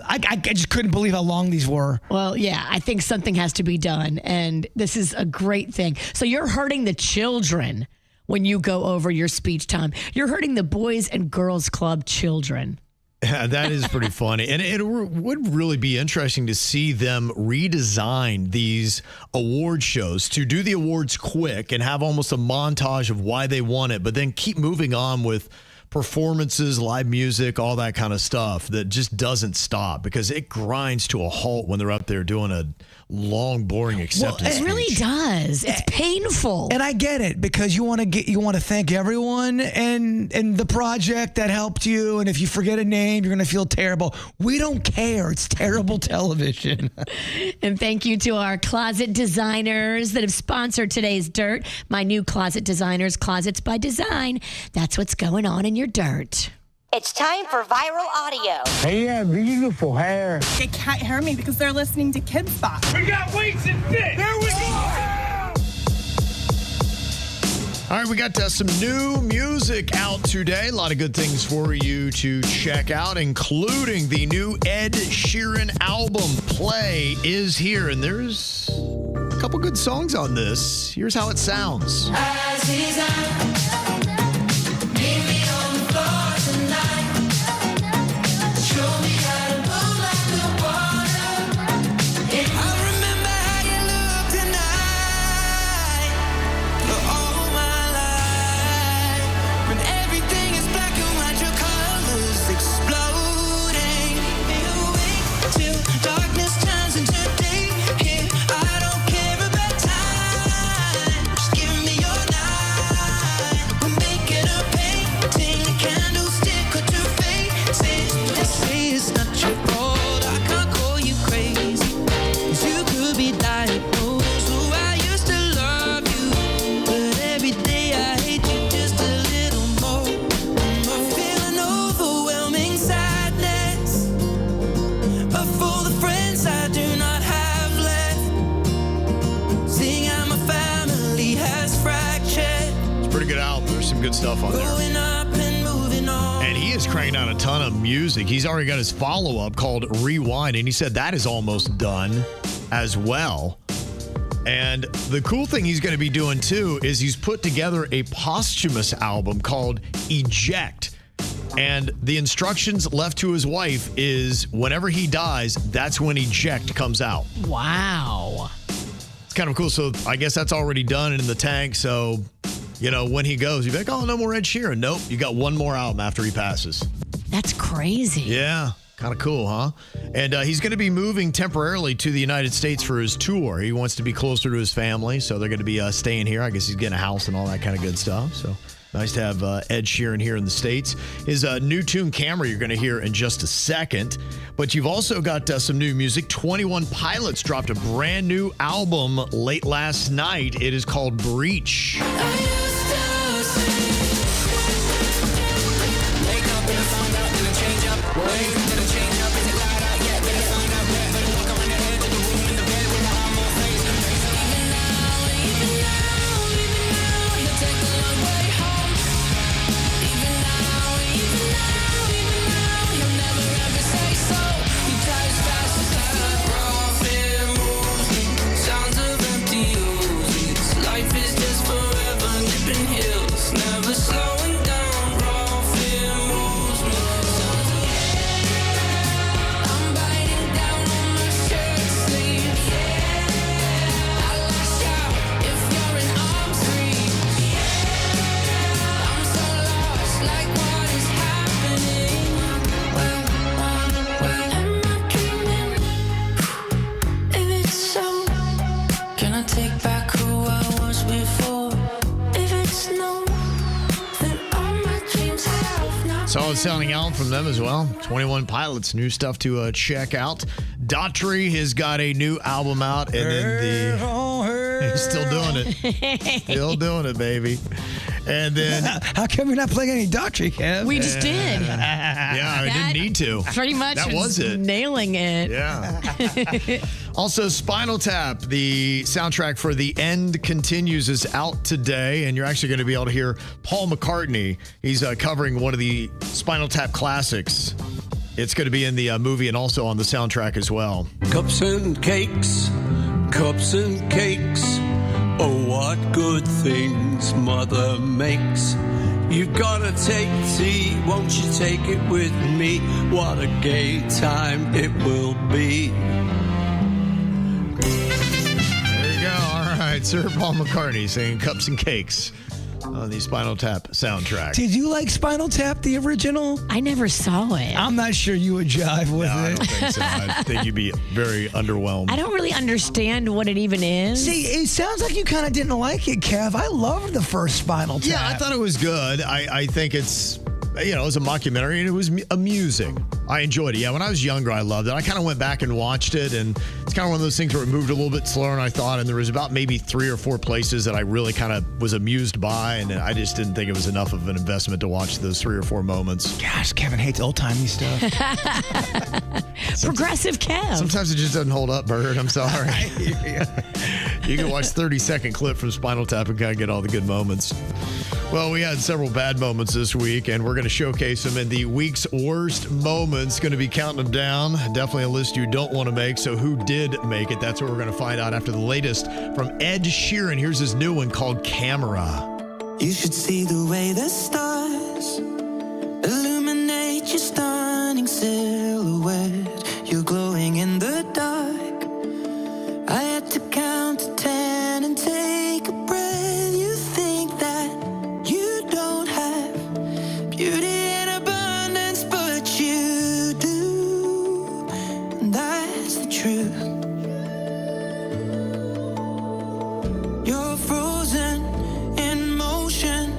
I just couldn't believe how long these were. Well, yeah, I think something has to be done, and this is a great thing. So you're hurting the children when you go over your speech time. You're hurting the Boys and Girls Club children. Yeah, that is pretty funny. And it would really be interesting to see them redesign these award shows to do the awards quick and have almost a montage of why they won it, but then keep moving on with performances, live music, all that kind of stuff that just doesn't stop because it grinds to a halt when they're up there doing a long, boring acceptance. It really does. It's painful. And I get it because you want to thank everyone and the project that helped you. And if you forget a name, you're going to feel terrible. We don't care. It's terrible television. And thank you to our closet designers that have sponsored today's Dirt. My new closet designers, Closets by Design. That's what's going on in your dirt. It's time for viral audio. Hey, yeah, beautiful hair. They can't hear me because they're listening to Kids Spot. We got weights and fit. There we go. All right, we got some new music out today. A lot of good things for you to check out, including the new Ed Sheeran album, Play, is here. And there's a couple good songs on this. Here's how it sounds. Good stuff on there. And he is cranking out a ton of music. He's already got his follow-up called Rewind, and he said that is almost done as well. And the cool thing he's going to be doing, too, is he's put together a posthumous album called Eject. And the instructions left to his wife is whenever he dies, that's when Eject comes out. Wow. It's kind of cool. So I guess that's already done and in the tank, so... You know, when he goes, you'd be like, oh, no more Ed Sheeran. Nope, you got one more album after he passes. That's crazy. Yeah. Kind of cool, huh? And he's going to be moving temporarily to the United States for his tour. He wants to be closer to his family, so they're going to be staying here. I guess he's getting a house and all that kind of good stuff. So nice to have Ed Sheeran here in the States. His new tune, Camera, you're going to hear in just a second. But you've also got some new music. 21 Pilots dropped a brand new album late last night. It is called Breach. Solid sounding album from them as well. 21 Pilots, new stuff to check out. Daughtry has got a new album out, and then he's still doing it. Still doing it, baby. And then how come you're not playing any Daughtry, Kev? We just did. Yeah, I didn't need to. Pretty much. That was it. Nailing it. Yeah. Also, Spinal Tap, the soundtrack for The End Continues, is out today, and you're actually going to be able to hear Paul McCartney. He's covering one of the Spinal Tap classics. It's going to be in the movie and also on the soundtrack as well. Cups and cakes, oh, what good things Mother makes. You gotta take tea, won't you take it with me? What a gay time it will be. There you go. All right, Sir Paul McCartney saying Cups and Cakes on the Spinal Tap soundtrack. Did you like Spinal Tap, the original? I never saw it. I'm not sure you would jive with it. I don't think so. I think you'd be very underwhelmed. I don't really understand what it even is. See, it sounds like you kind of didn't like it, Kev. I loved the first Spinal Tap. Yeah, I thought it was good. I think it's, it was a mockumentary and it was amusing. I enjoyed it. Yeah, when I was younger, I loved it. I kind of went back and watched it, and it's kind of one of those things where it moved a little bit slower than I thought, and there was about maybe 3 or 4 places that I really kind of was amused by, and I just didn't think it was enough of an investment to watch those 3 or 4 moments. Gosh, Kevin hates old-timey stuff. Progressive Kev. Sometimes it just doesn't hold up, Bird. I'm sorry. You can watch 30-second clip from Spinal Tap and kind of get all the good moments. Well, we had several bad moments this week, and we're going to showcase them in the week's worst moments. Going to be counting them down. Definitely a list you don't want to make. So who did make it? That's what we're going to find out after the latest from Ed Sheeran. Here's his new one called Camera. You should see the way the stars illuminate your stunning silhouette. You're glowing in the dark. I had to count to 10 and take a breath. You think that you don't have beauty in abundance, but you do. And that's the truth. You're frozen in motion,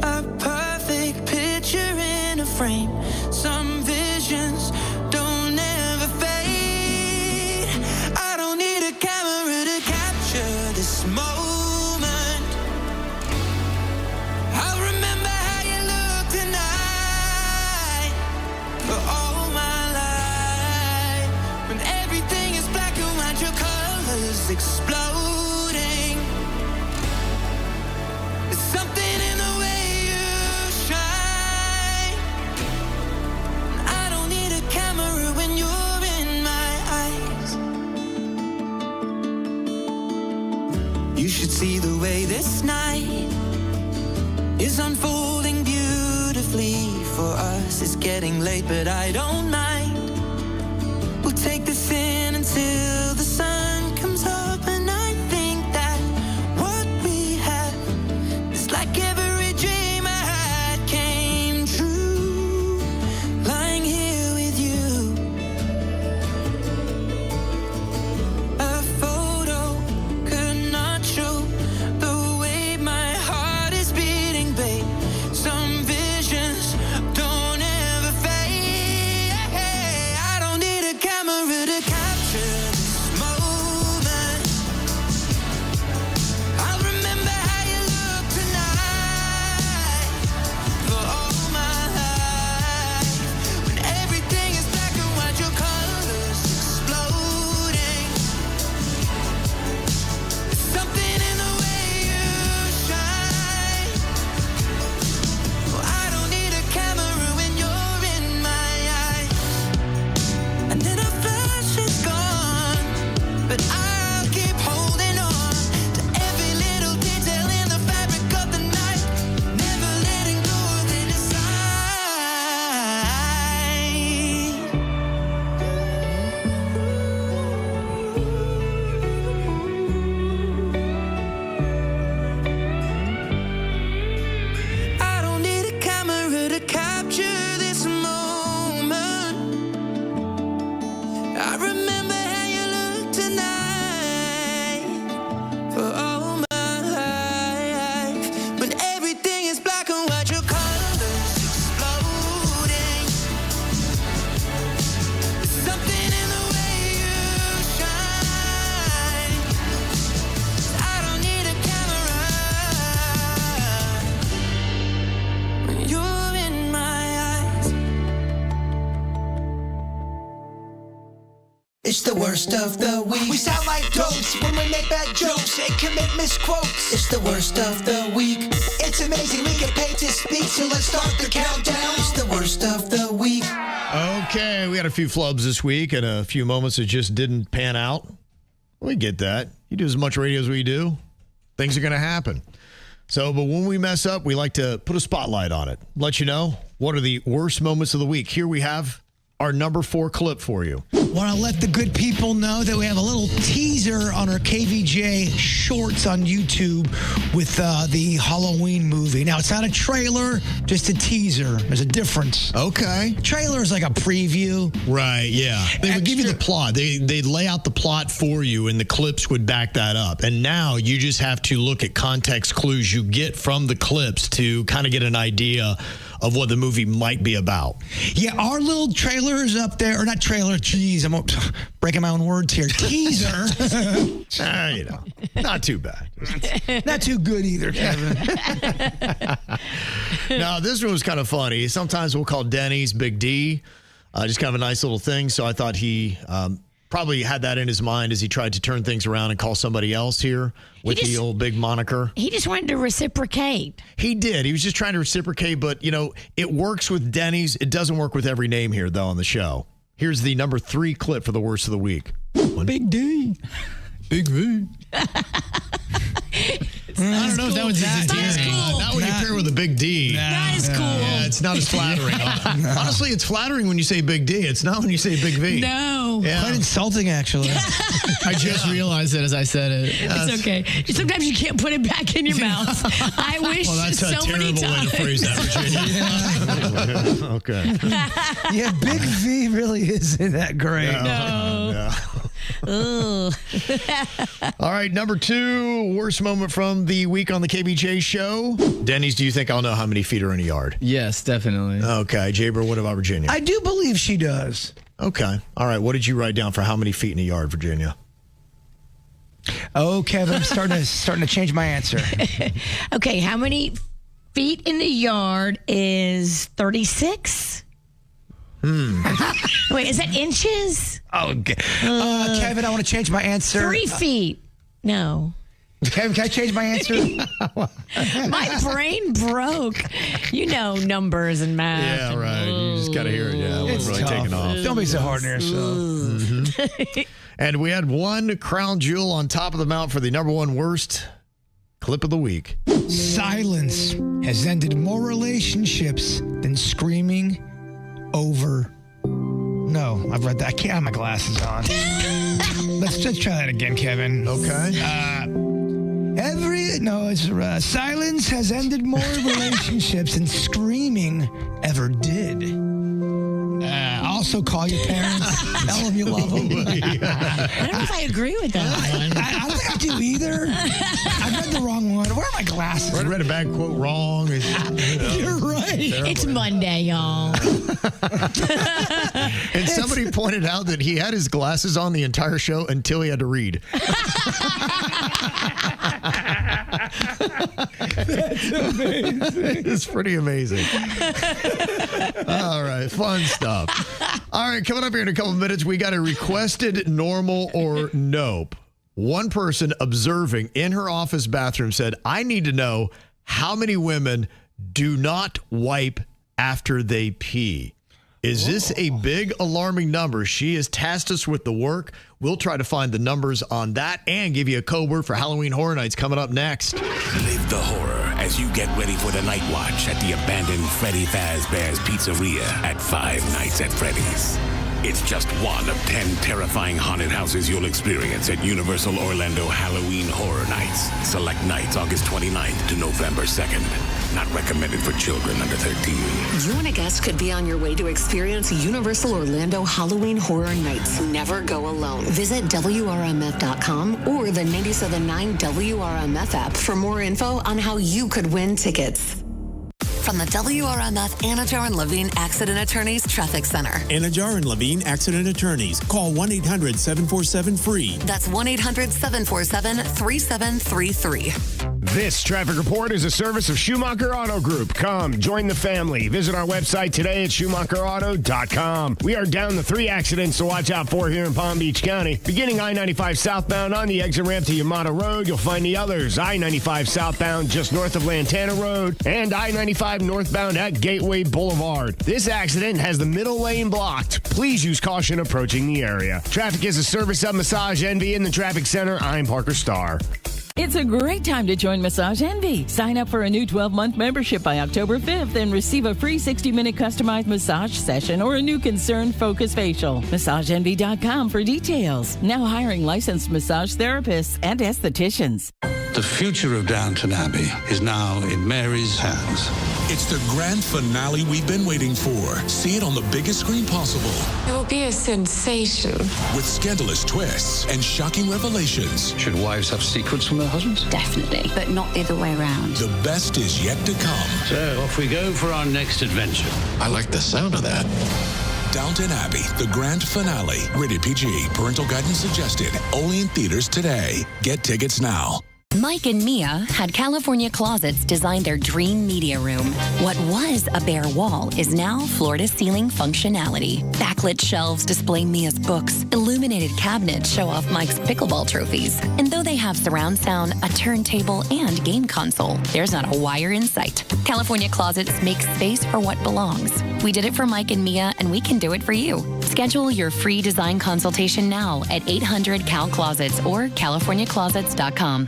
a perfect picture in a frame. Some visions don't ever fade. I don't need a camera to capture this moment. I'll remember how you look tonight for all my life. When everything is black and white, your colors exploding. There's something in the way you shine. I don't need a camera when you're in my eyes. You should see the way this night is unfolding beautifully for us. It's getting late, but I don't mind. We'll take this in until the sun comes up, and I think that what we have is like every dream I had came true. Lying here with you It's the worst of the week. We sound like dopes when we make bad jokes and commit misquotes. It's the worst of the week. It's amazing we get paid to speak, so let's start the countdown. It's the worst of the week. Okay, we had a few flubs this week and a few moments that just didn't pan out. We get that. You do as much radio as we do, things are going to happen. So, but when we mess up, we like to put a spotlight on it. Let you know what are the worst moments of the week. Here we have our number 4 clip for you. Want to let the good people know that we have a little teaser on our KVJ shorts on YouTube with the Halloween movie. Now, it's not a trailer, just a teaser. There's a difference. Okay. Trailer is like a preview. Right, yeah. They would give you the plot. They'd lay out the plot for you, and the clips would back that up. And now you just have to look at context clues you get from the clips to kind of get an idea of what the movie might be about. Yeah, our little trailer is up there, or not trailer, geez, I'm breaking my own words here. Teaser. You know, not too bad. Not too good either, Kevin. Now, this one was kind of funny. Sometimes we'll call Denny's Big D. Just kind of a nice little thing. So I thought he probably had that in his mind as he tried to turn things around and call somebody else here with the old big moniker. He just wanted to reciprocate. He did. He was just trying to reciprocate, but, you know, it works with Denny's. It doesn't work with every name here, though, on the show. Here's the number 3 clip for the worst of the week. Big D. Big V. I don't know if that was endearing. Not when you pair with a big D. That is cool. Yeah, it's not as flattering. Honestly, it's flattering when you say big D. It's not when you say big V. No. Yeah. Quite insulting, actually. I just realized it as I said it. It's okay. Sometimes you can't put it back in your mouth. I wish Well, that's so a terrible many times. way to phrase that, Virginia. Okay. Yeah, Big V really isn't that great. No. All right, number 2, worst moment from the week on the KVJ show. Denny's, do you think I'll know how many feet are in a yard? Yes, definitely. Okay, Jaber, what about Virginia? I do believe she does. Okay. All right, what did you write down for how many feet in a yard, Virginia? Oh, Kevin, I'm starting to change my answer. Okay, how many feet in the yard is 36? Wait, is that inches? Oh, Kevin, I want to change my answer. 3 feet. No. Kevin, can I change my answer? My brain broke. You know numbers and math. Yeah, right. You just got to hear it. Yeah, it was really tough. taking off. Don't be so hard on yourself. And we had one crown jewel on top of the mount for the number 1 worst clip of the week. Silence has ended more relationships than screaming over. No, I've read that. I can't have my glasses on. Let's try that again, Kevin. Okay. Silence has ended more relationships than screaming ever did. Also call your parents. Tell them you love them. I don't know if I agree with that one. I don't think I do either. I read the wrong one. Where are my glasses? I read a bad quote wrong. You're right. It's Monday, y'all. And somebody pointed out that he had his glasses on the entire show until he had to read. That's amazing. It's pretty amazing. All right, fun stuff. All right, coming up here in a couple of minutes, we got a requested normal or nope. One person observing in her office bathroom said, I need to know how many women do not wipe after they pee. Is this a big alarming number? She has tasked us with the work. We'll try to find the numbers on that and give you a code word for Halloween Horror Nights coming up next. Live the horror as you get ready for the night watch at the abandoned Freddy Fazbear's Pizzeria at Five Nights at Freddy's. It's just one of 10 terrifying haunted houses you'll experience at Universal Orlando Halloween Horror Nights. Select nights August 29th to November 2nd. Not recommended for children under 13. You and a guest could be on your way to experience Universal Orlando Halloween Horror Nights. Never go alone. Visit WRMF.com or the 97.9 WRMF app for more info on how you could win tickets. From the WRMF Anajar and Levine Accident Attorneys Traffic Center. Anajar and Levine Accident Attorneys. Call 1-800-747-FREE. That's 1-800-747-3733. This traffic report is a service of Schumacher Auto Group. Come, join the family. Visit our website today at SchumacherAuto.com. We are down to 3 accidents to watch out for here in Palm Beach County. Beginning I-95 southbound on the exit ramp to Yamata Road, you'll find the others. I-95 southbound just north of Lantana Road and I-95 northbound at Gateway Boulevard. This accident has the middle lane blocked. Please use caution approaching the area. Traffic is a service of Massage Envy in the Traffic Center. I'm Parker Starr. It's a great time to join Massage Envy. Sign up for a new 12-month membership by October 5th and receive a free 60-minute customized massage session or a new concern focus facial. MassageEnvy.com for details. Now hiring licensed massage therapists and estheticians. The future of Downton Abbey is now in Mary's hands. It's the grand finale we've been waiting for. See it on the biggest screen possible. It will be a sensation. With scandalous twists and shocking revelations. Should wives have secrets from their husbands? Definitely, but not the other way around. The best is yet to come. So, off we go for our next adventure. I like the sound of that. Downton Abbey, the grand finale. Rated PG. Parental guidance suggested. Only in theaters today. Get tickets now. Mike and Mia had California Closets design their dream media room. What was a bare wall is now floor-to-ceiling functionality. Backlit shelves display Mia's books. Illuminated cabinets show off Mike's pickleball trophies. And though they have surround sound, a turntable, and game console, there's not a wire in sight. California Closets makes space for what belongs. We did it for Mike and Mia, and we can do it for you. Schedule your free design consultation now at 800-CAL-CLOSETS or CaliforniaClosets.com.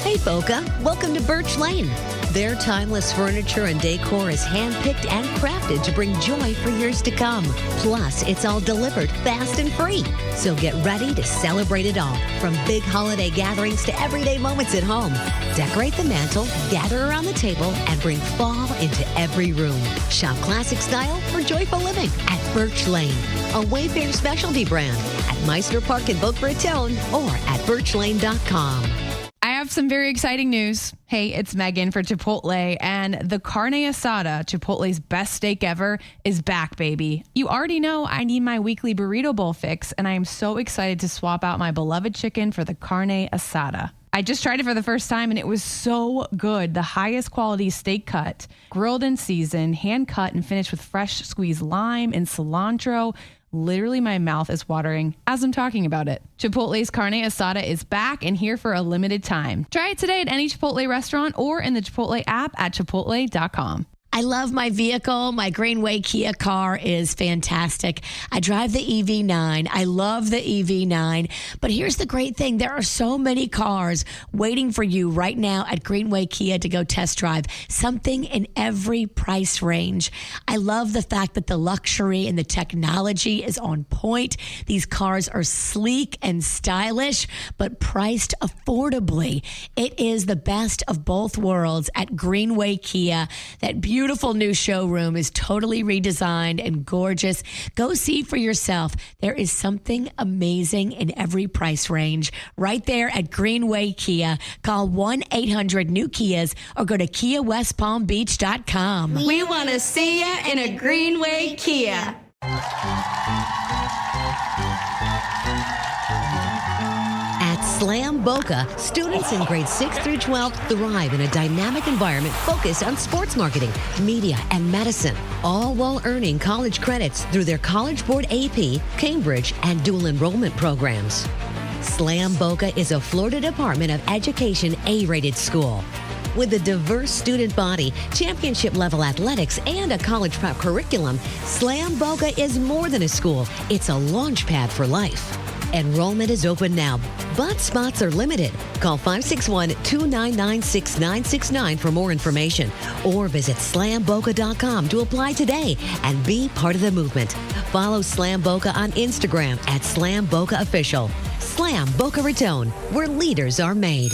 Hey, Boca. Welcome to Birch Lane. Their timeless furniture and decor is handpicked and crafted to bring joy for years to come. Plus, it's all delivered fast and free. So get ready to celebrate it all, from big holiday gatherings to everyday moments at home. Decorate the mantle, gather around the table, and bring fall into every room. Shop classic style for joyful living at Birch Lane, a Wayfair specialty brand at Meister Park in Boca Raton or at birchlane.com. I have some very exciting news. Hey, it's Megan for Chipotle, and the carne asada, Chipotle's best steak ever, is back, baby. You already know I need my weekly burrito bowl fix, and I am so excited to swap out my beloved chicken for the carne asada. I just tried it for the first time, and it was so good. The highest quality steak cut, grilled and seasoned, hand cut and finished with fresh squeezed lime and cilantro. Literally, my mouth is watering as I'm talking about it. Chipotle's carne asada is back and here for a limited time. Try it today at any Chipotle restaurant or in the Chipotle app at chipotle.com. I love my vehicle. My Greenway Kia car is fantastic. I drive the EV9. I love the EV9. But here's the great thing. There are so many cars waiting for you right now at Greenway Kia to go test drive. Something in every price range. I love the fact that the luxury and the technology is on point. These cars are sleek and stylish, but priced affordably. It is the best of both worlds at Greenway Kia. That beautiful new showroom is totally redesigned and gorgeous. Go see for yourself. There is something amazing in every price range right there at Greenway Kia. Call 1-800-NEW-KIAs or go to KiaWestPalmBeach.com. We want to see ya in a Greenway Kia. At Slam Boca, students in grades 6 through 12 thrive in a dynamic environment focused on sports marketing, media, and medicine, all while earning college credits through their College Board AP, Cambridge, and dual enrollment programs. Slam Boca is a Florida Department of Education A-rated school. With a diverse student body, championship-level athletics, and a college prep curriculum, Slam Boca is more than a school. It's a launch pad for life. Enrollment is open now, but spots are limited. Call 561-299-6969 for more information or visit slamboca.com to apply today and be part of the movement. Follow Slam Boca on Instagram at Slam Boca Official. Slam Boca Raton, where leaders are made.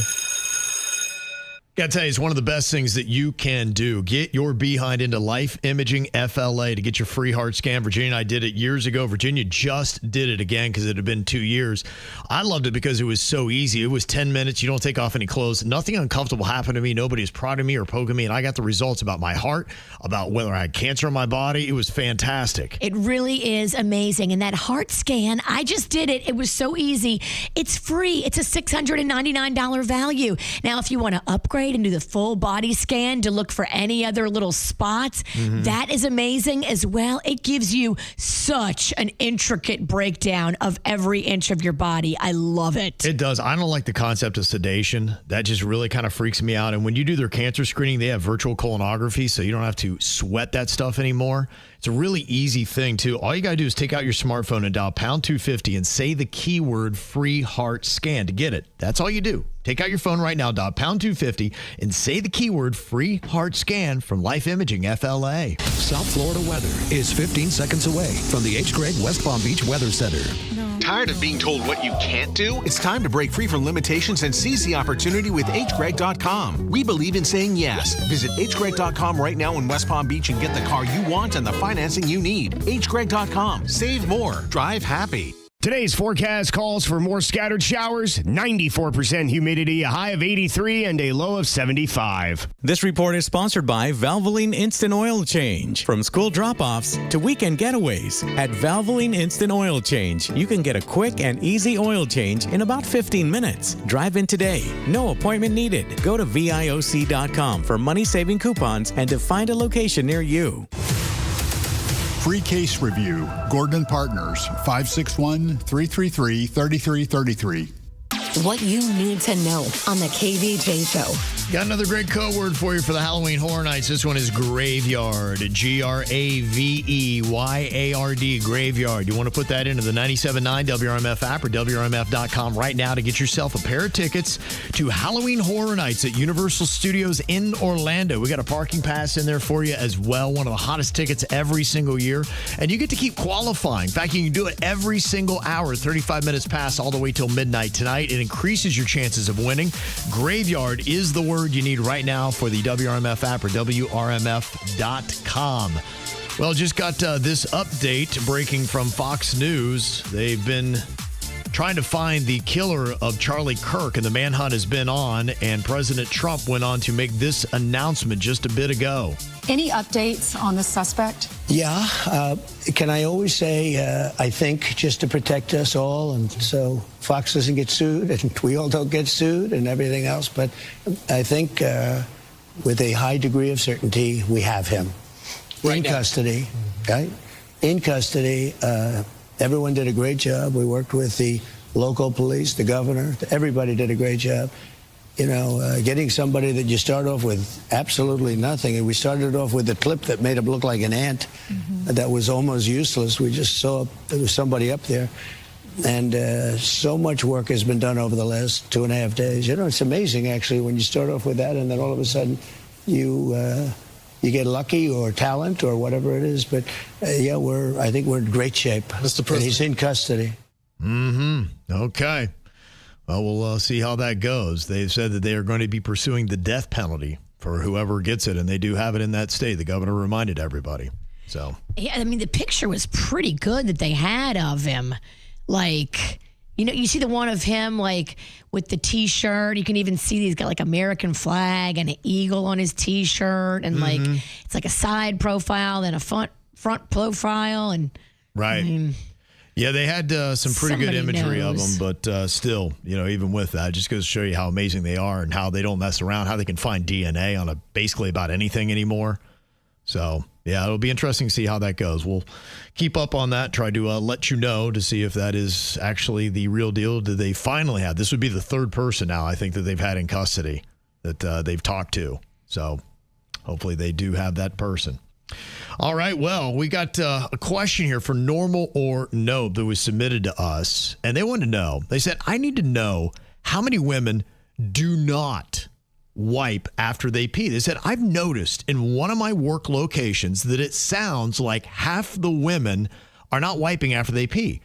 Gotta tell you, it's one of the best things that you can do. Get your behind into Life Imaging FLA to get your free heart scan. Virginia and I did it years ago. Virginia just did it again because it had been 2 years. I loved it because it was so easy. It was 10 minutes. You don't take off any clothes. Nothing uncomfortable happened to me. Nobody was prodding me or poking me. And I got the results about my heart, about whether I had cancer in my body. It was fantastic. It really is amazing. And that heart scan, I just did it. It was so easy. It's free. It's a $699 value. Now, if you want to upgrade and do the full body scan to look for any other little spots, that is amazing as well. It gives you such an intricate breakdown of every inch of your body. I love it. It does. I don't like the concept of sedation. That just really kind of freaks me out. And when you do their cancer screening, they have virtual colonography, so you don't have to sweat that stuff anymore. It's a really easy thing, too. All you got to do is take out your smartphone and dial pound 250 and say the keyword free heart scan to get it. That's all you do. Take out your phone right now, dial pound 250, and say the keyword free heart scan from Life Imaging FLA. South Florida weather is 15 seconds away from the H. Gregg West Palm Beach Weather Center. Tired of being told what you can't do? It's time to break free from limitations and seize the opportunity with hgreg.com. We believe in saying yes. Visit hgreg.com right now in West Palm Beach and get the car you want and the financing you need. hgreg.com. Save more. Drive happy. Today's forecast calls for more scattered showers, 94% humidity, a high of 83 and a low of 75. This report is sponsored by Valvoline Instant Oil Change. From school drop-offs to weekend getaways, at Valvoline Instant Oil Change, you can get a quick and easy oil change in about 15 minutes. Drive in today. No appointment needed. Go to VIOC.com for money-saving coupons and to find a location near you. Free case review. Gordon Partners, 561-333-3333. What you need to know on the KVJ Show. Got another great code word for you for the Halloween Horror Nights. This one is graveyard. Graveyard. Graveyard. You want to put that into the 97.9 WRMF app or WRMF.com right now to get yourself a pair of tickets to Halloween Horror Nights at Universal Studios in Orlando. We got a parking pass in there for you as well. One of the hottest tickets every single year. And you get to keep qualifying. In fact, you can do it every single hour, 35 minutes past all the way till midnight tonight. It increases your chances of winning. Graveyard is the word you need right now for the WRMF app or WRMF.com. Well, just got this update breaking from Fox News. They've been trying to find the killer of Charlie Kirk, and the manhunt has been on, and President Trump went on to make this announcement just a bit ago. Any updates on the suspect? Yeah. Can I always say, I think, just to protect us all, and so Fox doesn't get sued, and we all don't get sued, and everything else. But I think with a high degree of certainty, we have him in custody. Okay? In custody. Everyone did a great job. We worked with the local police, the governor. Everybody did a great job. You know, getting somebody that you start off with absolutely nothing. And we started off with a clip that made him look like an ant that was almost useless. We just saw there was somebody up there. And so much work has been done over the last 2.5 days. You know, it's amazing, actually, when you start off with that and then all of a sudden you get lucky or talent or whatever it is. But, yeah, I think we're in great shape. Mr. President. And he's in custody. Okay. Well, we'll see how that goes. They've said that they are going to be pursuing the death penalty for whoever gets it, and they do have it in that state. The governor reminded everybody. So, yeah, I mean, the picture was pretty good that they had of him. Like, you know, you see the one of him, like, with the T-shirt. You can even see he's got, like, American flag and an eagle on his T-shirt. And, like, it's like a side profile, then a front profile. And right. I mean, yeah, they had some pretty good imagery of knows. them, but still, you know, even with that, it just goes to show you how amazing they are and how they don't mess around, how they can find DNA on basically about anything anymore. So, yeah, it'll be interesting to see how that goes. We'll keep up on that, try to let you know to see if that is actually the real deal. Did they finally have? This would be the third person now, I think, that they've had in custody that they've talked to. So, hopefully they do have that person. All right, well, we got a question here for Normal or Nope that was submitted to us, and they wanted to know. They said, I need to know how many women do not wipe after they pee. They said, I've noticed in one of my work locations that it sounds like half the women are not wiping after they pee.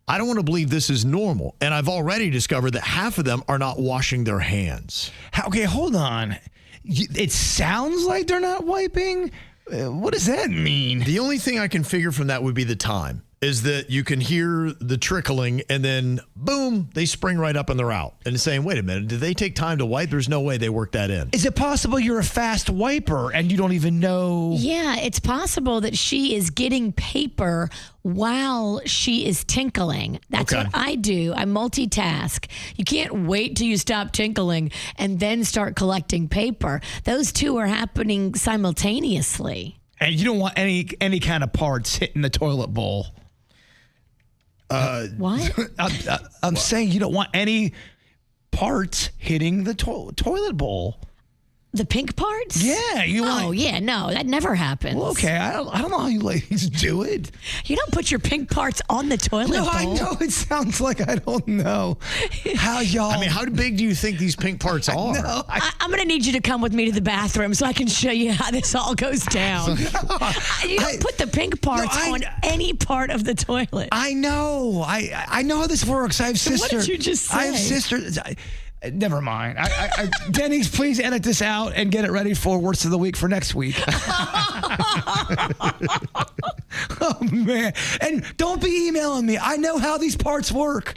I don't want to believe this is normal. And I've already discovered that half of them are not washing their hands. Okay, hold on. It sounds like they're not wiping. What does that mean? The only thing I can figure from that would be the time. Is that you can hear the trickling and then boom, they spring right up and they're out. And saying, wait a minute, did they take time to wipe? There's no way they worked that in. Is it possible you're a fast wiper and you don't even know? Yeah, it's possible that she is getting paper while she is tinkling. That's what I do. I multitask. You can't wait till you stop tinkling and then start collecting paper. Those two are happening simultaneously. And you don't want any kind of parts hitting the toilet bowl. What? I'm saying you don't want any parts hitting the toilet bowl. The pink parts? Yeah. No, that never happens. Well, okay, I don't know how you ladies do it. You don't put your pink parts on the toilet bowl. I know. It sounds like I don't know how y'all. I mean, how big do you think these pink parts are? I'm going to need you to come with me to the bathroom so I can show you how this all goes down. You don't put the pink parts on any part of the toilet. I know. I know how this works. I have sisters. What did you just say? I have sisters. Never mind. Denny's, please edit this out and get it ready for Worst of the Week for next week. Oh, man. And don't be emailing me. I know how these parts work.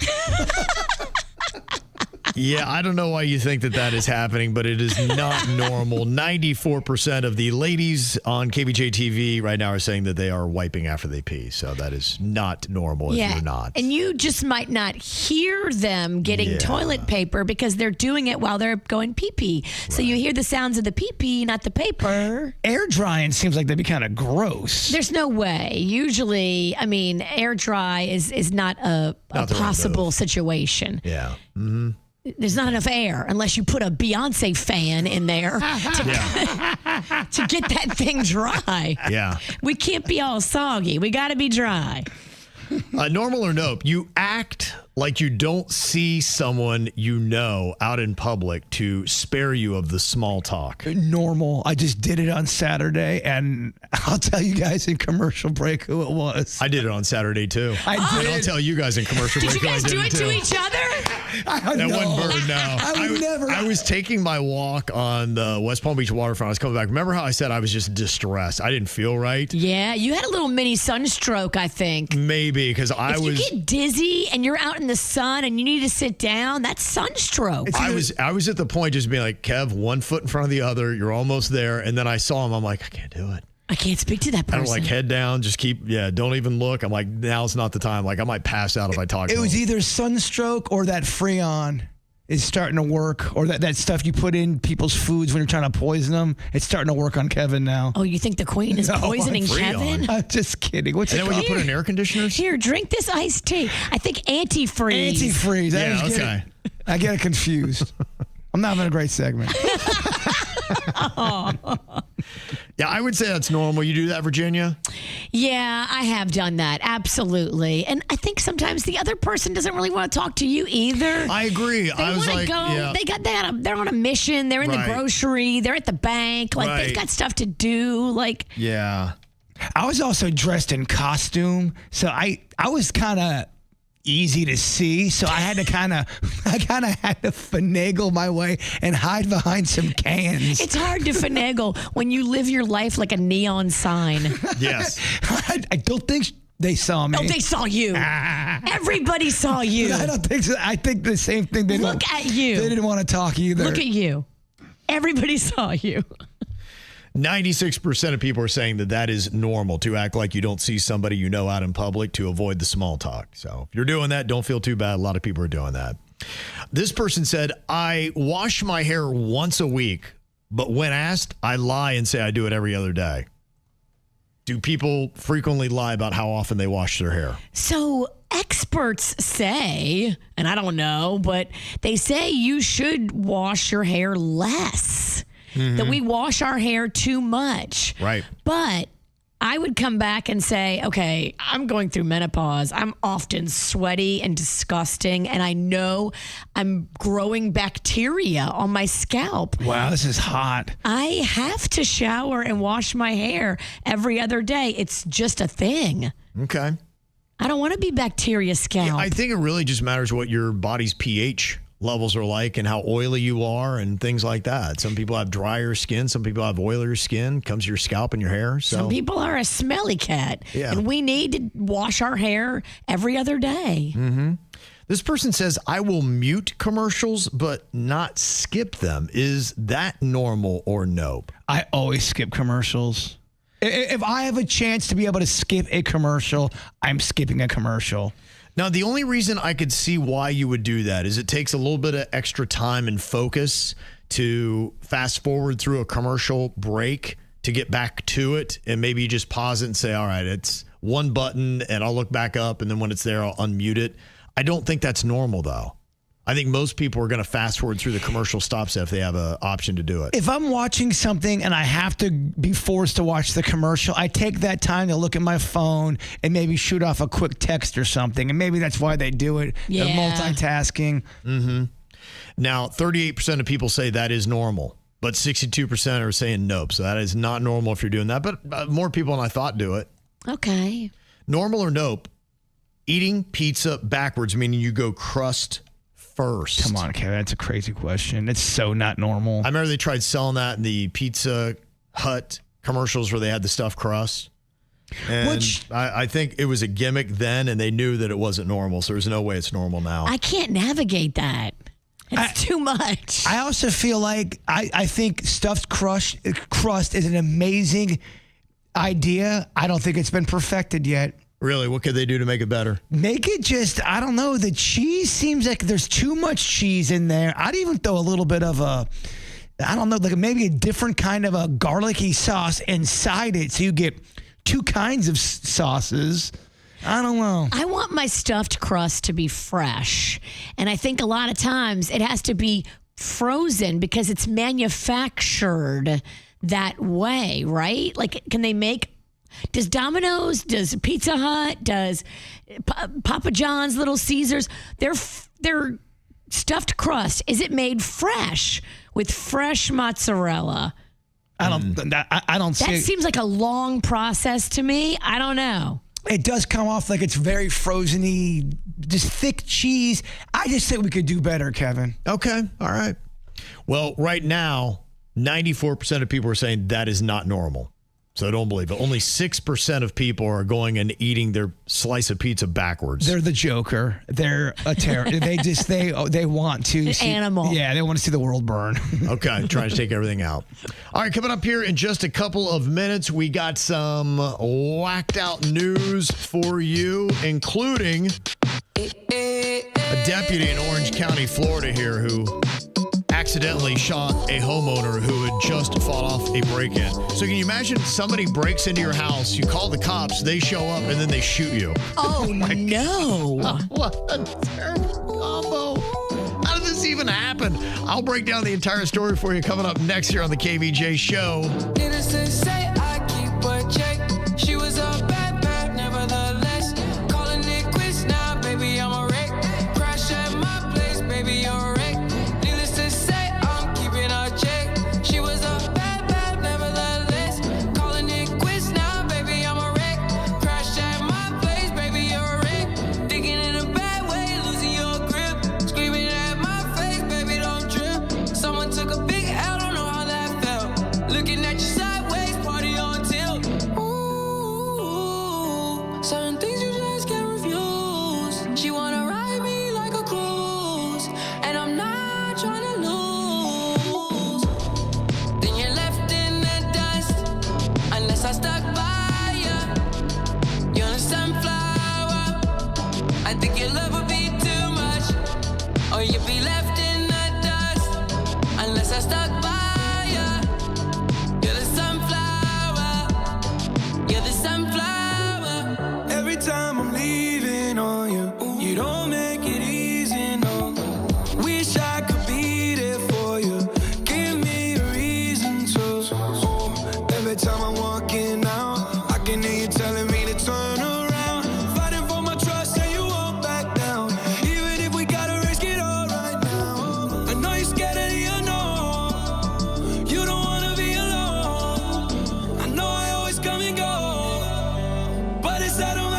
Yeah, I don't know why you think that is happening, but it is not normal. 94% of the ladies on KVJ TV right now are saying that they are wiping after they pee. So that is not normal if you're not. And you just might not hear them getting toilet paper because they're doing it while they're going pee-pee. So you hear the sounds of the pee-pee, not the paper. Air drying seems like they'd be kind of gross. There's no way. Usually, I mean, air dry is not a possible situation. Yeah. Mm-hmm. There's not enough air unless you put a Beyonce fan in there to get that thing dry. Yeah. We can't be all soggy. We got to be dry. Normal or nope, you act like you don't see someone you know out in public to spare you of the small talk. Normal. I just did it on Saturday, and I'll tell you guys in commercial break who it was. I did it on Saturday, too. I did. And I'll tell you guys in commercial break who I did it to. Did you guys do it to each other? That wasn't Bird, no. I was taking my walk on the West Palm Beach waterfront. I was coming back. Remember how I said I was just distressed? I didn't feel right. Yeah, you had a little mini sunstroke, I think. Maybe, because if you get dizzy and you're out in the sun and you need to sit down, that's sunstroke. I was at the point just being like, Kev, one foot in front of the other. You're almost there. And then I saw him. I'm like, I can't do it. I can't speak to that person. I'm like, head down, just don't even look. I'm like, now's not the time. Like, I might pass out if I talk to him. It was either sunstroke or that Freon is starting to work, or that stuff you put in people's foods when you're trying to poison them. It's starting to work on Kevin now. Oh, you think the queen is poisoning Kevin? I'm just kidding. What's and it then called? when you put in air conditioners? Here, drink this iced tea. I think antifreeze. Antifreeze. Yeah, okay. I get it confused. I'm not having a great segment. Yeah, I would say that's normal. You do that, Virginia? Yeah, I have done that. Absolutely. And I think sometimes the other person doesn't really want to talk to you either. I agree. I was like, go. Yeah. They're on a mission. They're in the grocery. They're at the bank. Like they've got stuff to do. Like, yeah. I was also dressed in costume, so I was kind of easy to see, so I had to kind of finagle my way and hide behind some cans. It's hard to finagle when you live your life like a neon sign. Yes. I don't think they saw me. Oh, they saw you. Everybody saw you. I don't think so. I think the same thing. Look at you. They didn't want to talk either. Look at you. Everybody saw you. 96% of people are saying that is normal, to act like you don't see somebody you know out in public to avoid the small talk. So if you're doing that, don't feel too bad. A lot of people are doing that. This person said, I wash my hair once a week, but when asked, I lie and say I do it every other day. Do people frequently lie about how often they wash their hair? So experts say, and I don't know, but they say you should wash your hair less. Mm-hmm. That we wash our hair too much. Right. But I would come back and say, okay, I'm going through menopause. I'm often sweaty and disgusting, and I know I'm growing bacteria on my scalp. Wow, this is hot. I have to shower and wash my hair every other day. It's just a thing. Okay. I don't want to be bacteria scalp. Yeah, I think it really just matters what your body's pH levels are like and how oily you are and things like that. Some people have drier skin. Some people have oilier skin. Comes to your scalp and your hair. So some people are a smelly cat. Yeah. And we need to wash our hair every other day. Mm-hmm. This person says, I will mute commercials, but not skip them. Is that normal or no? I always skip commercials. If I have a chance to be able to skip a commercial, I'm skipping a commercial. Now, the only reason I could see why you would do that is it takes a little bit of extra time and focus to fast forward through a commercial break to get back to it. And maybe you just pause it and say, all right, it's one button and I'll look back up. And then when it's there, I'll unmute it. I don't think that's normal, though. I think most people are going to fast forward through the commercial stops if they have an option to do it. If I'm watching something and I have to be forced to watch the commercial, I take that time to look at my phone and maybe shoot off a quick text or something. And maybe that's why they do it. Yeah. They're multitasking. Mm-hmm. Now, 38% of people say that is normal, but 62% are saying nope. So that is not normal if you're doing that. But more people than I thought do it. Okay. Normal or nope? Eating pizza backwards, meaning you go crust first. Come on, Kevin. That's a crazy question. It's so not normal. I remember they tried selling that in the Pizza Hut commercials where they had the stuffed crust. And I think it was a gimmick then, and they knew that it wasn't normal. So there's no way it's normal now. I can't navigate that. It's too much. I also feel like I think stuffed crust is an amazing idea. I don't think it's been perfected yet. Really? What could they do to make it better? Make it just, I don't know. The cheese seems like there's too much cheese in there. I'd even throw a little bit of like maybe a different kind of a garlicky sauce inside it so you get two kinds of sauces. I don't know. I want my stuffed crust to be fresh. And I think a lot of times it has to be frozen because it's manufactured that way, right? Like, does Domino's, does Pizza Hut, does Papa John's, Little Caesars, their stuffed crust, is it made fresh with fresh mozzarella? I don't see That seems like a long process to me. I don't know. It does come off like it's very frozen-y, just thick cheese. I just think we could do better, Kevin. Okay. All right. Well, right now, 94% of people are saying that is not normal. So I don't believe it. Only 6% of people are going and eating their slice of pizza backwards. They're the Joker. They're a terror. they want to see animal. Yeah, they want to see the world burn. Okay, trying to take everything out. All right, coming up here in just a couple of minutes, we got some whacked out news for you, including a deputy in Orange County, Florida here who accidentally shot a homeowner who had just fought off a break-in. So can you imagine somebody breaks into your house, you call the cops, they show up, and then they shoot you? Oh, no. What a terrible combo. How did this even happen? I'll break down the entire story for you coming up next here on the KVJ Show. Innocent say I keep a check. She was a bad, nevertheless. Calling it quits now, baby, I'm a wreck. Crash at my place, baby, you're a wreck.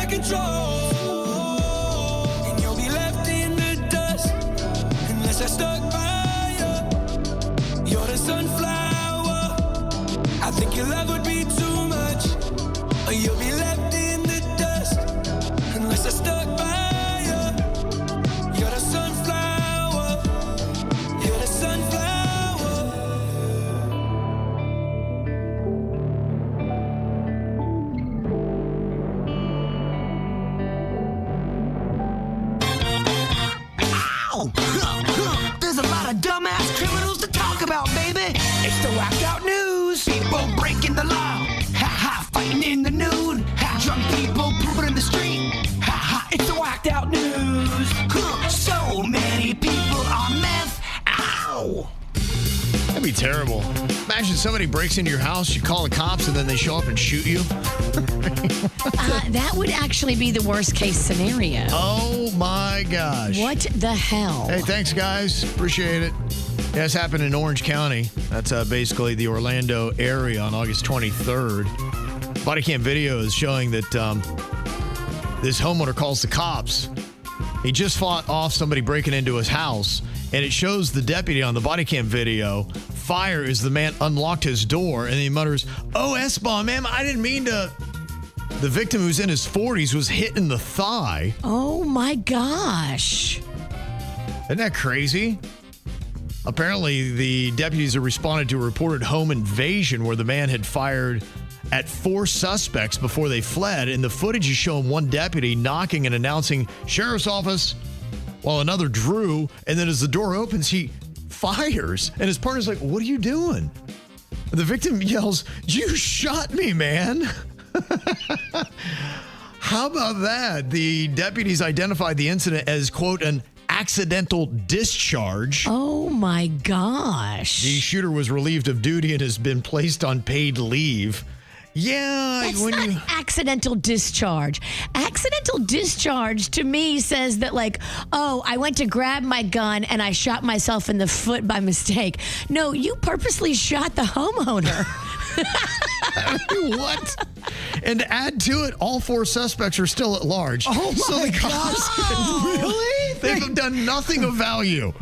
Control. Your love would be too much, or you'll be left in the dust unless I stuck by you. You're the sunflower. You're the sunflower. There's a lot of dumbass criminals to talk about, baby. It's the whacked out news. People breaking the law. Ha ha, fighting in the nude. Ha, drunk people pooping in the street. Ha ha, it's the whacked out news. So many people on meth. Ow. That'd be terrible. Imagine somebody breaks into your house, you call the cops, and then they show up and shoot you. That would actually be the worst case scenario. Oh my gosh. What the hell? Hey, thanks, guys. Appreciate it. Yeah, this happened in Orange County. That's basically the Orlando area on August 23rd. Body cam video is showing that this homeowner calls the cops. He just fought off somebody breaking into his house, and it shows the deputy on the body cam video fire as the man unlocked his door, and he mutters, "Oh, S-bomb, ma'am, I didn't mean to." The victim, who's in his 40s, was hit in the thigh. Oh, my gosh. Isn't that crazy? Apparently, the deputies have responded to a reported home invasion where the man had fired at 4 suspects before they fled. And the footage is showing one deputy knocking and announcing sheriff's office while another drew. And then as the door opens, he fires. And his partner's like, "What are you doing?" The victim yells, "You shot me, man." How about that? The deputies identified the incident as, quote, an accidental discharge. Oh, my gosh. The shooter was relieved of duty and has been placed on paid leave. Yeah. That's not accidental discharge. Accidental discharge to me says that, like, oh, I went to grab my gun and I shot myself in the foot by mistake. No, you purposely shot the homeowner. What? And to add to it, all 4 suspects are still at large. Oh, my God. Really? They've done nothing of value.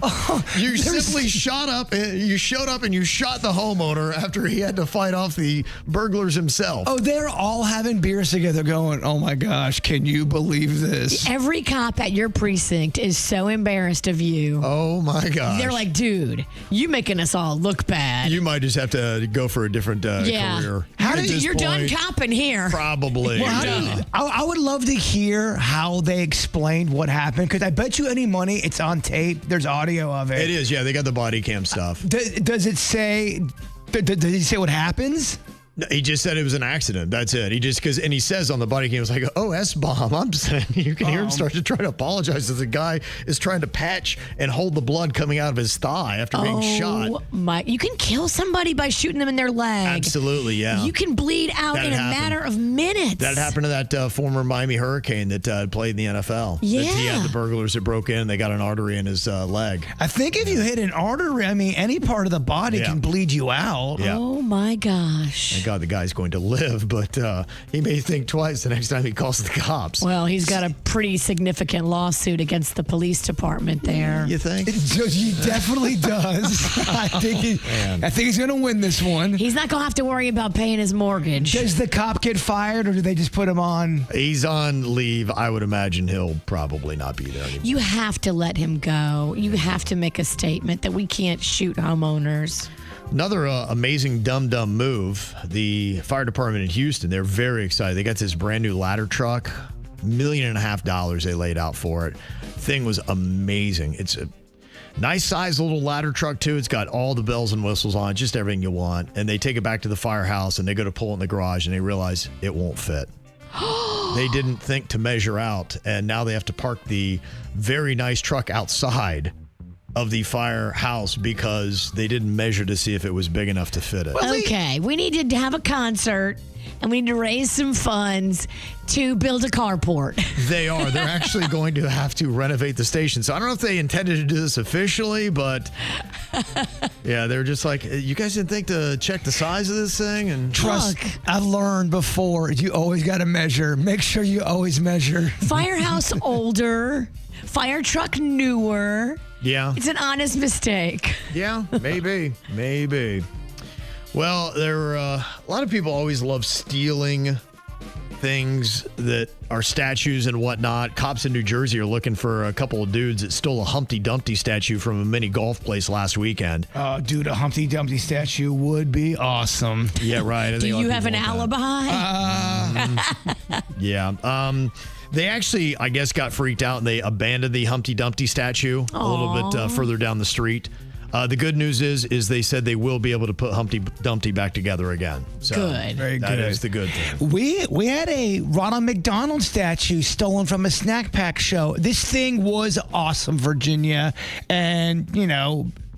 You simply showed up and you shot the homeowner after he had to fight off the burglars himself. Oh, they're all having beers together going, "Oh my gosh, can you believe this?" Every cop at your precinct is so embarrassed of you. Oh my gosh. They're like, "Dude, you making us all look bad." You might just have to go for a different career. You're done copping here. Probably. Well, I would love to hear how they explained what happened, because I bet you any money it's on tape. There's audio of it. It is, yeah. They got the body cam stuff. Does it say? Does he say what happens? No, he just said it was an accident. That's it. And he says on the body cam, it was like, "Oh, S-bomb." I'm saying you can hear him start to try to apologize as the guy is trying to patch and hold the blood coming out of his thigh after being shot. You can kill somebody by shooting them in their leg. Absolutely, yeah. You can bleed out in a matter of minutes. That happened to that former Miami Hurricane that played in the NFL. Yeah. He had the burglars that broke in. They got an artery in his leg. I think if you hit an artery, any part of the body can bleed you out. Yeah. Oh, my gosh. Thank God the guy's going to live, but he may think twice the next time he calls the cops. Well, he's got a pretty significant lawsuit against the police department there. You think? He definitely does. I think he's going to win this one. He's not going to have to worry about paying his mortgage. Does the cop get fired, or do they just put him on? He's on leave. I would imagine he'll probably not be there anymore. You have to let him go. You have to make a statement that we can't shoot homeowners. Another amazing dumb move. The fire department in Houston, they're very excited. They got this brand new ladder truck, $1.5 million they laid out for it. Thing was amazing. It's a nice sized little ladder truck too. It's got all the bells and whistles on it, just everything you want. And they take it back to the firehouse and they go to pull it in the garage and they realize it won't fit. They didn't think to measure out, and now they have to park the very nice truck outside of the firehouse because they didn't measure to see if it was big enough to fit it. Okay, we need to have a concert and we need to raise some funds to build a carport. They are. They're actually going to have to renovate the station. So I don't know if they intended to do this officially, but yeah, they're just like, you guys didn't think to check the size of this thing? And trust, I've learned before, you always got to measure. Make sure you always measure. Firehouse older, fire truck newer. Yeah. It's an honest mistake. Yeah, maybe. Well, a lot of people always love stealing things that are statues and whatnot. Cops in New Jersey are looking for a couple of dudes that stole a Humpty Dumpty statue from a mini golf place last weekend. Oh, dude, a Humpty Dumpty statue would be awesome. Yeah, right. Do you have an alibi? Yeah. They actually, I guess, got freaked out and they abandoned the Humpty Dumpty statue a little bit further down the street. The good news is they said they will be able to put Humpty Dumpty back together again. So good. Very good. That is the good thing. We had a Ronald McDonald statue stolen from a snack pack show. This thing was awesome, Virginia. And,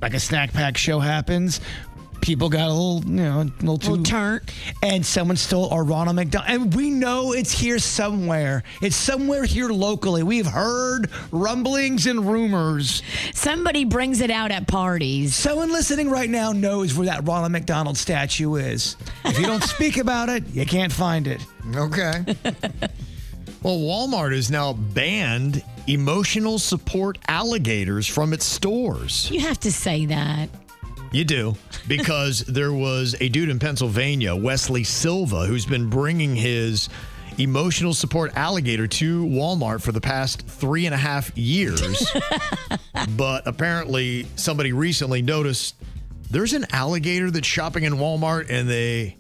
like a snack pack show happens, people got a little too turnt. And someone stole our Ronald McDonald. And we know it's here somewhere. It's somewhere here locally. We've heard rumblings and rumors. Somebody brings it out at parties. Someone listening right now knows where that Ronald McDonald statue is. If you don't speak about it, you can't find it. Okay. Well, Walmart has now banned emotional support alligators from its stores. You have to say that. You do, because there was a dude in Pennsylvania, Wesley Silva, who's been bringing his emotional support alligator to Walmart for the past 3.5 years. But apparently somebody recently noticed there's an alligator that's shopping in Walmart, and they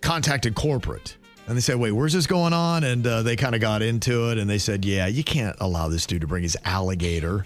contacted corporate. And they said, wait, where's this going on? And they kind of got into it, and they said, yeah, you can't allow this dude to bring his alligator.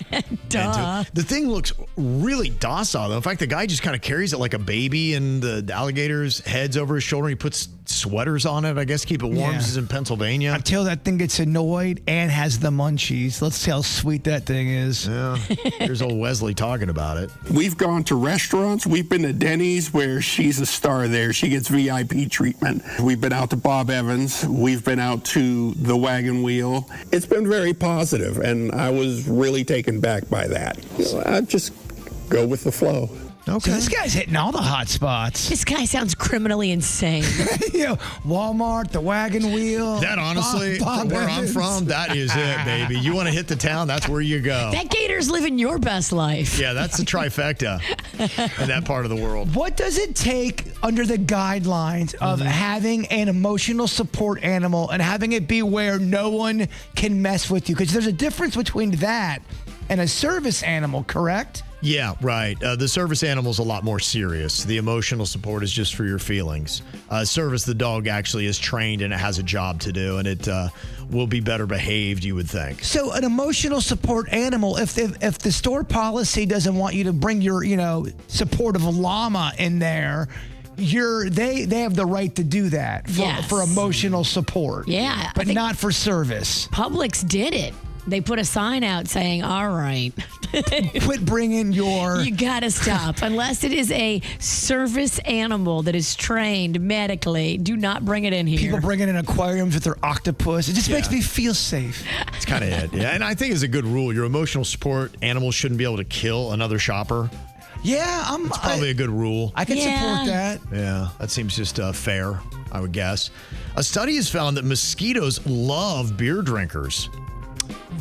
Duh. The thing looks really docile, though. In fact, the guy just kind of carries it like a baby, and the alligator's head's over his shoulder. He puts sweaters on it, I guess, keep it warm. Yeah. This is in Pennsylvania. Until that thing gets annoyed and has the munchies. Let's see how sweet that thing is. Yeah. Here's old Wesley talking about it. We've gone to restaurants. We've been to Denny's where she's a star there. She gets VIP treatment. We've been out to Bob Evans. We've been out to the Wagon Wheel. It's been very positive, and I was really taken back by that. I just go with the flow. Okay. So this guy's hitting all the hot spots. This guy sounds criminally insane. Walmart, the Wagon Wheel. That honestly, Bob where Evans. I'm from, that is it, baby. You want to hit the town, that's where you go. That gator's living your best life. Yeah, that's the trifecta in that part of the world. What does it take under the guidelines of having an emotional support animal and having it be where no one can mess with you? Because there's a difference between that and a service animal, correct? Yeah, right. The service animal's a lot more serious. The emotional support is just for your feelings. Service, the dog actually is trained and it has a job to do, and it will be better behaved, you would think. So an emotional support animal, if the store policy doesn't want you to bring your, supportive llama in there, they have the right to do that for emotional support. Yeah. But not for service. Publix did it. They put a sign out saying, all right. Quit bringing your... You got to stop. Unless it is a service animal that is trained medically, do not bring it in here. People bringing in aquariums with their octopus. It just makes me feel safe. It's kind of it. Yeah, and I think it's a good rule. Your emotional support animal shouldn't be able to kill another shopper. Yeah, it's probably a good rule. I can support that. Yeah, that seems just fair, I would guess. A study has found that mosquitoes love beer drinkers.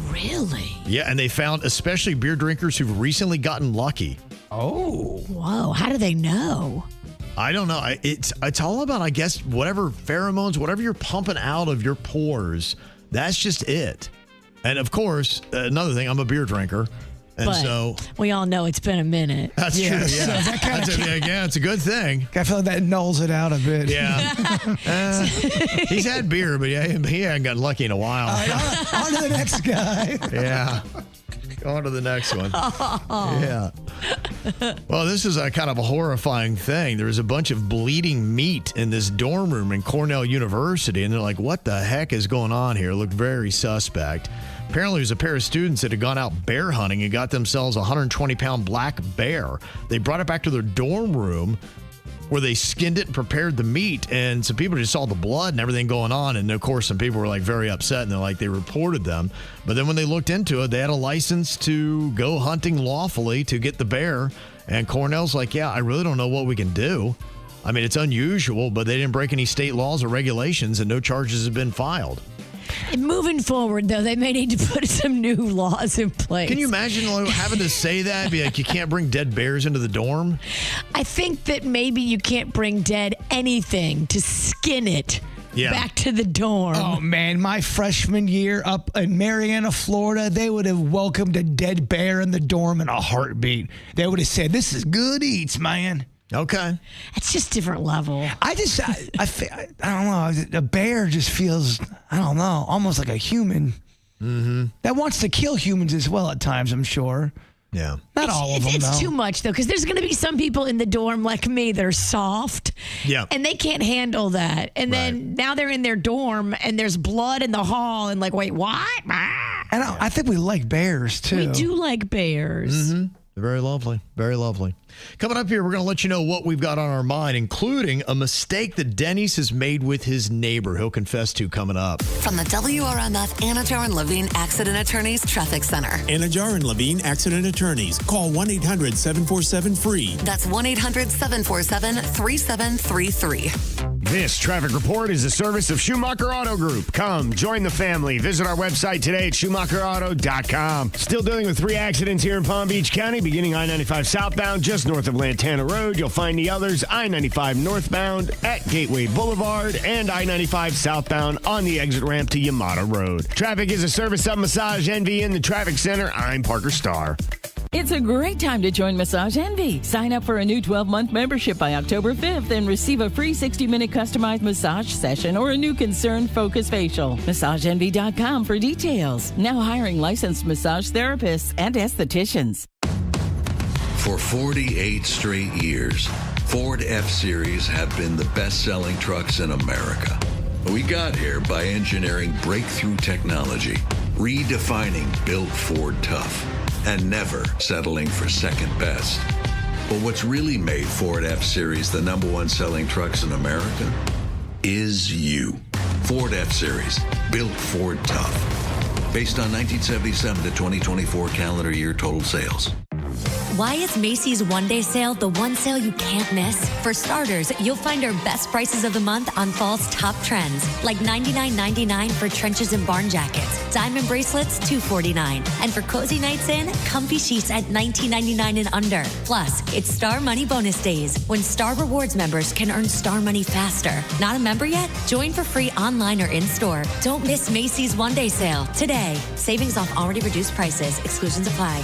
Really? Yeah, and they found especially beer drinkers who've recently gotten lucky. Oh. Whoa, how do they know? I don't know. It's all about, I guess, whatever pheromones, whatever you're pumping out of your pores, that's just it. And of course, another thing, I'm a beer drinker. And but so we all know it's been a minute. That's true. Yeah. So it's a good thing. I feel like that nulls it out a bit. Yeah. He's had beer, but he hadn't gotten lucky in a while. On to the next guy. Yeah. Go on to the next one. Yeah. Well, this is a kind of a horrifying thing. There was a bunch of bleeding meat in this dorm room in Cornell University, and they're like, what the heck is going on here? It looked very suspect. Apparently, it was a pair of students that had gone out bear hunting and got themselves a 120-pound black bear. They brought it back to their dorm room where they skinned it and prepared the meat, and some people just saw the blood and everything going on, and of course some people were like very upset, and they reported them. But then when they looked into it, they had a license to go hunting lawfully to get the bear, and Cornell's like, yeah, I really don't know what we can do. I mean, it's unusual, but they didn't break any state laws or regulations, and no charges have been filed. Moving forward, though, they may need to put some new laws in place. Can you imagine having to say that? Be like, you can't bring dead bears into the dorm? I think that maybe you can't bring dead anything to skin it back to the dorm. Oh, man, my freshman year up in Marianna, Florida, they would have welcomed a dead bear in the dorm in a heartbeat. They would have said, this is good eats, man. Okay. It's just different level. I don't know. A bear just feels, I don't know, almost like a human. Mm-hmm. That wants to kill humans as well at times, I'm sure. Yeah. Not all of them, It's though. too much, though, because there's going to be some people in the dorm like me that are soft. Yeah. And they can't handle that. And then now they're in their dorm and there's blood in the hall and like, wait, what? And I think we like bears, too. We do like bears. Mm-hmm. Very lovely. Very lovely. Coming up here, we're going to let you know what we've got on our mind, including a mistake that Denny's has made with his neighbor. He'll confess to coming up. From the WRMF Anajar and Levine Accident Attorneys Traffic Center. Anajar and Levine Accident Attorneys. Call 1-800-747-FREE. That's 1-800-747-3733. This traffic report is a service of Schumacher Auto Group. Come, join the family. Visit our website today at SchumacherAuto.com. Still dealing with 3 accidents here in Palm Beach County, beginning I-95 southbound, just north of Lantana Road. You'll find the others I-95 northbound at Gateway Boulevard and I-95 southbound on the exit ramp to Yamada Road. Traffic is a service of Massage Envy in the Traffic Center. I'm Parker Starr. It's a great time to join Massage Envy. Sign up for a new 12-month membership by October 5th and receive a free 60-minute customized massage session or a new Concern Focus facial. MassageEnvy.com for details. Now hiring licensed massage therapists and estheticians. For 48 straight years, Ford F-Series have been the best-selling trucks in America. We got here by engineering breakthrough technology, redefining Built Ford Tough, and never settling for second best. But what's really made Ford F-Series the #1 selling trucks in America is you. Ford F-Series, Built Ford Tough. Based on 1977 to 2024 calendar year total sales. Why is Macy's one-day sale the one sale you can't miss? For starters, you'll find our best prices of the month on fall's top trends, like $99.99 for trenches and barn jackets, diamond bracelets $249, and for cozy nights in, comfy sheets at $19.99 and under. Plus, it's Star Money bonus days, when Star Rewards members can earn Star Money faster. Not a member yet? Join for free online or in-store. Don't miss Macy's one-day sale today. Savings off already reduced prices. Exclusions apply.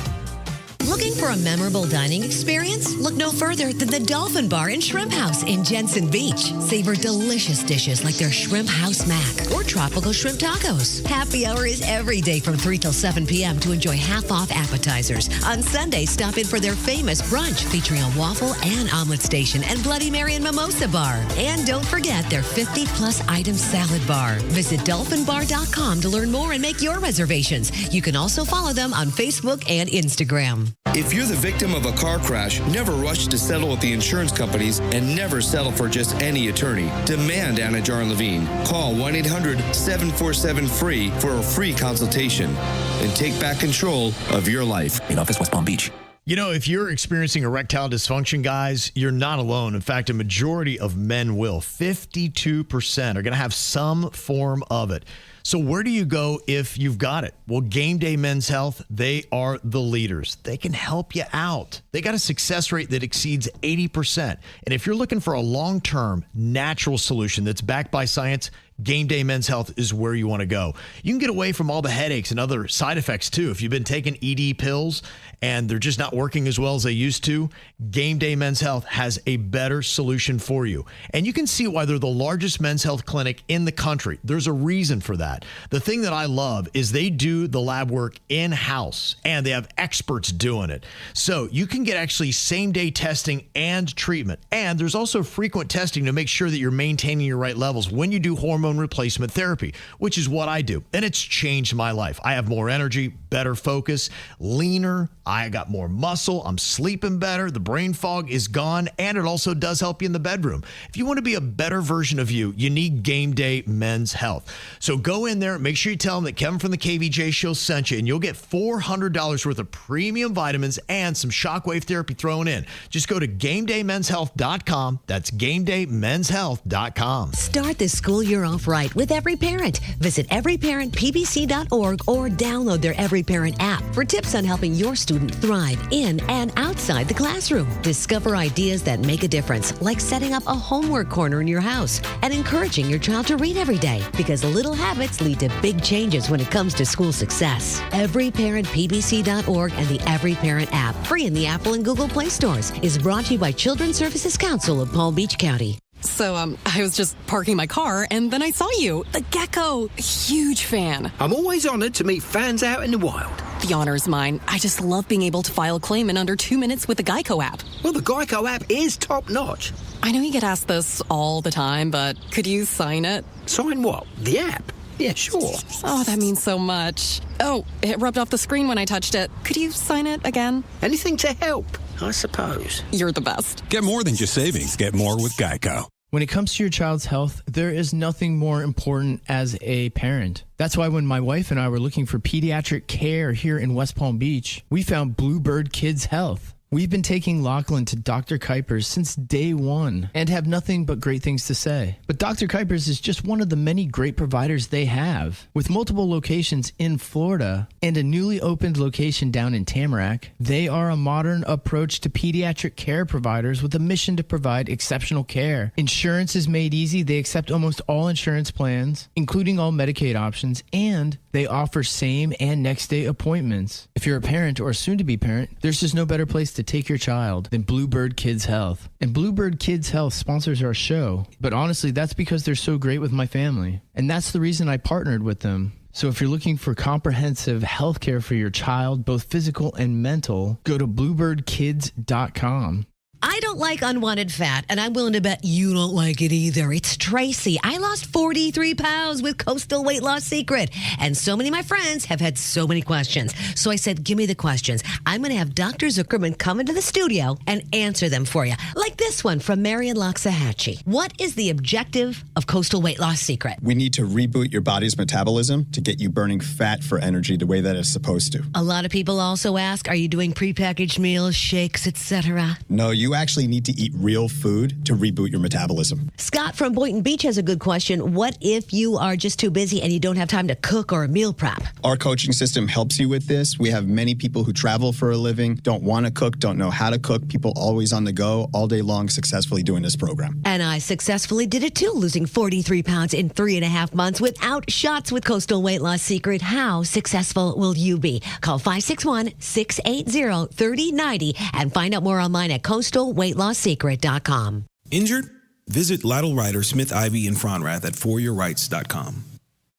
Looking for a memorable dining experience? Look no further than the Dolphin Bar and Shrimp House in Jensen Beach. Savor delicious dishes like their Shrimp House Mac or tropical shrimp tacos. Happy hour is every day from 3 till 7 p.m. to enjoy half-off appetizers. On Sunday, stop in for their famous brunch featuring a waffle and omelet station and Bloody Mary and Mimosa Bar. And don't forget their 50-plus item salad bar. Visit dolphinbar.com to learn more and make your reservations. You can also follow them on Facebook and Instagram. If you're the victim of a car crash, never rush to settle with the insurance companies and never settle for just any attorney. Demand Anajar and Levine. Call 1-800-747-FREE for a free consultation and take back control of your life. In office, West Palm Beach. You know, if you're experiencing erectile dysfunction, guys, you're not alone. In fact, a majority of men will. 52% are going to have some form of it. So where do you go if you've got it? Well, Game Day Men's Health, they are the leaders. They can help you out. They got a success rate that exceeds 80%. And if you're looking for a long-term natural solution that's backed by science, Game Day Men's Health is where you want to go. You can get away from all the headaches and other side effects too. If you've been taking ED pills and they're just not working as well as they used to, Game Day Men's Health has a better solution for you. And you can see why they're the largest men's health clinic in the country. There's a reason for that. The thing that I love is they do the lab work in-house and they have experts doing it. So you can get actually same-day testing and treatment. And there's also frequent testing to make sure that you're maintaining your right levels when you do hormone replacement therapy, which is what I do. And it's changed my life. I have more energy, better focus, leaner. I got more muscle. I'm sleeping better. The brain fog is gone. And it also does help you in the bedroom. If you want to be a better version of you, you need Game Day Men's Health. So go in there. Make sure you tell them that Kevin from the KVJ Show sent you, and you'll get $400 worth of premium vitamins and some shockwave therapy thrown in. Just go to GameDayMen'sHealth.com. That's GameDayMen'sHealth.com. Start the school year off right with Every Parent. Visit everyparentpbc.org or download their Every Parent app for tips on helping your student thrive in and outside the classroom. Discover ideas that make a difference, like setting up a homework corner in your house and encouraging your child to read every day, because little habits lead to big changes when it comes to school success. Everyparentpbc.org and the Every Parent app, free in the Apple and Google Play stores, is brought to you by Children's Services Council of Palm Beach County. So, I was just parking my car, and then I saw you, the gecko. Huge fan. I'm always honored to meet fans out in the wild. The honor is mine. I just love being able to file a claim in under 2 minutes with the Geico app. Well, the Geico app is top-notch. I know you get asked this all the time, but could you sign it? Sign what? The app? Yeah, sure. Oh, that means so much. Oh, it rubbed off the screen when I touched it. Could you sign it again? Anything to help, I suppose. You're the best. Get more than just savings. Get more with Geico. When it comes to your child's health, there is nothing more important as a parent. That's why when my wife and I were looking for pediatric care here in West Palm Beach, we found Bluebird Kids Health. We've been taking Lachlan to Dr. Kuiper's since day one and have nothing but great things to say. But Dr. Kuiper's is just one of the many great providers they have. With multiple locations in Florida and a newly opened location down in Tamarack, they are a modern approach to pediatric care providers with a mission to provide exceptional care. Insurance is made easy. They accept almost all insurance plans, including all Medicaid options, and they offer same and next day appointments. If you're a parent or soon to be parent, there's just no better place to take your child than Bluebird Kids Health. And Bluebird Kids Health sponsors our show. But honestly, that's because they're so great with my family. And that's the reason I partnered with them. So if you're looking for comprehensive health care for your child, both physical and mental, go to bluebirdkids.com. I don't like unwanted fat, and I'm willing to bet you don't like it either. It's Tracy. I lost 43 pounds with Coastal Weight Loss Secret, and so many of my friends have had so many questions. So I said, give me the questions. I'm going to have Dr. Zuckerman come into the studio and answer them for you. Like this one from Marian Loxahatchee. What is the objective of Coastal Weight Loss Secret? We need to reboot your body's metabolism to get you burning fat for energy the way that it's supposed to. A lot of people also ask, are you doing prepackaged meals, shakes, etc.? No, you actually need to eat real food to reboot your metabolism. Scott from Boynton Beach has a good question. What if you are just too busy and you don't have time to cook or meal prep? Our coaching system helps you with this. We have many people who travel for a living, don't want to cook, don't know how to cook, people always on the go, all day long, successfully doing this program. And I successfully did it too, losing 43 pounds in 3.5 months without shots with Coastal Weight Loss Secret. How successful will you be? Call 561-680-3090 and find out more online at coastalweightlosssecret.com. Injured? Visit Lytle Ryder, Smith, Ivy, and Fronrath at foryourrights.com.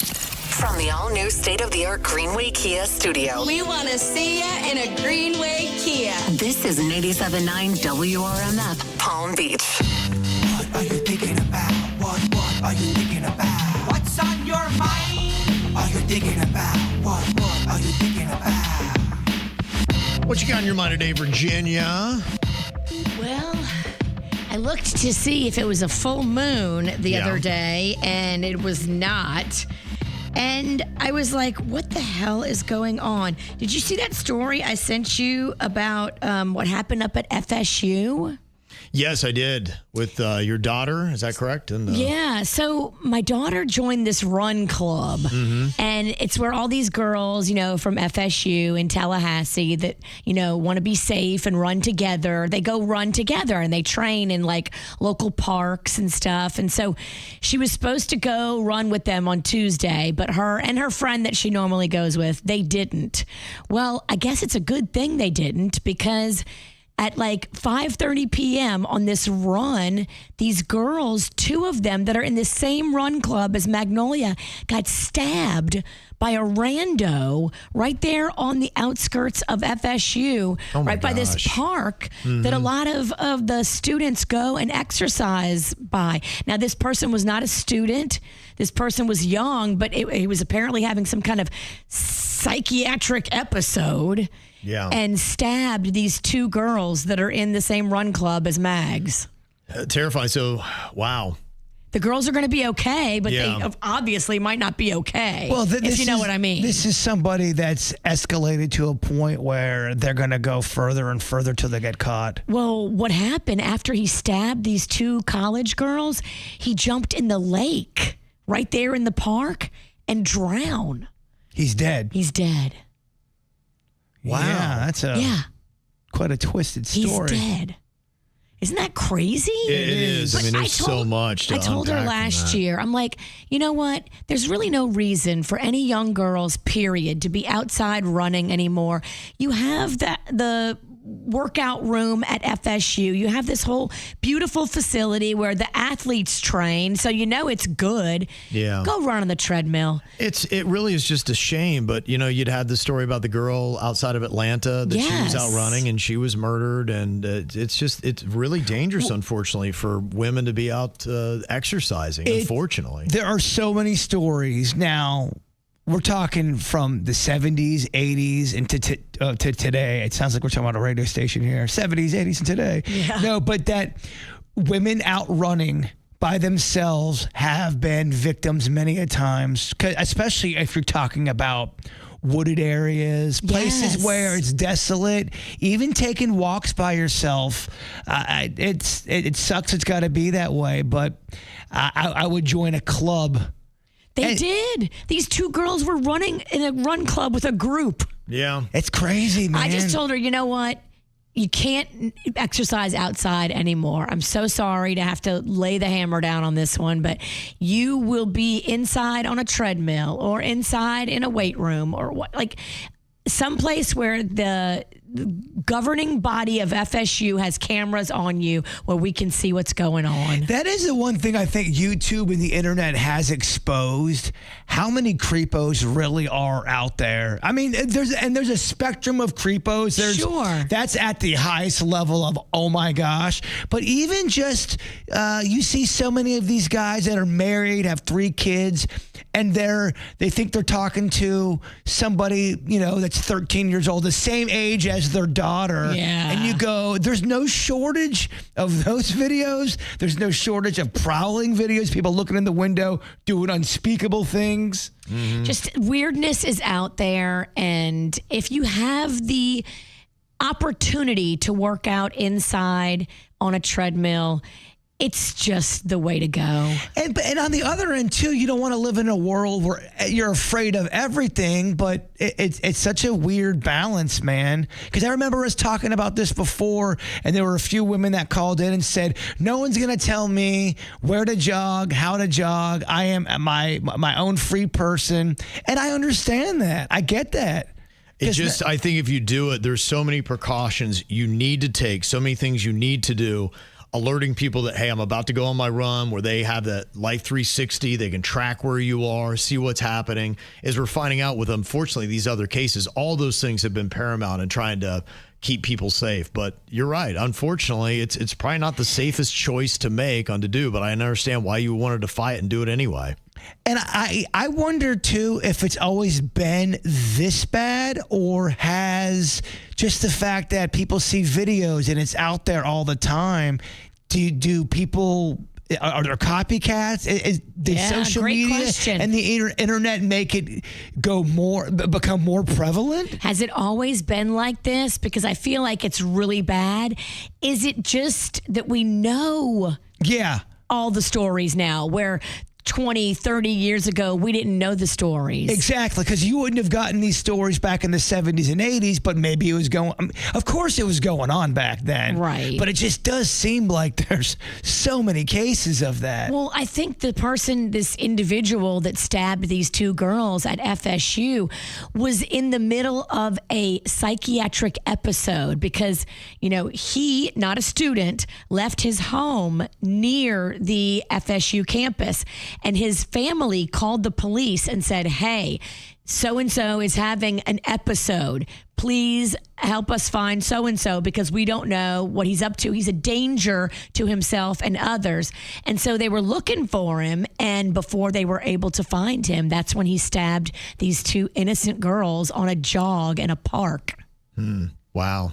From the all-new state-of-the-art Greenway Kia studio. We want to see you in a Greenway Kia. This is 87.9 WRMF, Palm Beach. What are you thinking about? What are you thinking about? What's on your mind? Are you thinking about? What are you thinking about? What you got on your mind today, Virginia? Well, I looked to see if it was a full moon the other day, and it was not. And I was like, what the hell is going on? Did you see that story I sent you about what happened up at FSU? Yes, I did. With your daughter, is that correct? Yeah, so my daughter joined this run club, and it's where all these girls, from FSU in Tallahassee that, want to be safe and run together. They go run together, and they train in, local parks and stuff. And so she was supposed to go run with them on Tuesday, but her and her friend that she normally goes with, they didn't. Well, I guess it's a good thing they didn't, because at 5:30 p.m. on this run, these girls, 2 of them that are in the same run club as Magnolia, got stabbed by a rando right there on the outskirts of FSU, right by this park that a lot of the students go and exercise by. Now, this person was not a student. This person was young, but he was apparently having some kind of psychiatric episode. Yeah. And stabbed these 2 girls that are in the same run club as Mags. Terrifying. So, wow. The girls are going to be okay, but Yeah. they obviously might not be okay. Well, if you know what I mean. This is somebody that's escalated to a point where they're going to go further and further till they get caught. Well, what happened after he stabbed these 2 college girls? He jumped in the lake right there in the park and drowned. He's dead. He's dead. Wow. Yeah, that's quite a twisted story. He's dead. Isn't that crazy? It is. I mean, there's so much to I told her unpack from last that. year, I'm like, you know what? There's really no reason for any young girls, period, to be outside running anymore. You have the workout room at FSU. You have this whole beautiful facility where the athletes train, so you know it's good. Yeah. Go run on the treadmill. It really is just a shame, but you'd had the story about the girl outside of Atlanta that she was out running and she was murdered, and it's really dangerous, unfortunately, for women to be out exercising. Unfortunately, there are so many stories now. We're talking from the 70s, 80s, and to today. It sounds like we're talking about a radio station here. 70s, 80s, and today. Yeah. No, but that women out running by themselves have been victims many a times, especially if you're talking about wooded areas, places where it's desolate, even taking walks by yourself. It sucks it's got to be that way, but I would join a club. They did. These 2 girls were running in a run club with a group. Yeah. It's crazy, man. I just told her, you know what? You can't exercise outside anymore. I'm so sorry to have to lay the hammer down on this one, but you will be inside on a treadmill or inside in a weight room or what, like someplace where the governing body of FSU has cameras on you where we can see what's going on. That is the one thing I think YouTube and the internet has exposed, how many creepos really are out there. I mean, there's a spectrum of creepos. That's at the highest level of, oh my gosh. But even just, you see so many of these guys that are married, have 3 kids, and they think they're talking to somebody, that's 13 years old, the same age as their daughter. Yeah. And you go, there's no shortage of those videos. There's no shortage of prowling videos, people looking in the window, doing unspeakable things. Mm-hmm. Just weirdness is out there. And if you have the opportunity to work out inside on a treadmill, it's just the way to go. And on the other end, too, you don't want to live in a world where you're afraid of everything, but it's such a weird balance, man. Because I remember us talking about this before, and there were a few women that called in and said, no one's going to tell me where to jog, how to jog. I am my own free person. And I understand that. I get that. I think if you do it, there's so many precautions you need to take, so many things you need to do. Alerting people that, hey, I'm about to go on my run, where they have that Life 360. They can track where you are, see what's happening. As we're finding out with, unfortunately, these other cases, all those things have been paramount in trying to keep people safe. But you're right. Unfortunately, it's probably not the safest choice to make on to do, but I understand why you wanted to fight and do it anyway. And I wonder, too, if it's always been this bad, or has just the fact that people see videos and it's out there all the time. Do people, are there copycats? Did social media and the internet make it become more prevalent? Has it always been like this? Because I feel like it's really bad. Is it just that we know all the stories now, where 20, 30 years ago, we didn't know the stories? Exactly, because you wouldn't have gotten these stories back in the 70s and 80s, but maybe it was of course it was going on back then. Right. But it just does seem like there's so many cases of that. Well, I think this individual that stabbed these 2 girls at FSU was in the middle of a psychiatric episode because, he, not a student, left his home near the FSU campus. And his family called the police and said, hey, so-and-so is having an episode. Please help us find so-and-so because we don't know what he's up to. He's a danger to himself and others. And so they were looking for him. And before they were able to find him, that's when he stabbed these 2 innocent girls on a jog in a park. Wow.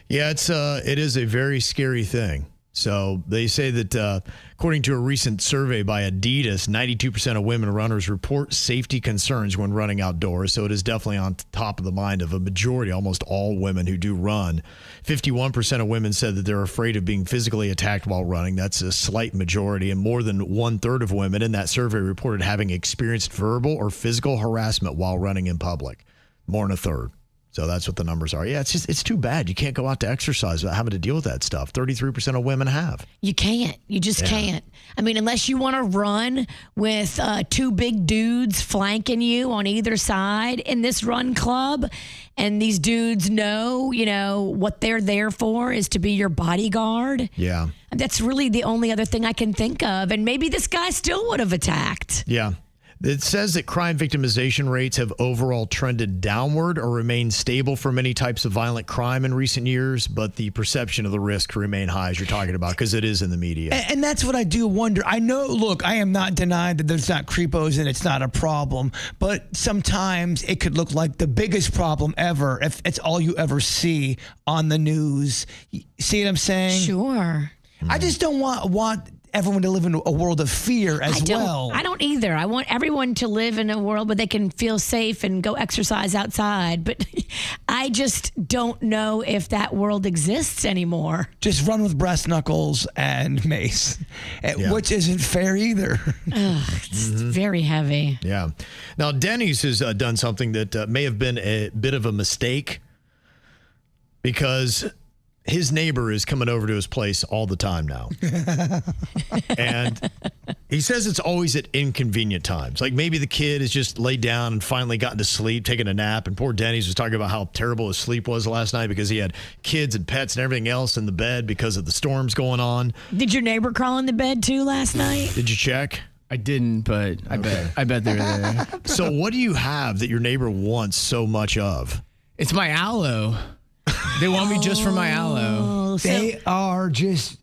Yeah, it is a very scary thing. So they say that according to a recent survey by Adidas, 92% of women runners report safety concerns when running outdoors. So it is definitely on top of the mind of a majority, almost all women who do run. 51% of women said that they're afraid of being physically attacked while running. That's a slight majority. And more than 1/3 of women in that survey reported having experienced verbal or physical harassment while running in public. More than a third. So that's what the numbers are. Yeah, it's too bad. You can't go out to exercise without having to deal with that stuff. 33% of women have. You can't. You just can't. I mean, unless you want to run with two big dudes flanking you on either side in this run club, and these dudes know, what they're there for is to be your bodyguard. Yeah. That's really the only other thing I can think of. And maybe this guy still would have attacked. Yeah. It says that crime victimization rates have overall trended downward or remained stable for many types of violent crime in recent years, but the perception of the risk remain high, as you're talking about, because it is in the media. And that's what I do wonder. I know, look, I am not denying that there's not creepos and it's not a problem, but sometimes it could look like the biggest problem ever if it's all you ever see on the news. See what I'm saying? Sure. I just don't want everyone to live in a world of fear as well. I don't either. I want everyone to live in a world where they can feel safe and go exercise outside. But I just don't know if that world exists anymore. Just run with brass knuckles and mace, which isn't fair either. It's very heavy. Yeah. Now, Denny's has done something that may have been a bit of a mistake because his neighbor is coming over to his place all the time now. And he says it's always at inconvenient times. Like maybe the kid has just laid down and finally gotten to sleep, taking a nap. And poor Denny's was talking about how terrible his sleep was last night because he had kids and pets and everything else in the bed because of the storms going on. Did your neighbor crawl in the bed too last night? Did you check? I didn't, but I bet they're there. So what do you have that your neighbor wants so much of? It's my aloe. They want me just for my aloe. They are just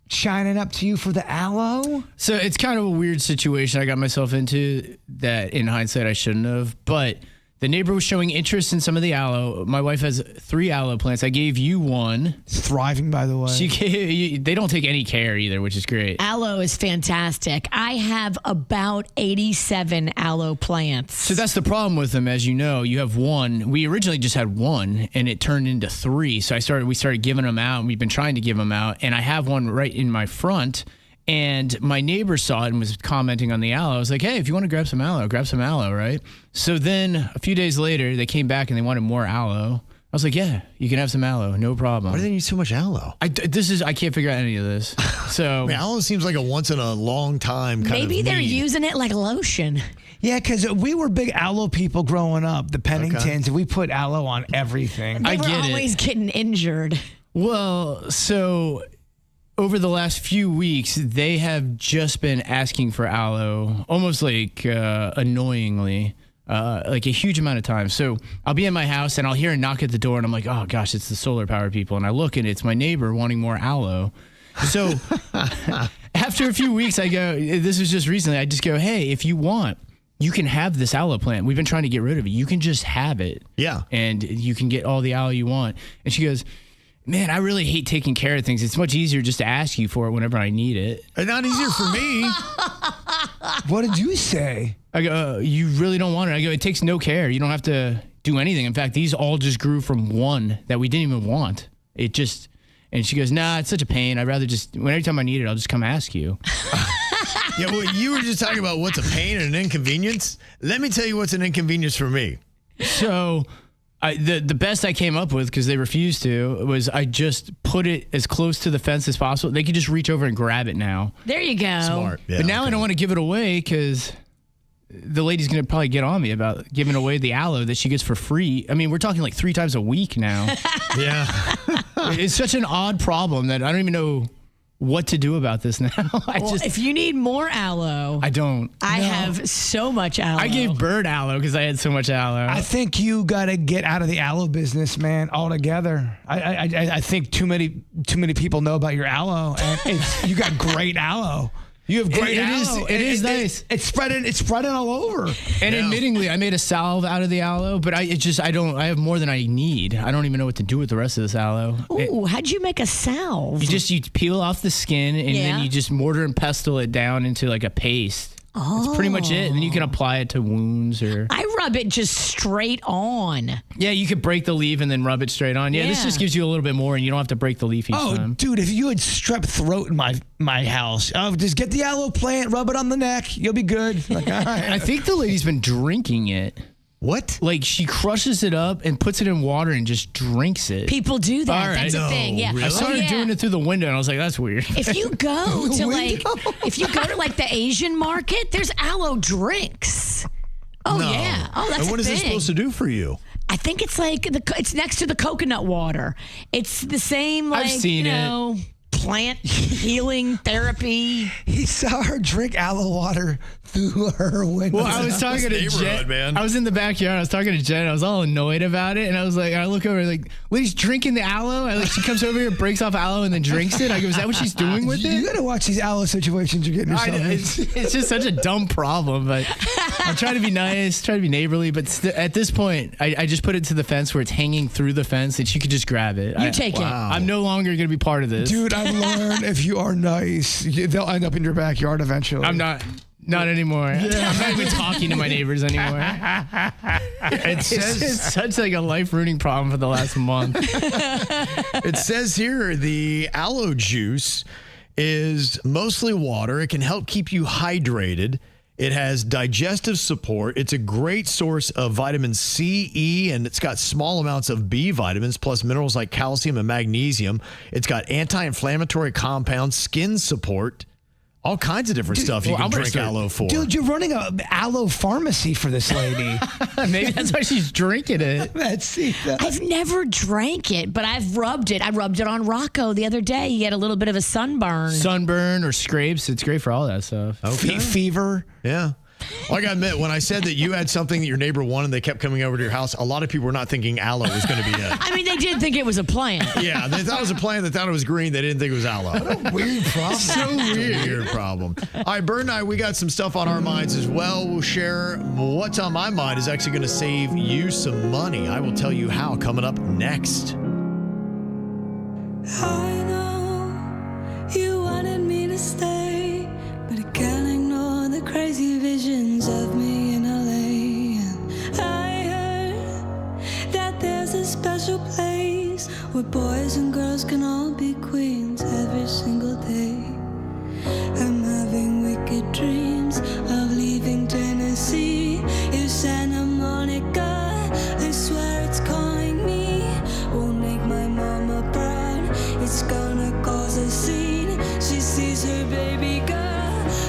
shining up to you for the aloe? So it's kind of a weird situation I got myself into that in hindsight I shouldn't have. But the neighbor was showing interest in some of the aloe. My wife has 3 aloe plants. I gave you one. It's thriving, by the way. They don't take any care either, which is great. Aloe is fantastic. I have about 87 aloe plants. So that's the problem with them, as you know. You have one. We originally just had one, and it turned into 3. So we started giving them out, and we've been trying to give them out. And I have one right in my front. And my neighbor saw it and was commenting on the aloe. I was like, hey, if you want to grab some aloe, right? So then a few days later, they came back and they wanted more aloe. I was like, yeah, you can have some aloe, no problem. Why do they need so much aloe? I can't figure out any of this. So I mean, aloe seems like a once in a long time kind of Maybe they're need. using it like lotion. Yeah, because we were big aloe people growing up, the Penningtons, and we put aloe on everything. They were always getting injured. Well, so over the last few weeks, they have just been asking for aloe, almost like annoyingly, like a huge amount of time. So I'll be in my house and I'll hear a knock at the door and I'm like, oh gosh, it's the solar power people. And I look and it's my neighbor wanting more aloe. So after a few weeks, I go, this was just recently, I just go, hey, if you want, you can have this aloe plant. We've been trying to get rid of it. You can just have it. Yeah. And you can get all the aloe you want. And she goes, man, I really hate taking care of things. It's much easier just to ask you for it whenever I need it. It's not easier for me. What did you say? I go, you really don't want it? I go, it takes no care. You don't have to do anything. In fact, these all just grew from one that we didn't even want. And she goes, nah, it's such a pain. I'd rather just, every time I need it, I'll just come ask you. Yeah, well, you were just talking about what's a pain and an inconvenience. Let me tell you what's an inconvenience for me. So the best I came up with, because they refused to, was I just put it as close to the fence as possible. They could just reach over and grab it now. There you go. Smart. Yeah, but now I don't want to give it away because the lady's going to probably get on me about giving away the aloe that she gets for free. I mean, we're talking like 3 times a week now. Yeah. It's such an odd problem that I don't even know what to do about this now. If you need more aloe, I don't. I have so much aloe. I gave Bird aloe because I had so much aloe. I think you got to get out of the aloe business, man, altogether. I think too many people know about your aloe, and you got great aloe. You have great aloe. It is nice. It's spreading all over. And admittingly, I made a salve out of the aloe, but I have more than I need. I don't even know what to do with the rest of this aloe. Ooh, how'd you make a salve? You peel off the skin and then you just mortar and pestle it down into like a paste. That's pretty much it. And then you can apply it to wounds or... I rub it just straight on. Yeah, you could break the leaf and then rub it straight on. Yeah, this just gives you a little bit more and you don't have to break the leaf each time. Dude, if you had strep throat in my house, just get the aloe plant, rub it on the neck. You'll be good. Like, all right. I think the lady's been drinking it. What? Like she crushes it up and puts it in water and just drinks it. People do that. All right. That's a thing. Yeah. Really? I started doing it through the window and I was like, that's weird. If you go to the Asian market, there's aloe drinks. Oh No. yeah. Oh, that's And what a is thing. this supposed to do for you? I think it's like it's next to the coconut water. It's the same like I've seen it. Plant healing therapy. He saw her drink aloe water through her window. Well, I was talking to Jen. Man. I was in the backyard. I was talking to Jen. I was all annoyed about it. And I was like, I look over like, lady's drinking the aloe. She comes over here, breaks off aloe, and then drinks it. I go, is that what she's doing with it? You got to watch these aloe situations you're getting yourself in. It's just such a dumb problem. But I'm trying to be nice, try to be neighborly. But at this point, I just put it to the fence where it's hanging through the fence that she could just grab it. You take it. I'm no longer going to be part of this. Dude, I've learned if you are nice, they'll end up in your backyard eventually. I'm not. Not anymore. Yeah. I'm not even talking to my neighbors anymore. It's just such like a life-ruining problem for the last month. It says here the aloe juice is mostly water. It can help keep you hydrated. It has digestive support. It's a great source of vitamin C, E, and it's got small amounts of B vitamins, plus minerals like calcium and magnesium. It's got anti-inflammatory compounds, skin support. All kinds of different stuff you can drink aloe for. Dude, you're running an aloe pharmacy for this lady. Maybe that's why she's drinking it. Let's see. I've never drank it, but I've rubbed it. I rubbed it on Rocco the other day. He had a little bit of a sunburn. Sunburn or scrapes. It's great for all that stuff. Okay. Fever. Yeah. Well, I got to admit, when I said that you had something that your neighbor wanted, they kept coming over to your house, a lot of people were not thinking aloe was going to be it. I mean, they did think it was a plant. Yeah, they thought it was a plant. They thought it was green. They didn't think it was aloe. What a weird problem. So weird problem. All right, Bird and I, we got some stuff on our minds as well. We'll share what's on my mind is actually going to save you some money. I will tell you how coming up next. I know you wanted me to stay, but I can't ignore the crazy visions of me in LA. And I heard that there's a special place where boys and girls can all be queens every single day. I'm having wicked dreams of leaving Tennessee. If Santa Monica, I swear it's calling me. Won't make my mama proud. It's gonna cause a scene. She sees her baby girl.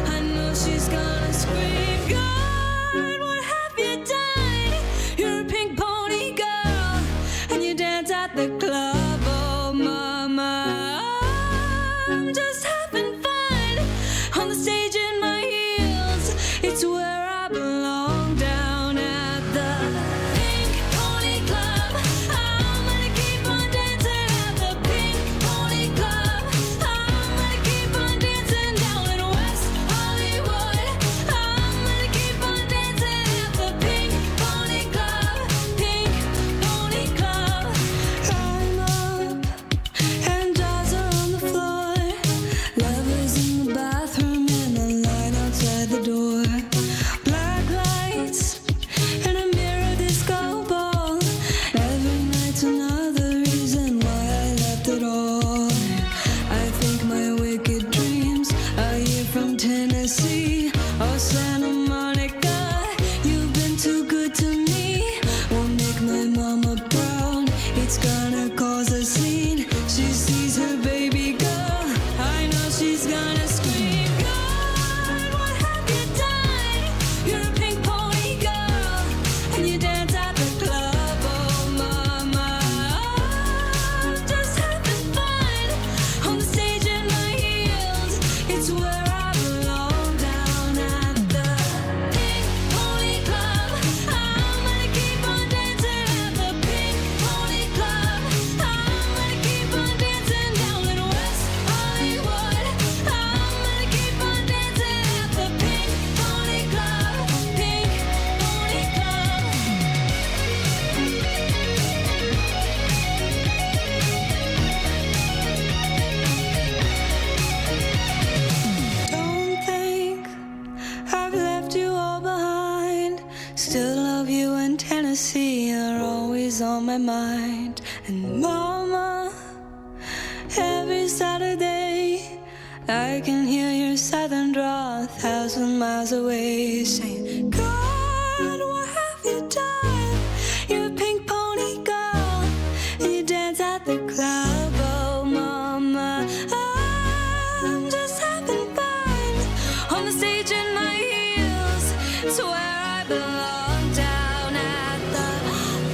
I know she's gonna scream. God, what have you done? You're a pink pony girl, and you dance at the club. Oh, mama, I'm still love you in Tennessee. You're always on my mind. And mama, every Saturday I can hear your southern drawl 1,000 miles away, saying, God, what have you done? You're a pink pony girl, and you dance at the club. Oh, mama, I'm just having fun on the stage in my heels. It's where I belong, down at the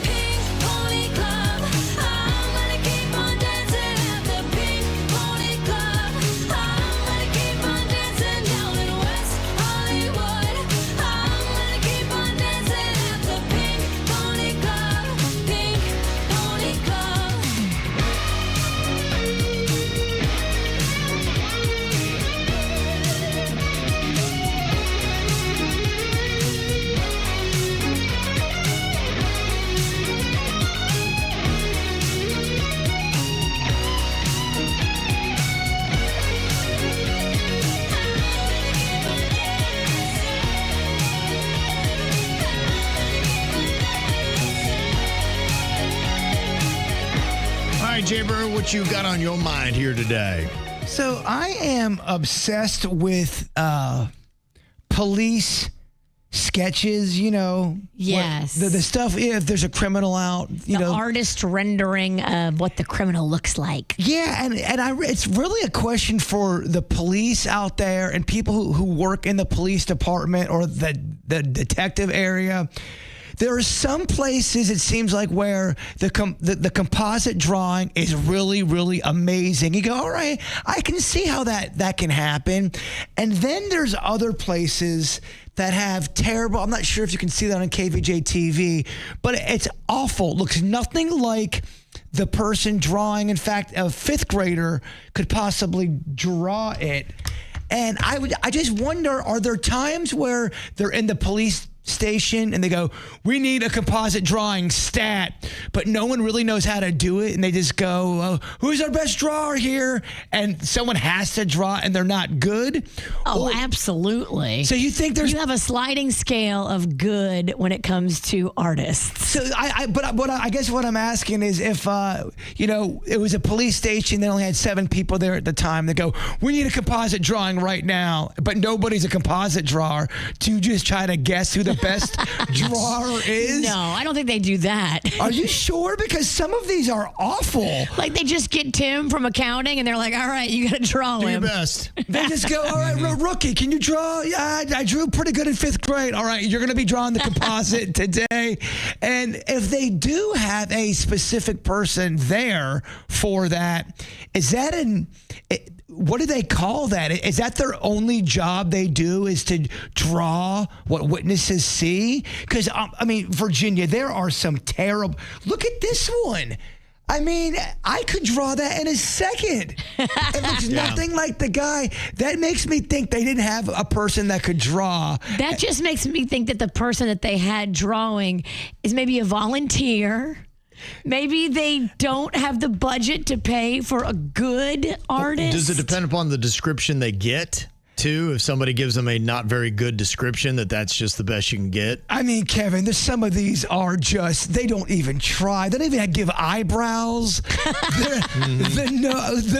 Pink Pony Club. I'm gonna keep on dancing at the Pink Pony Club. I'm gonna keep on dancing down in West Hollywood. I'm gonna keep on dancing at the Pink Pony Club. Pink Pony Club. All right, Jay Burr, what you got on your mind here today? So I am obsessed with police sketches, you know. Yes. The stuff, if there's a criminal out, you know. The artist rendering of what the criminal looks like. Yeah, and it's really a question for the police out there and people who work in the police department or the detective area. There are some places, it seems like, where the composite drawing is really, really amazing. You go, all right, I can see how that can happen. And then there's other places that have terrible, I'm not sure if you can see that on KVJ TV, but it's awful. It looks nothing like the person drawing. In fact, a fifth grader could possibly draw it. And I just wonder, are there times where they're in the police station and they go, we need a composite drawing stat, but no one really knows how to do it, and they just go, who's our best drawer here? And someone has to draw and they're not good? Oh, absolutely. So you think you have a sliding scale of good when it comes to artists. So I guess what I'm asking is if it was a police station that only had 7 people there at the time, they go, we need a composite drawing right now, but nobody's a composite drawer. Do you just try to guess who the best drawer is? No, I don't think they do that. Are you sure? Because some of these are awful. Like they just get Tim from accounting and they're like, all right, you got to draw Do him. your best. They just go, all right, rookie, can you draw? Yeah, I drew pretty good in 5th grade. All right, you're going to be drawing the composite today. And if they do have a specific person there for that, is that what do they call that? Is that their only job they do, is to draw what witnesses see? Because, Virginia, there are some terrible... Look at this one. I mean, I could draw that in a second. It looks nothing like the guy. That makes me think they didn't have a person that could draw. That just makes me think that the person that they had drawing is maybe a volunteer. Maybe they don't have the budget to pay for a good artist. Does it depend upon the description they get, too? If somebody gives them a not very good description, that's just the best you can get? I mean, Kevin, some of these are just, they don't even try. They don't even give eyebrows. The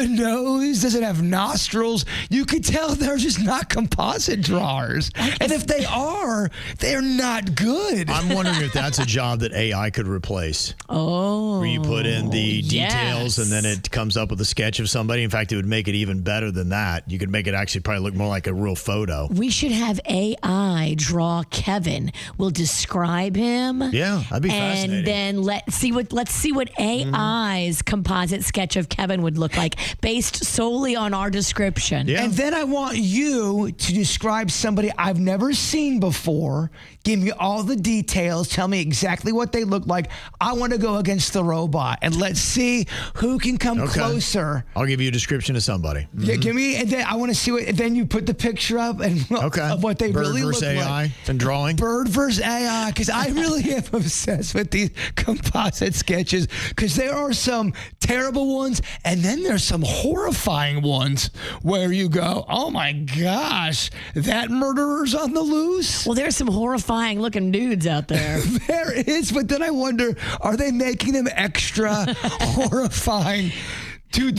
nose doesn't have nostrils. You could tell they're just not composite drawers. And if they are, they're not good. I'm wondering if that's a job that AI could replace. Oh. Where you put in the details and then it comes up with a sketch of somebody. In fact, it would make it even better than that. You could make it actually probably look more like a real photo. We should have AI draw Kevin. We'll describe him. Yeah, that'd be fascinating. And then let's see what AI's composite sketch of Kevin would look like based solely on our description. Yeah. And then I want you to describe somebody I've never seen before. Give me all the details. Tell me exactly what they look like. I want to go against the robot, and let's see who can come closer. I'll give you a description of somebody. Yeah, give me, and then I want to see what. And then you put the picture up and of what they Bird really look versus AI like. and drawing. Bird versus AI, because I really am obsessed with these composite sketches, because there are some terrible ones, and then there's some horrifying ones where you go, oh my gosh, that murderer's on the loose. Well, there's some horrifying looking dudes out there. There is, but then I wonder, are they making them extra horrifying?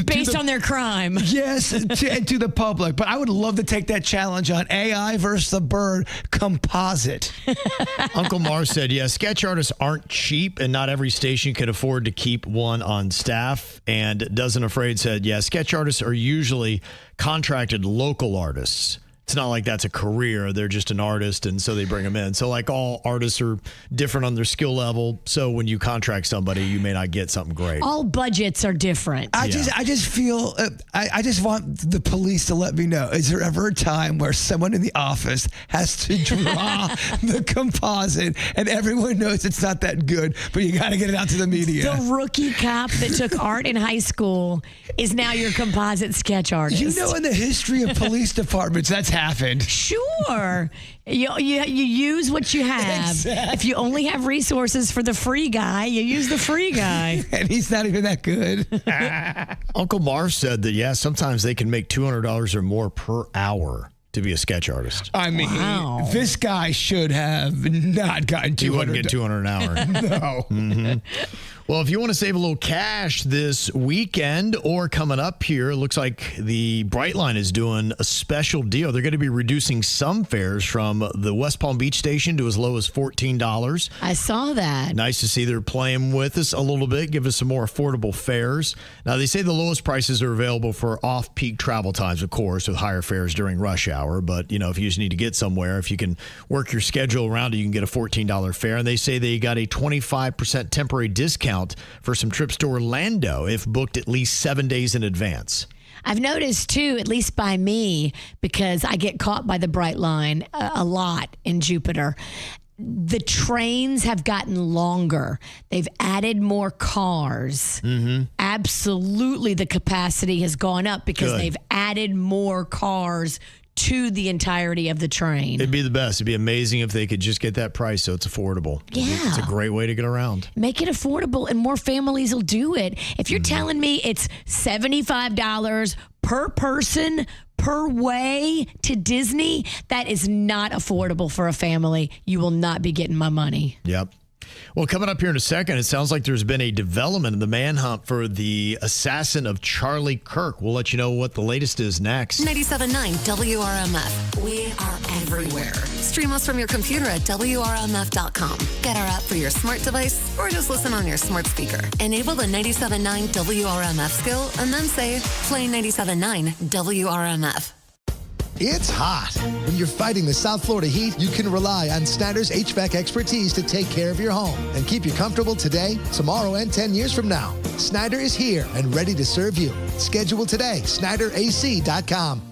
Based on their crime. Yes, to the public. But I would love to take that challenge on AI versus the bird composite. Uncle Mar said, yeah, sketch artists aren't cheap, and not every station can afford to keep one on staff. And Doesn't Afraid said, yeah, sketch artists are usually contracted local artists. It's not like that's a career. They're just an artist, and so they bring them in. So like all artists are different on their skill level. So when you contract somebody, you may not get something great. All budgets are different. I just feel, I just want the police to let me know, is there ever a time where someone in the office has to draw the composite and everyone knows it's not that good, but you got to get it out to the media? The rookie cop that took art in high school is now your composite sketch artist. You know, in the history of police departments, that's happened. Sure. You use what you have. Exactly. If you only have resources for the free guy, you use the free guy. And he's not even that good. Uncle Marv said that, yeah, sometimes they can make $200 or more per hour to be a sketch artist. I mean, this guy should have not gotten 200. He wouldn't get 200 an hour. No. Mm-hmm. Well, if you want to save a little cash this weekend or coming up here, it looks like the Brightline is doing a special deal. They're going to be reducing some fares from the West Palm Beach station to as low as $14. I saw that. Nice to see they're playing with us a little bit, give us some more affordable fares. Now, they say the lowest prices are available for off-peak travel times, of course, with higher fares during rush hour. But, you know, if you just need to get somewhere, if you can work your schedule around it, you can get a $14 fare. And they say they got a 25% temporary discount for some trips to Orlando if booked at least 7 days in advance. I've noticed, too, at least by me, because I get caught by the Brightline a lot in Jupiter, the trains have gotten longer. They've added more cars. Mm-hmm. Absolutely, the capacity has gone up because they've added more cars to the entirety of the train. It'd be the best. It'd be amazing if they could just get that price so it's affordable. Yeah. It's a great way to get around. Make it affordable and more families will do it. If you're telling me it's $75 per person per way to Disney, that is not affordable for a family. You will not be getting my money. Yep. Well, coming up here in a second, it sounds like there's been a development in the manhunt for the assassin of Charlie Kirk. We'll let you know what the latest is next. 97.9 WRMF. We are everywhere. Stream us from your computer at WRMF.com. Get our app for your smart device or just listen on your smart speaker. Enable the 97.9 WRMF skill and then say, play 97.9 WRMF. It's hot. When you're fighting the South Florida heat, you can rely on Snyder's HVAC expertise to take care of your home and keep you comfortable today, tomorrow, and 10 years from now. Snyder is here and ready to serve you. Schedule today, SnyderAC.com.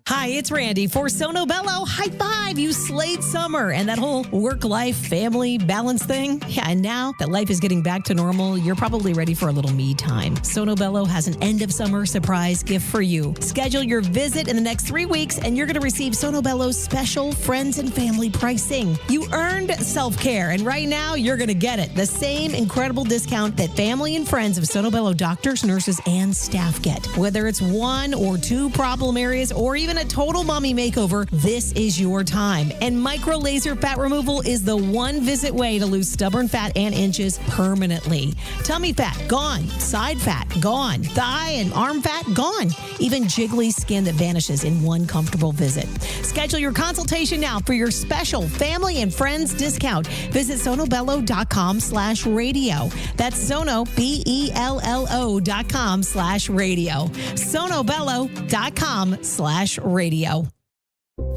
Hi, it's Randy for Sono Bello. High five, you slayed summer and that whole work-life, family balance thing. Yeah, and now that life is getting back to normal, you're probably ready for a little me time. Sono Bello has an end-of-summer surprise gift for you. Schedule your visit in the next 3 weeks and you're going to receive Sono Bello's special friends and family pricing. You earned self-care and right now you're going to get it. The same incredible discount that family and friends of Sono Bello doctors, nurses, and staff get. Whether it's 1 or 2 problem areas or even a total mommy makeover, this is your time. And micro laser fat removal is the one visit way to lose stubborn fat and inches permanently. Tummy fat, gone. Side fat, gone. Thigh and arm fat, gone. Even jiggly skin that vanishes in one comfortable visit. Schedule your consultation now for your special family and friends discount. Visit sonobello.com/radio. That's Sono, BELLO.com/radio. sonobello.com/radio.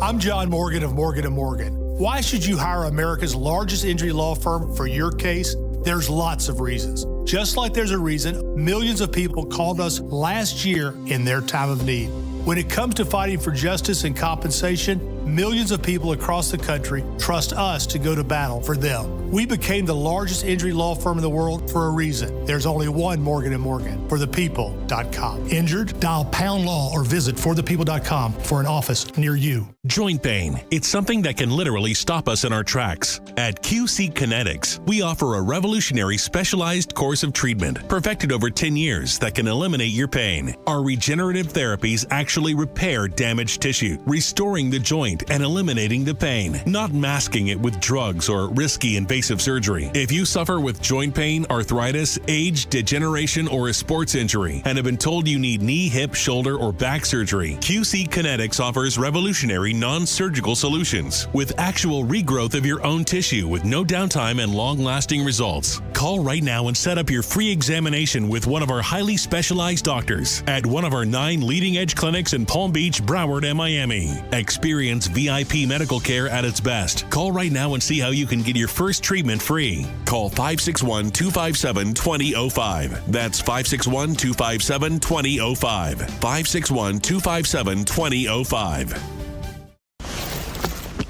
I'm John Morgan of Morgan & Morgan. Why should you hire America's largest injury law firm for your case? There's lots of reasons. Just like there's a reason millions of people called us last year in their time of need. When it comes to fighting for justice and compensation, millions of people across the country trust us to go to battle for them. We became the largest injury law firm in the world for a reason. There's only one Morgan & Morgan, forthepeople.com. Injured? Dial pound law or visit forthepeople.com for an office near you. Joint pain. It's something that can literally stop us in our tracks. At QC Kinetics, we offer a revolutionary specialized course of treatment perfected over 10 years that can eliminate your pain. Our regenerative therapies actually repair damaged tissue, restoring the joint and eliminating the pain, not masking it with drugs or risky invasive surgery. If you suffer with joint pain, arthritis, age, degeneration, or a sports injury and have been told you need knee, hip, shoulder, or back surgery, QC Kinetics offers revolutionary non-surgical solutions with actual regrowth of your own tissue with no downtime and long-lasting results. Call right now and set up your free examination with one of our highly specialized doctors at one of our 9 leading-edge clinics in Palm Beach, Broward, and Miami. Experience VIP medical care at its best. Call right now and see how you can get your first treatment free. Call 561-257-2005. That's 561-257-2005. 561-257-2005.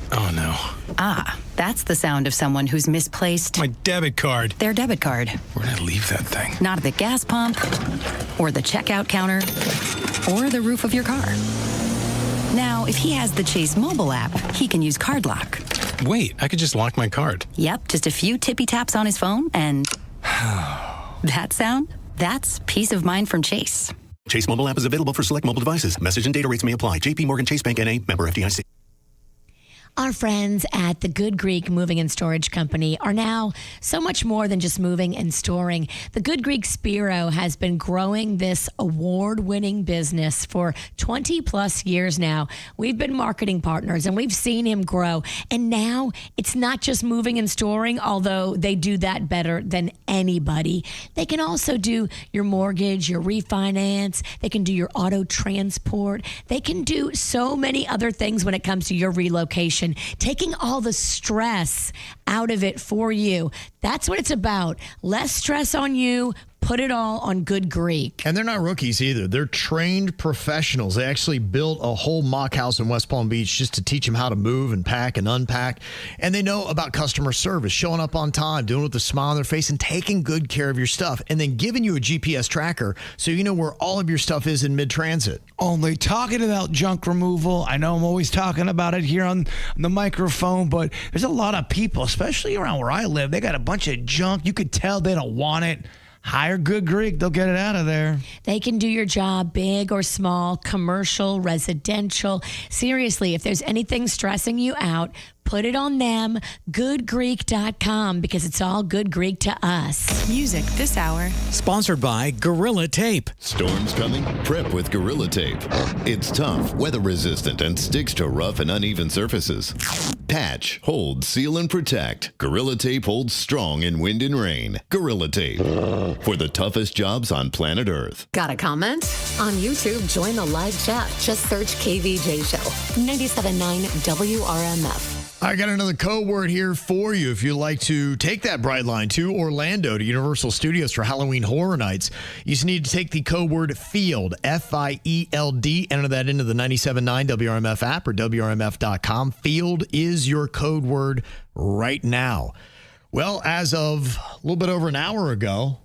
Oh, no. Ah, that's the sound of someone who's misplaced my debit card. Their debit card. Where'd I leave that thing? Not at the gas pump, or the checkout counter, or the roof of your car. Now, if he has the Chase mobile app, he can use Card Lock. Wait, I could just lock my card. Yep, just a few tippy taps on his phone, and that sound? That's peace of mind from Chase. Chase mobile app is available for select mobile devices. Message and data rates may apply. JP Morgan Chase Bank N.A. member FDIC. Our friends at the Good Greek Moving and Storage Company are now so much more than just moving and storing. The Good Greek Spiro has been growing this award-winning business for 20 plus years now. We've been marketing partners and we've seen him grow. And now it's not just moving and storing, although they do that better than anybody. They can also do your mortgage, your refinance. They can do your auto transport. They can do so many other things when it comes to your relocation. Taking all the stress out of it for you. That's what it's about. Less stress on you. Put it all on Good Greek. And they're not rookies either. They're trained professionals. They actually built a whole mock house in West Palm Beach just to teach them how to move and pack and unpack. And they know about customer service, showing up on time, doing it with a smile on their face, and taking good care of your stuff. And then giving you a GPS tracker so you know where all of your stuff is in mid-transit. Only talking about junk removal. I know I'm always talking about it here on the microphone, but there's a lot of people, especially around where I live. They got a bunch of junk. You could tell they don't want it. Hire Good Greek. They'll get it out of there. They can do your job, big or small, commercial, residential. Seriously, if there's anything stressing you out, put it on them, goodgreek.com, because it's all Good Greek to us. Music this hour. Sponsored by Gorilla Tape. Storms coming? Prep with Gorilla Tape. It's tough, weather resistant, and sticks to rough and uneven surfaces. Patch, hold, seal, and protect. Gorilla Tape holds strong in wind and rain. Gorilla Tape. For the toughest jobs on planet Earth. Got a comment? On YouTube, join the live chat. Just search KVJ Show. 97.9 WRMF. I got another code word here for you. If you'd like to take that Brightline to Orlando to Universal Studios for Halloween Horror Nights, you just need to take the code word FIELD, F-I-E-L-D, enter that into the 97.9 WRMF app or WRMF.com. FIELD is your code word right now. Well, as of a little bit over an hour ago,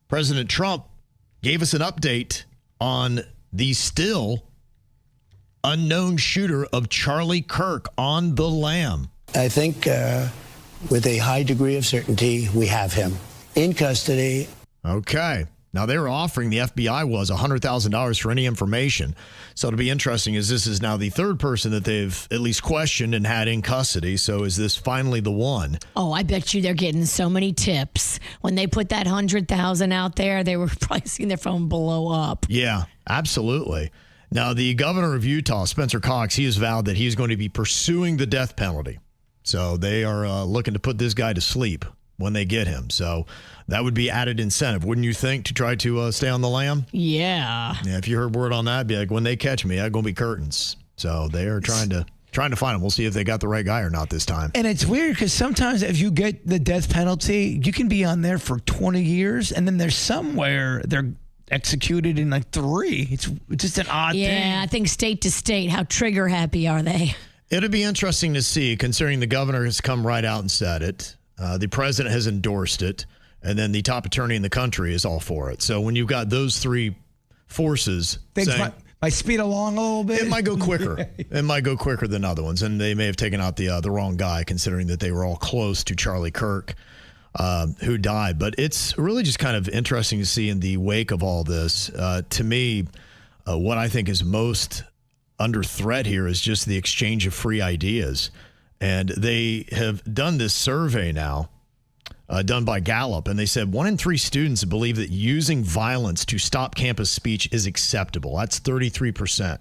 President Trump gave us an update on the still unknown shooter of Charlie Kirk on the lam. I think with a high degree of certainty, we have him in custody. Okay. Now, they were offering, the FBI was, $100,000 for any information. So it'll be interesting as this is now the third person that they've at least questioned and had in custody. So is this finally the one? Oh, I bet you they're getting so many tips. When they put that 100,000 out there, they were probably seeing their phone blow up. Yeah, absolutely. Now, the governor of Utah, Spencer Cox, he has vowed that he's going to be pursuing the death penalty. So they are looking to put this guy to sleep when they get him. So that would be added incentive, wouldn't you think, to try to stay on the lam? Yeah. Yeah. If you heard word on that, it'd be like, when they catch me, I'm going to be curtains. So they are trying to find him. We'll see if they got the right guy or not this time. And it's weird because sometimes if you get the death penalty, you can be on there for 20 years, and then there's somewhere they're executed in like 3. It's just an odd thing. Yeah, I think state to state, how trigger happy are they? It'll be interesting to see, considering the governor has come right out and said it. The president has endorsed it. And then the top attorney in the country is all for it. So when you've got those three forces, things might speed along a little bit. It might go quicker. It might go quicker than other ones. And they may have taken out the wrong guy, considering that they were all close to Charlie Kirk, who died. But it's really just kind of interesting to see in the wake of all this. To me, what I think is most under threat here is just the exchange of free ideas. And they have done this survey now. Done by Gallup, and they said 1 in 3 students believe that using violence to stop campus speech is acceptable. That's 33%.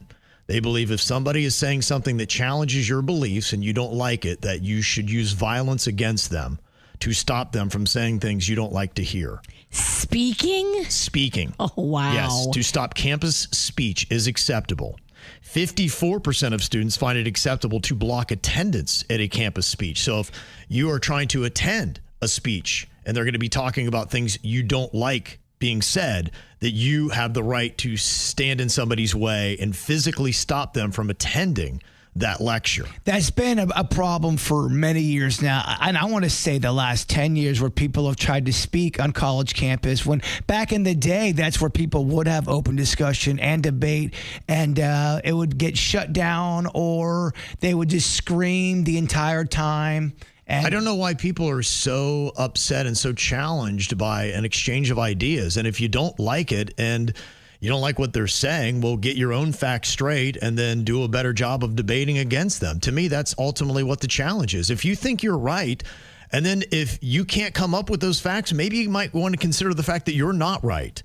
They believe if somebody is saying something that challenges your beliefs and you don't like it, that you should use violence against them to stop them from saying things you don't like to hear. Speaking. Oh, wow. Yes, to stop campus speech is acceptable. 54% of students find it acceptable to block attendance at a campus speech. So if you are trying to attend a speech and they're going to be talking about things you don't like being said, that you have the right to stand in somebody's way and physically stop them from attending that lecture. That's been a problem for many years now. And I want to say the last 10 years where people have tried to speak on college campus, when back in the day, that's where people would have open discussion and debate, and it would get shut down or they would just scream the entire time. And I don't know why people are so upset and so challenged by an exchange of ideas. And if you don't like it and you don't like what they're saying, well, get your own facts straight and then do a better job of debating against them. To me, that's ultimately what the challenge is. If you think you're right, and then if you can't come up with those facts, maybe you might want to consider the fact that you're not right.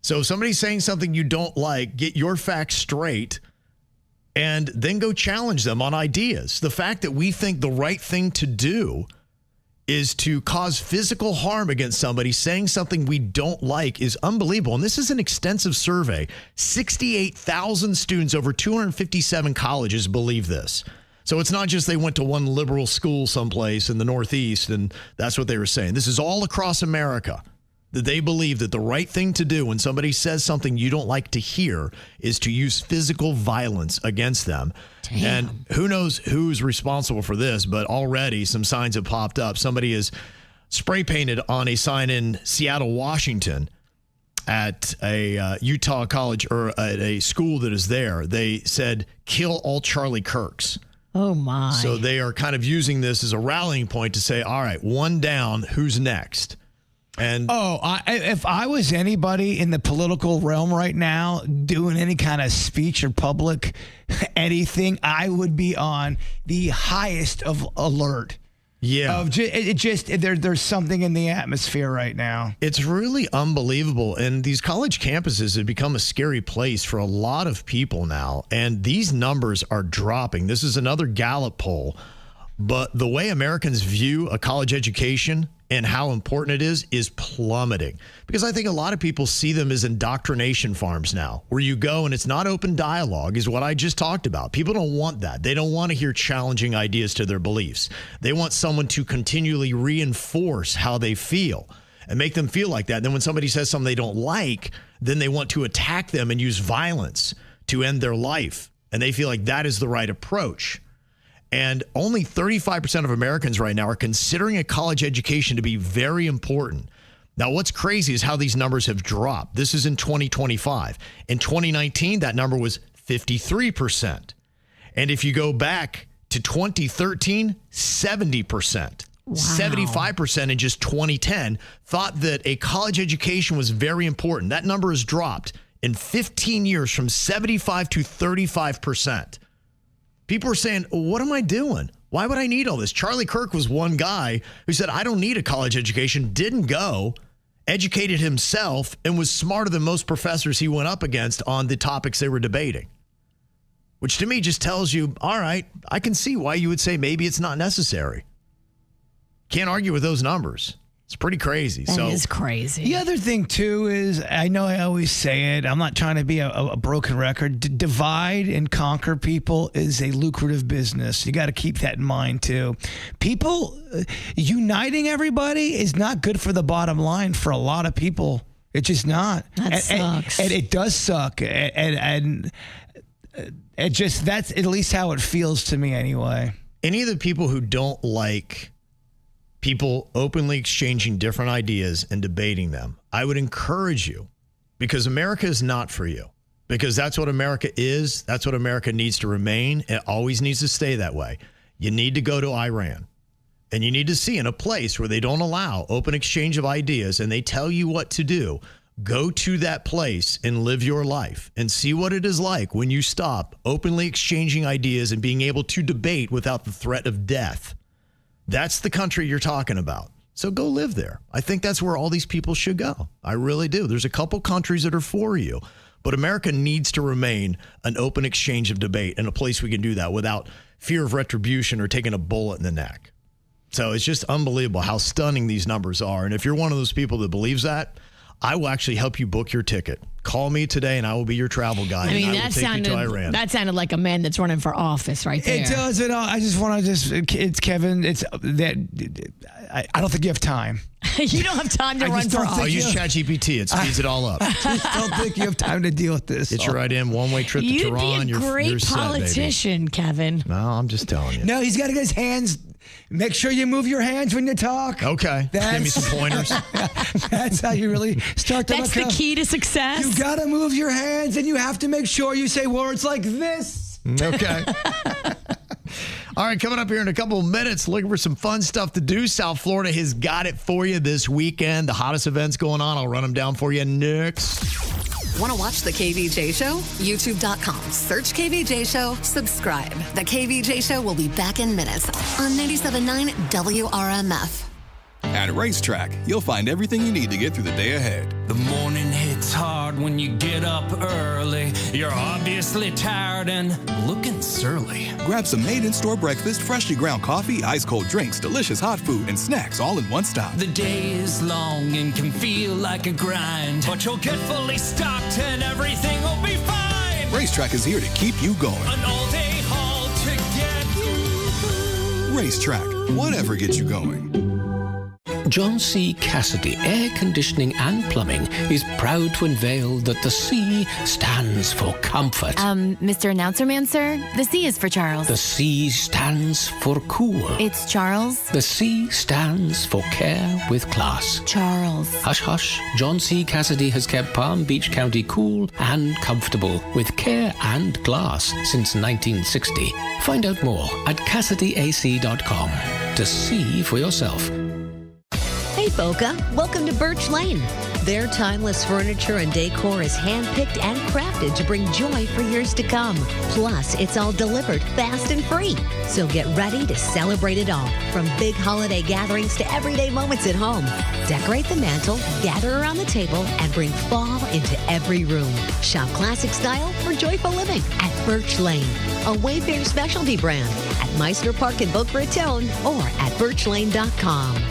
So if somebody's saying something you don't like, get your facts straight and then go challenge them on ideas. The fact that we think the right thing to do is to cause physical harm against somebody saying something we don't like is unbelievable. And this is an extensive survey. 68,000 students over 257 colleges believe this. So it's not just they went to one liberal school someplace in the Northeast and that's what they were saying. This is all across America, that they believe that the right thing to do when somebody says something you don't like to hear is to use physical violence against them. Damn. And who knows who's responsible for this, but already some signs have popped up. Somebody is spray painted on a sign in Seattle, Washington at a Utah college or at a school that is there. They said, "Kill all Charlie Kirks." Oh, my. So they are kind of using this as a rallying point to say, all right, one down, who's next? And if I was anybody in the political realm right now doing any kind of speech or public anything, I would be on the highest of alert. Yeah. There's something in the atmosphere right now. It's really unbelievable. And these college campuses have become a scary place for a lot of people now. And these numbers are dropping. This is another Gallup poll. But the way Americans view a college education and how important it is plummeting. Because I think a lot of people see them as indoctrination farms now, where you go and it's not open dialogue, is what I just talked about. People don't want that. They don't want to hear challenging ideas to their beliefs. They want someone to continually reinforce how they feel and make them feel like that. And then when somebody says something they don't like, then they want to attack them and use violence to end their life. And they feel like that is the right approach. And only 35% of Americans right now are considering a college education to be very important. Now, what's crazy is how these numbers have dropped. This is in 2025. In 2019, that number was 53%. And if you go back to 2013, 70%. Wow. 75% in just 2010 thought that a college education was very important. That number has dropped in 15 years from 75 to 35%. People are saying, what am I doing? Why would I need all this? Charlie Kirk was one guy who said, I don't need a college education, didn't go, educated himself, and was smarter than most professors he went up against on the topics they were debating. Which to me just tells you, all right, I can see why you would say maybe it's not necessary. Can't argue with those numbers. It's pretty crazy. That is crazy. The other thing, too, is I know I always say it. I'm not trying to be a broken record. Divide and conquer people is a lucrative business. You got to keep that in mind, too. People uniting everybody is not good for the bottom line for a lot of people. It's just not. That sucks. And it does suck. And that's at least how it feels to me anyway. Any of the people who don't like people openly exchanging different ideas and debating them, I would encourage you, because America is not for you. Because that's what America is. That's what America needs to remain. It always needs to stay that way. You need to go to Iran. And you need to see in a place where they don't allow open exchange of ideas and they tell you what to do. Go to that place and live your life and see what it is like when you stop openly exchanging ideas and being able to debate without the threat of death. That's the country you're talking about. So go live there. I think that's where all these people should go. I really do. There's a couple countries that are for you. But America needs to remain an open exchange of debate and a place we can do that without fear of retribution or taking a bullet in the neck. So it's just unbelievable how stunning these numbers are. And if you're one of those people that believes that, I will actually help you book your ticket. Call me today and I will be your travel guide. I mean, and I will take you to Iran. That sounded like a man that's running for office right there. It does. I just want to it's Kevin. It's that I don't think you have time. You don't have time to run for office. I'll use ChatGPT. It speeds it all up. I just don't think you have time to deal with this. Get your right in, one-way trip to Tehran. You'd be a great politician, Kevin. No, I'm just telling you. No, he's got to get his hands. Make sure you move your hands when you talk. Okay. Give me some pointers. That's how you really start to That's the key to success. You got to move your hands and you have to make sure you say words like this. Okay. All right, coming up here in a couple of minutes, looking for some fun stuff to do. South Florida has got it for you this weekend. The hottest events going on. I'll run them down for you next. Want to watch the KVJ Show? YouTube.com. Search KVJ Show. Subscribe. The KVJ Show will be back in minutes on 97.9 WRMF. At Racetrack, you'll find everything you need to get through the day ahead. The morning hits hard when you get up early. You're obviously tired and looking surly. Grab some made-in-store breakfast, freshly ground coffee, ice-cold drinks, delicious hot food, and snacks all in one stop. The day is long and can feel like a grind, but you'll get fully stocked and everything will be fine. Racetrack is here to keep you going. An all-day haul to get you. Racetrack, whatever gets you going. John C. Cassidy Air Conditioning and Plumbing is proud to unveil that the C stands for comfort. Mr. Announcer Man, sir, the C is for Charles. The C stands for cool. It's Charles. The C stands for care with class. Charles. Hush, hush. John C. Cassidy has kept Palm Beach County cool and comfortable with care and glass since 1960. Find out more at CassidyAC.com to see for yourself. Hey, Boca. Welcome to Birch Lane. Their timeless furniture and decor is handpicked and crafted to bring joy for years to come. Plus, it's all delivered fast and free. So get ready to celebrate it all, from big holiday gatherings to everyday moments at home. Decorate the mantle, gather around the table, and bring fall into every room. Shop classic style for joyful living at Birch Lane, a Wayfair specialty brand at Meisner Park in Boca Raton or at birchlane.com.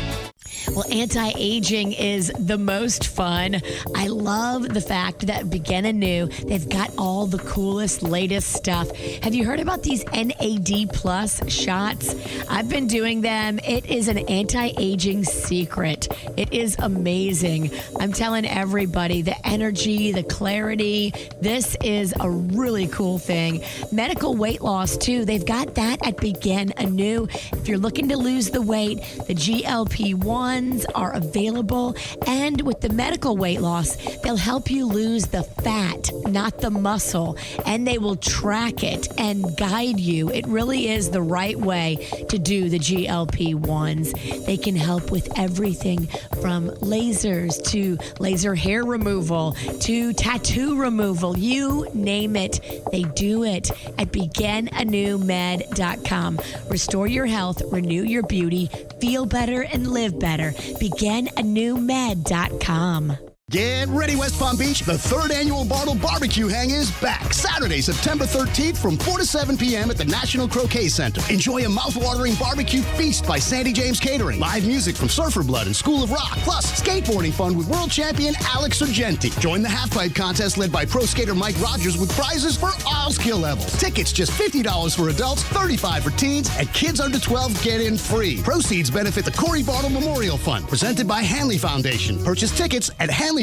Well, anti-aging is the most fun. I love the fact that Begin Anew, they've got all the coolest, latest stuff. Have you heard about these NAD Plus shots? I've been doing them. It is an anti-aging secret. It is amazing. I'm telling everybody, the energy, the clarity, this is a really cool thing. Medical weight loss, too. They've got that at Begin Anew. If you're looking to lose the weight, the GLP-1 are available, and with the medical weight loss, they'll help you lose the fat, not the muscle, and they will track it and guide you. It really is the right way to do the GLP-1s. They can help with everything from lasers to laser hair removal to tattoo removal. You name it, they do it at beginanewmed.com. Restore your health, renew your beauty, feel better, and live better. beginanewmed.com. Get ready, West Palm Beach. The third annual Bartle Barbecue Hang is back. Saturday, September 13th from 4 to 7 p.m. at the National Croquet Center. Enjoy a mouth-watering barbecue feast by Sandy James Catering. Live music from Surfer Blood and School of Rock. Plus, skateboarding fun with world champion Alex Sargenti. Join the halfpipe contest led by pro skater Mike Rogers with prizes for all skill levels. Tickets just $50 for adults, $35 for teens, and kids under 12 get in free. Proceeds benefit the Corey Bartle Memorial Fund, presented by Hanley Foundation. Purchase tickets at hanleyfoundation.org/events.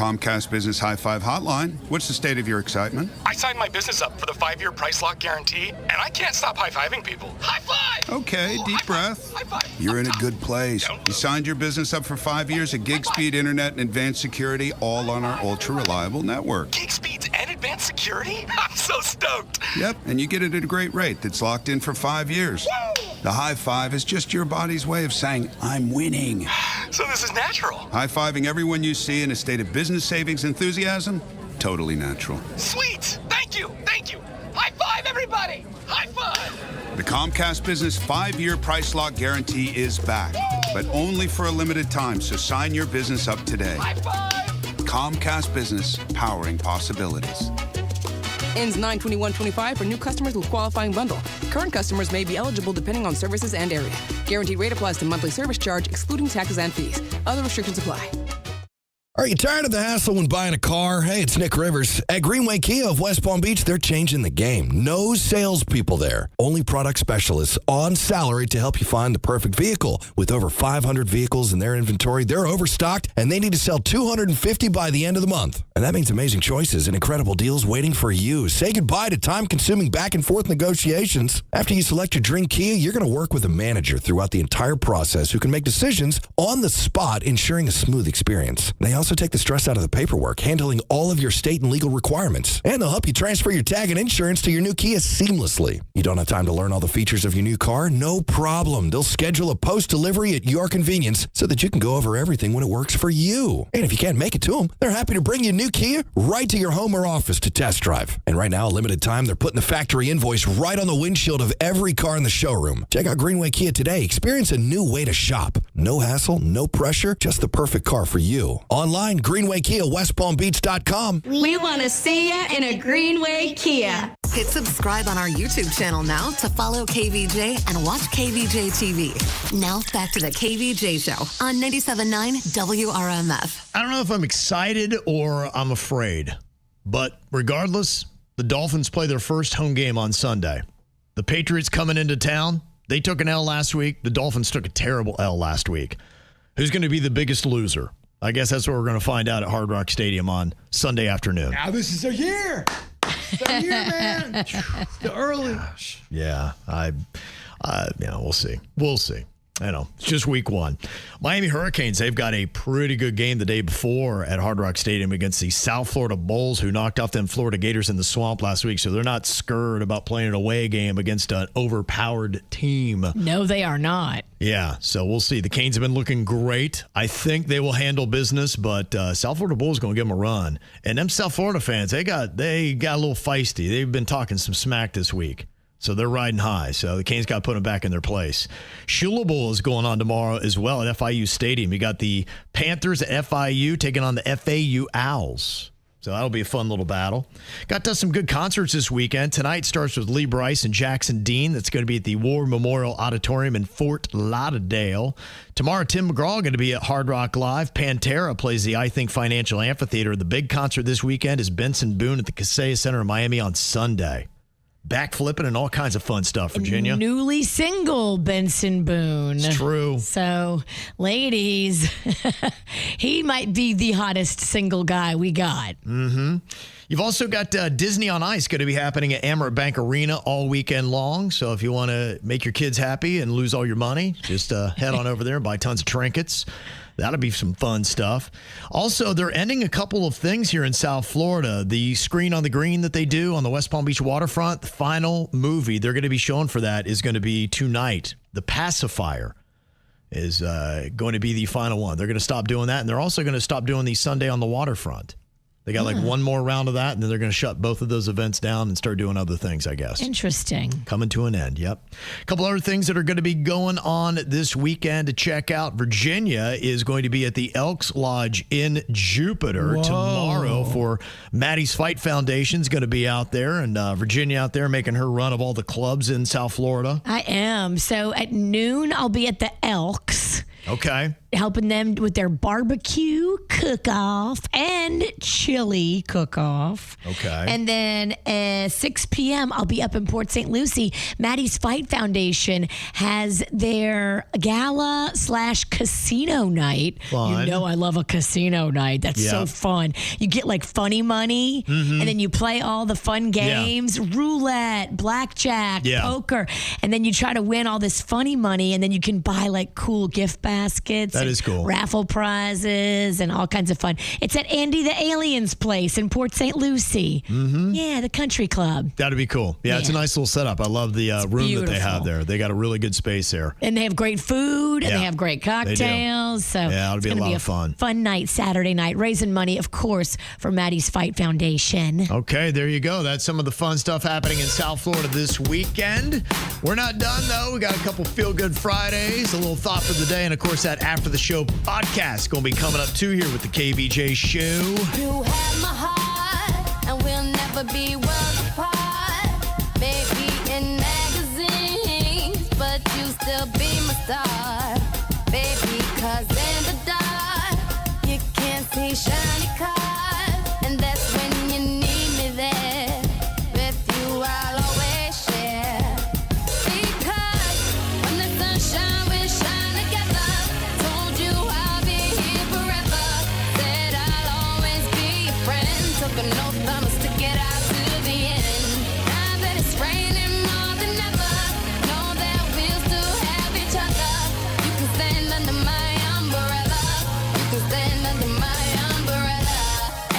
Comcast Business High Five Hotline. What's the state of your excitement? I signed my business up for the 5-year price lock guarantee, and I can't stop high-fiving people. High five! Okay, deep breath. High five. You're in a good place. You signed your business up for 5 years of gig speed internet and advanced security, all on our ultra-reliable network. Gig speeds and advanced security? I'm so stoked. Yep, and you get it at a great rate that's locked in for 5 years. Woo! The high five is just your body's way of saying, I'm winning. So this is natural. High-fiving everyone you see in a state of business savings enthusiasm? Totally natural. Sweet. Thank you. Thank you. High five, everybody. High five. The Comcast Business 5-year price lock guarantee is back, but only for a limited time, so sign your business up today. High five. Comcast Business, powering possibilities. Ends 9/21/25 for new customers with qualifying bundle. Current customers may be eligible depending on services and area. Guaranteed rate applies to monthly service charge, excluding taxes and fees. Other restrictions apply. Are you tired of the hassle when buying a car? Hey, it's Nick Rivers. At Greenway Kia of West Palm Beach, they're changing the game. No salespeople there. Only product specialists on salary to help you find the perfect vehicle. With over 500 vehicles in their inventory, they're overstocked, and they need to sell 250 by the end of the month. And that means amazing choices and incredible deals waiting for you. Say goodbye to time-consuming back-and-forth negotiations. After you select your dream Kia, you're going to work with a manager throughout the entire process who can make decisions on the spot, ensuring a smooth experience. They also take the stress out of the paperwork, handling all of your state and legal requirements. And they'll help you transfer your tag and insurance to your new Kia seamlessly. You don't have time to learn all the features of your new car? No problem. They'll schedule a post-delivery at your convenience so that you can go over everything when it works for you. And if you can't make it to them, they're happy to bring you a new Kia right to your home or office to test drive. And right now, a limited time, they're putting the factory invoice right on the windshield of every car in the showroom. Check out Greenway Kia today. Experience a new way to shop. No hassle, no pressure, just the perfect car for you. Online, Greenway Kia, WestPalmBeach.com. We want to see you in a Greenway Kia. Hit subscribe on our YouTube channel now to follow KVJ and watch KVJ TV. Now back to the KVJ Show on 97.9 WRMF. I don't know if I'm excited or I'm afraid, but regardless, the Dolphins play their first home game on Sunday. The Patriots coming into town. They took an L last week. The Dolphins took a terrible L last week. Who's going to be the biggest loser? I guess that's what we're going to find out at Hard Rock Stadium on Sunday afternoon. Now this is a year. It's a year, man. Still early. Gosh, yeah, we'll see. We'll see. I know. It's just week one. Miami Hurricanes, they've got a pretty good game the day before at Hard Rock Stadium against the South Florida Bulls, who knocked off them Florida Gators in the swamp last week. So they're not scared about playing an away game against an overpowered team. No, they are not. Yeah, so we'll see. The Canes have been looking great. I think they will handle business, but South Florida Bulls going to give them a run. And them South Florida fans, they got a little feisty. They've been talking some smack this week. So they're riding high. So the Canes got to put them back in their place. Shula Bowl is going on tomorrow as well at FIU Stadium. You got the Panthers at FIU taking on the FAU Owls. So that'll be a fun little battle. Got to some good concerts this weekend. Tonight starts with Lee Brice and Jackson Dean. That's going to be at the War Memorial Auditorium in Fort Lauderdale. Tomorrow, Tim McGraw going to be at Hard Rock Live. Pantera plays the I Think Financial Amphitheater. The big concert this weekend is Benson Boone at the Kaseya Center in Miami on Sunday. Backflipping and all kinds of fun stuff, Virginia. Newly single Benson Boone. It's true. So, ladies, he might be the hottest single guy we got. Mm-hmm. You've also got Disney on Ice going to be happening at Amerant Bank Arena all weekend long. So if you want to make your kids happy and lose all your money, just head on over there and buy tons of trinkets. That'll be some fun stuff. Also, they're ending a couple of things here in South Florida. The Screen on the Green that they do on the West Palm Beach waterfront, the final movie they're going to be showing for that is going to be tonight. The Pacifier is going to be the final one. They're going to stop doing that, and they're also going to stop doing the Sunday on the waterfront. They got like one more round of that, and then they're going to shut both of those events down and start doing other things, I guess. Interesting. Coming to an end, yep. A couple other things that are going to be going on this weekend to check out. Virginia is going to be at the Elks Lodge in Jupiter tomorrow for Maddie's Fight Foundation is going to be out there, and Virginia out there making her run of all the clubs in South Florida. I am. So at noon, I'll be at the Elks. Okay. Helping them with their barbecue cook-off and chili cook-off. Okay. And then at 6 p.m., I'll be up in Port St. Lucie. Maddie's Fight Foundation has their gala/casino night. Fun. You know I love a casino night. That's so fun. You get like funny money, and then you play all the fun games, roulette, blackjack, poker, and then you try to win all this funny money, and then you can buy like cool gift baskets. That is cool. Raffle prizes and all kinds of fun. It's at Andy the Alien's place in Port St. Lucie. Mm-hmm. Yeah, the country club. That'd be cool. Yeah, it's a nice little setup. I love the room beautiful. that they have there. They got a really good space there. And they have great food and they have great cocktails. So it'll be a lot of fun. Fun night, Saturday night, raising money, of course, for Maddie's Fight Foundation. Okay, there you go. That's some of the fun stuff happening in South Florida this weekend. We're not done, though. We got a couple Feel Good Fridays, a little thought for the day, and, of course, that After the Show podcast going to be coming up, too, here with the KVJ Show. You have my heart, and we'll never be worlds apart. Maybe in magazines, but you still be my star. Baby, 'cause in the dark, you can't see shiny cars. And that's when you need me there. With you, I'll always share. Because when the sunshine will shine together, told you I'll be here forever. Said I'll always be your friend. Took an oath, I'ma stick it out to the end. Now that it's raining more than ever, know that we'll still have each other. You can stand under my umbrella. You can stand under my umbrella.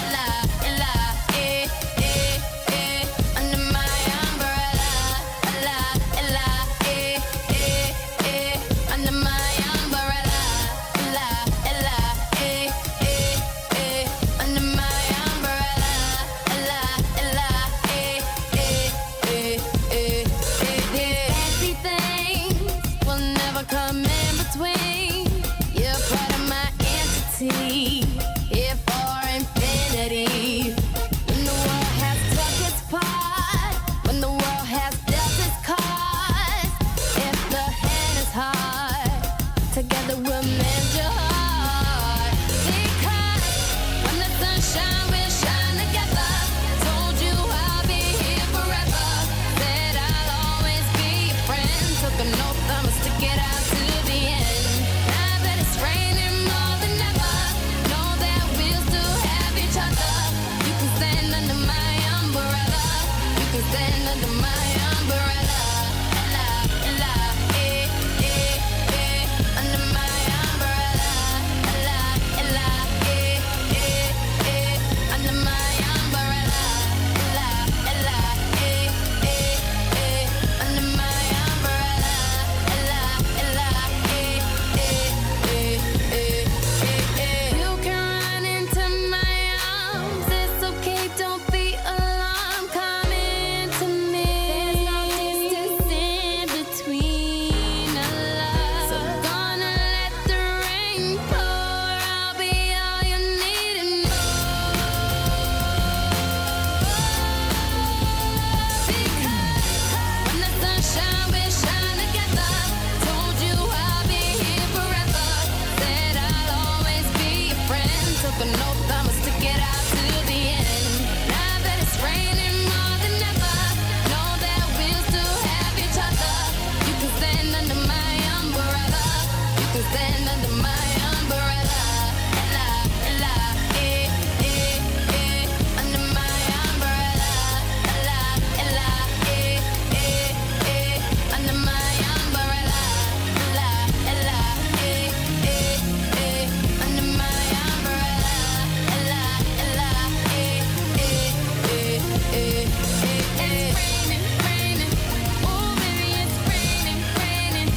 Ella, Ella, under my umbrella. Ella, Ella, under my umbrella. Ella, Ella, under my umbrella. Ella, Ella, fancy things will never come in between. You're part of my entity, here for infinity. When the world has took its part, when the world has dealt its cards, if the hand is hard, together we'll mend your heart. Because when the sunshine will shine together, told you I'll be here forever. Said I'll always be your friend. Took an oath, I'ma stick it out to the end. Now that it's raining more than ever, know that we'll still have each other. You can stand under my umbrella. You can stand under my umbrella. Ella, Ella, under my umbrella. Ella, Ella, under my umbrella. Ella, Ella, under my umbrella. Ella, Ella, you can run into my arms. It's okay, don't be alarmed. Come into me. There's no distance in between our love. So gonna let the rain pour. I'll be all you need and more. Because when the sunshine will shine together, told you I'll be here forever. Said I'll always be your friend. Took an oath, I'ma stick it out to the end. Now that it's raining more than ever, know that we'll still have each other. You can stand under my umbrella. You can stand under my umbrella. Ella, Ella, under my umbrella. Ella, Ella, under my umbrella. Ella, Ella, under my umbrella. Ella, Ella, it's raining, raining. Oh, baby, it's raining, raining.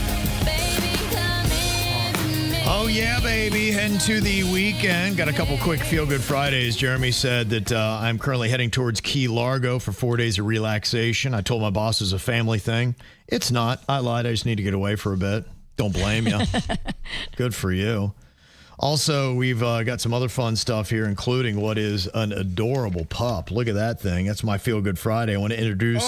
Baby, come into me. Oh, yeah, baby. Heading to the weekend. Got a couple quick Feel Good Fridays. Jeremy said that I'm currently heading towards Key Largo for 4 days of relaxation. I told my boss it's a family thing. It's not. I lied. I just need to get away for a bit. Don't blame you. Good for you. Also, we've got some other fun stuff here, including what is an adorable pup. Look at that thing. That's my Feel Good Friday. I want to introduce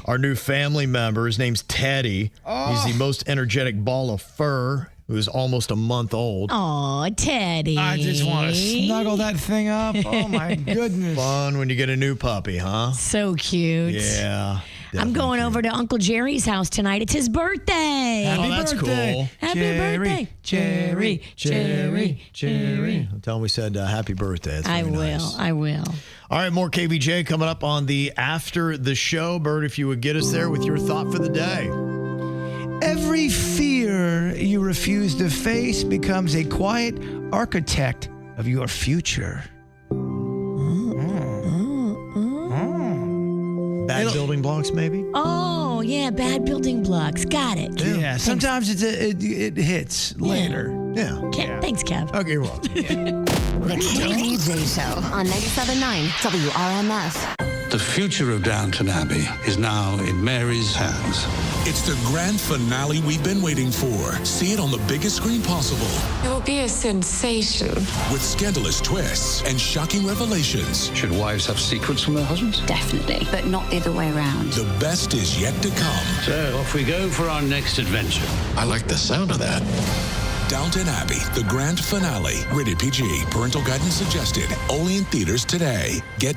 our new family member. His name's Teddy. He's the most energetic ball of fur. who's almost a month old. Oh, Teddy. I just want to snuggle that thing up. Oh, my goodness. Fun when you get a new puppy, huh? So cute. Yeah. I'm going over to Uncle Jerry's house tonight. It's his birthday. That's cool. Happy birthday. Jerry. Tell him we said happy birthday. That's very nice. I will. All right, more KVJ coming up on the After the Show. Bert, if you would get us there with your thought for the day. Every fear you refuse to face becomes a quiet architect of your future. Bad building blocks, maybe? Oh, yeah, bad building blocks. Got it. Yeah, sometimes it hits later. Yeah. Thanks, Kev. Okay, you're welcome. The KVJ Show on 97.9 WRMF. The future of Downton Abbey is now in Mary's hands. It's the grand finale we've been waiting for. See it on the biggest screen possible. It will be a sensation. With scandalous twists and shocking revelations. Should wives have secrets from their husbands? Definitely, but not the other way around. The best is yet to come. So off we go for our next adventure. I like the sound of that. Downton Abbey, the grand finale. Rated PG. Parental guidance suggested. Only in theaters today. Get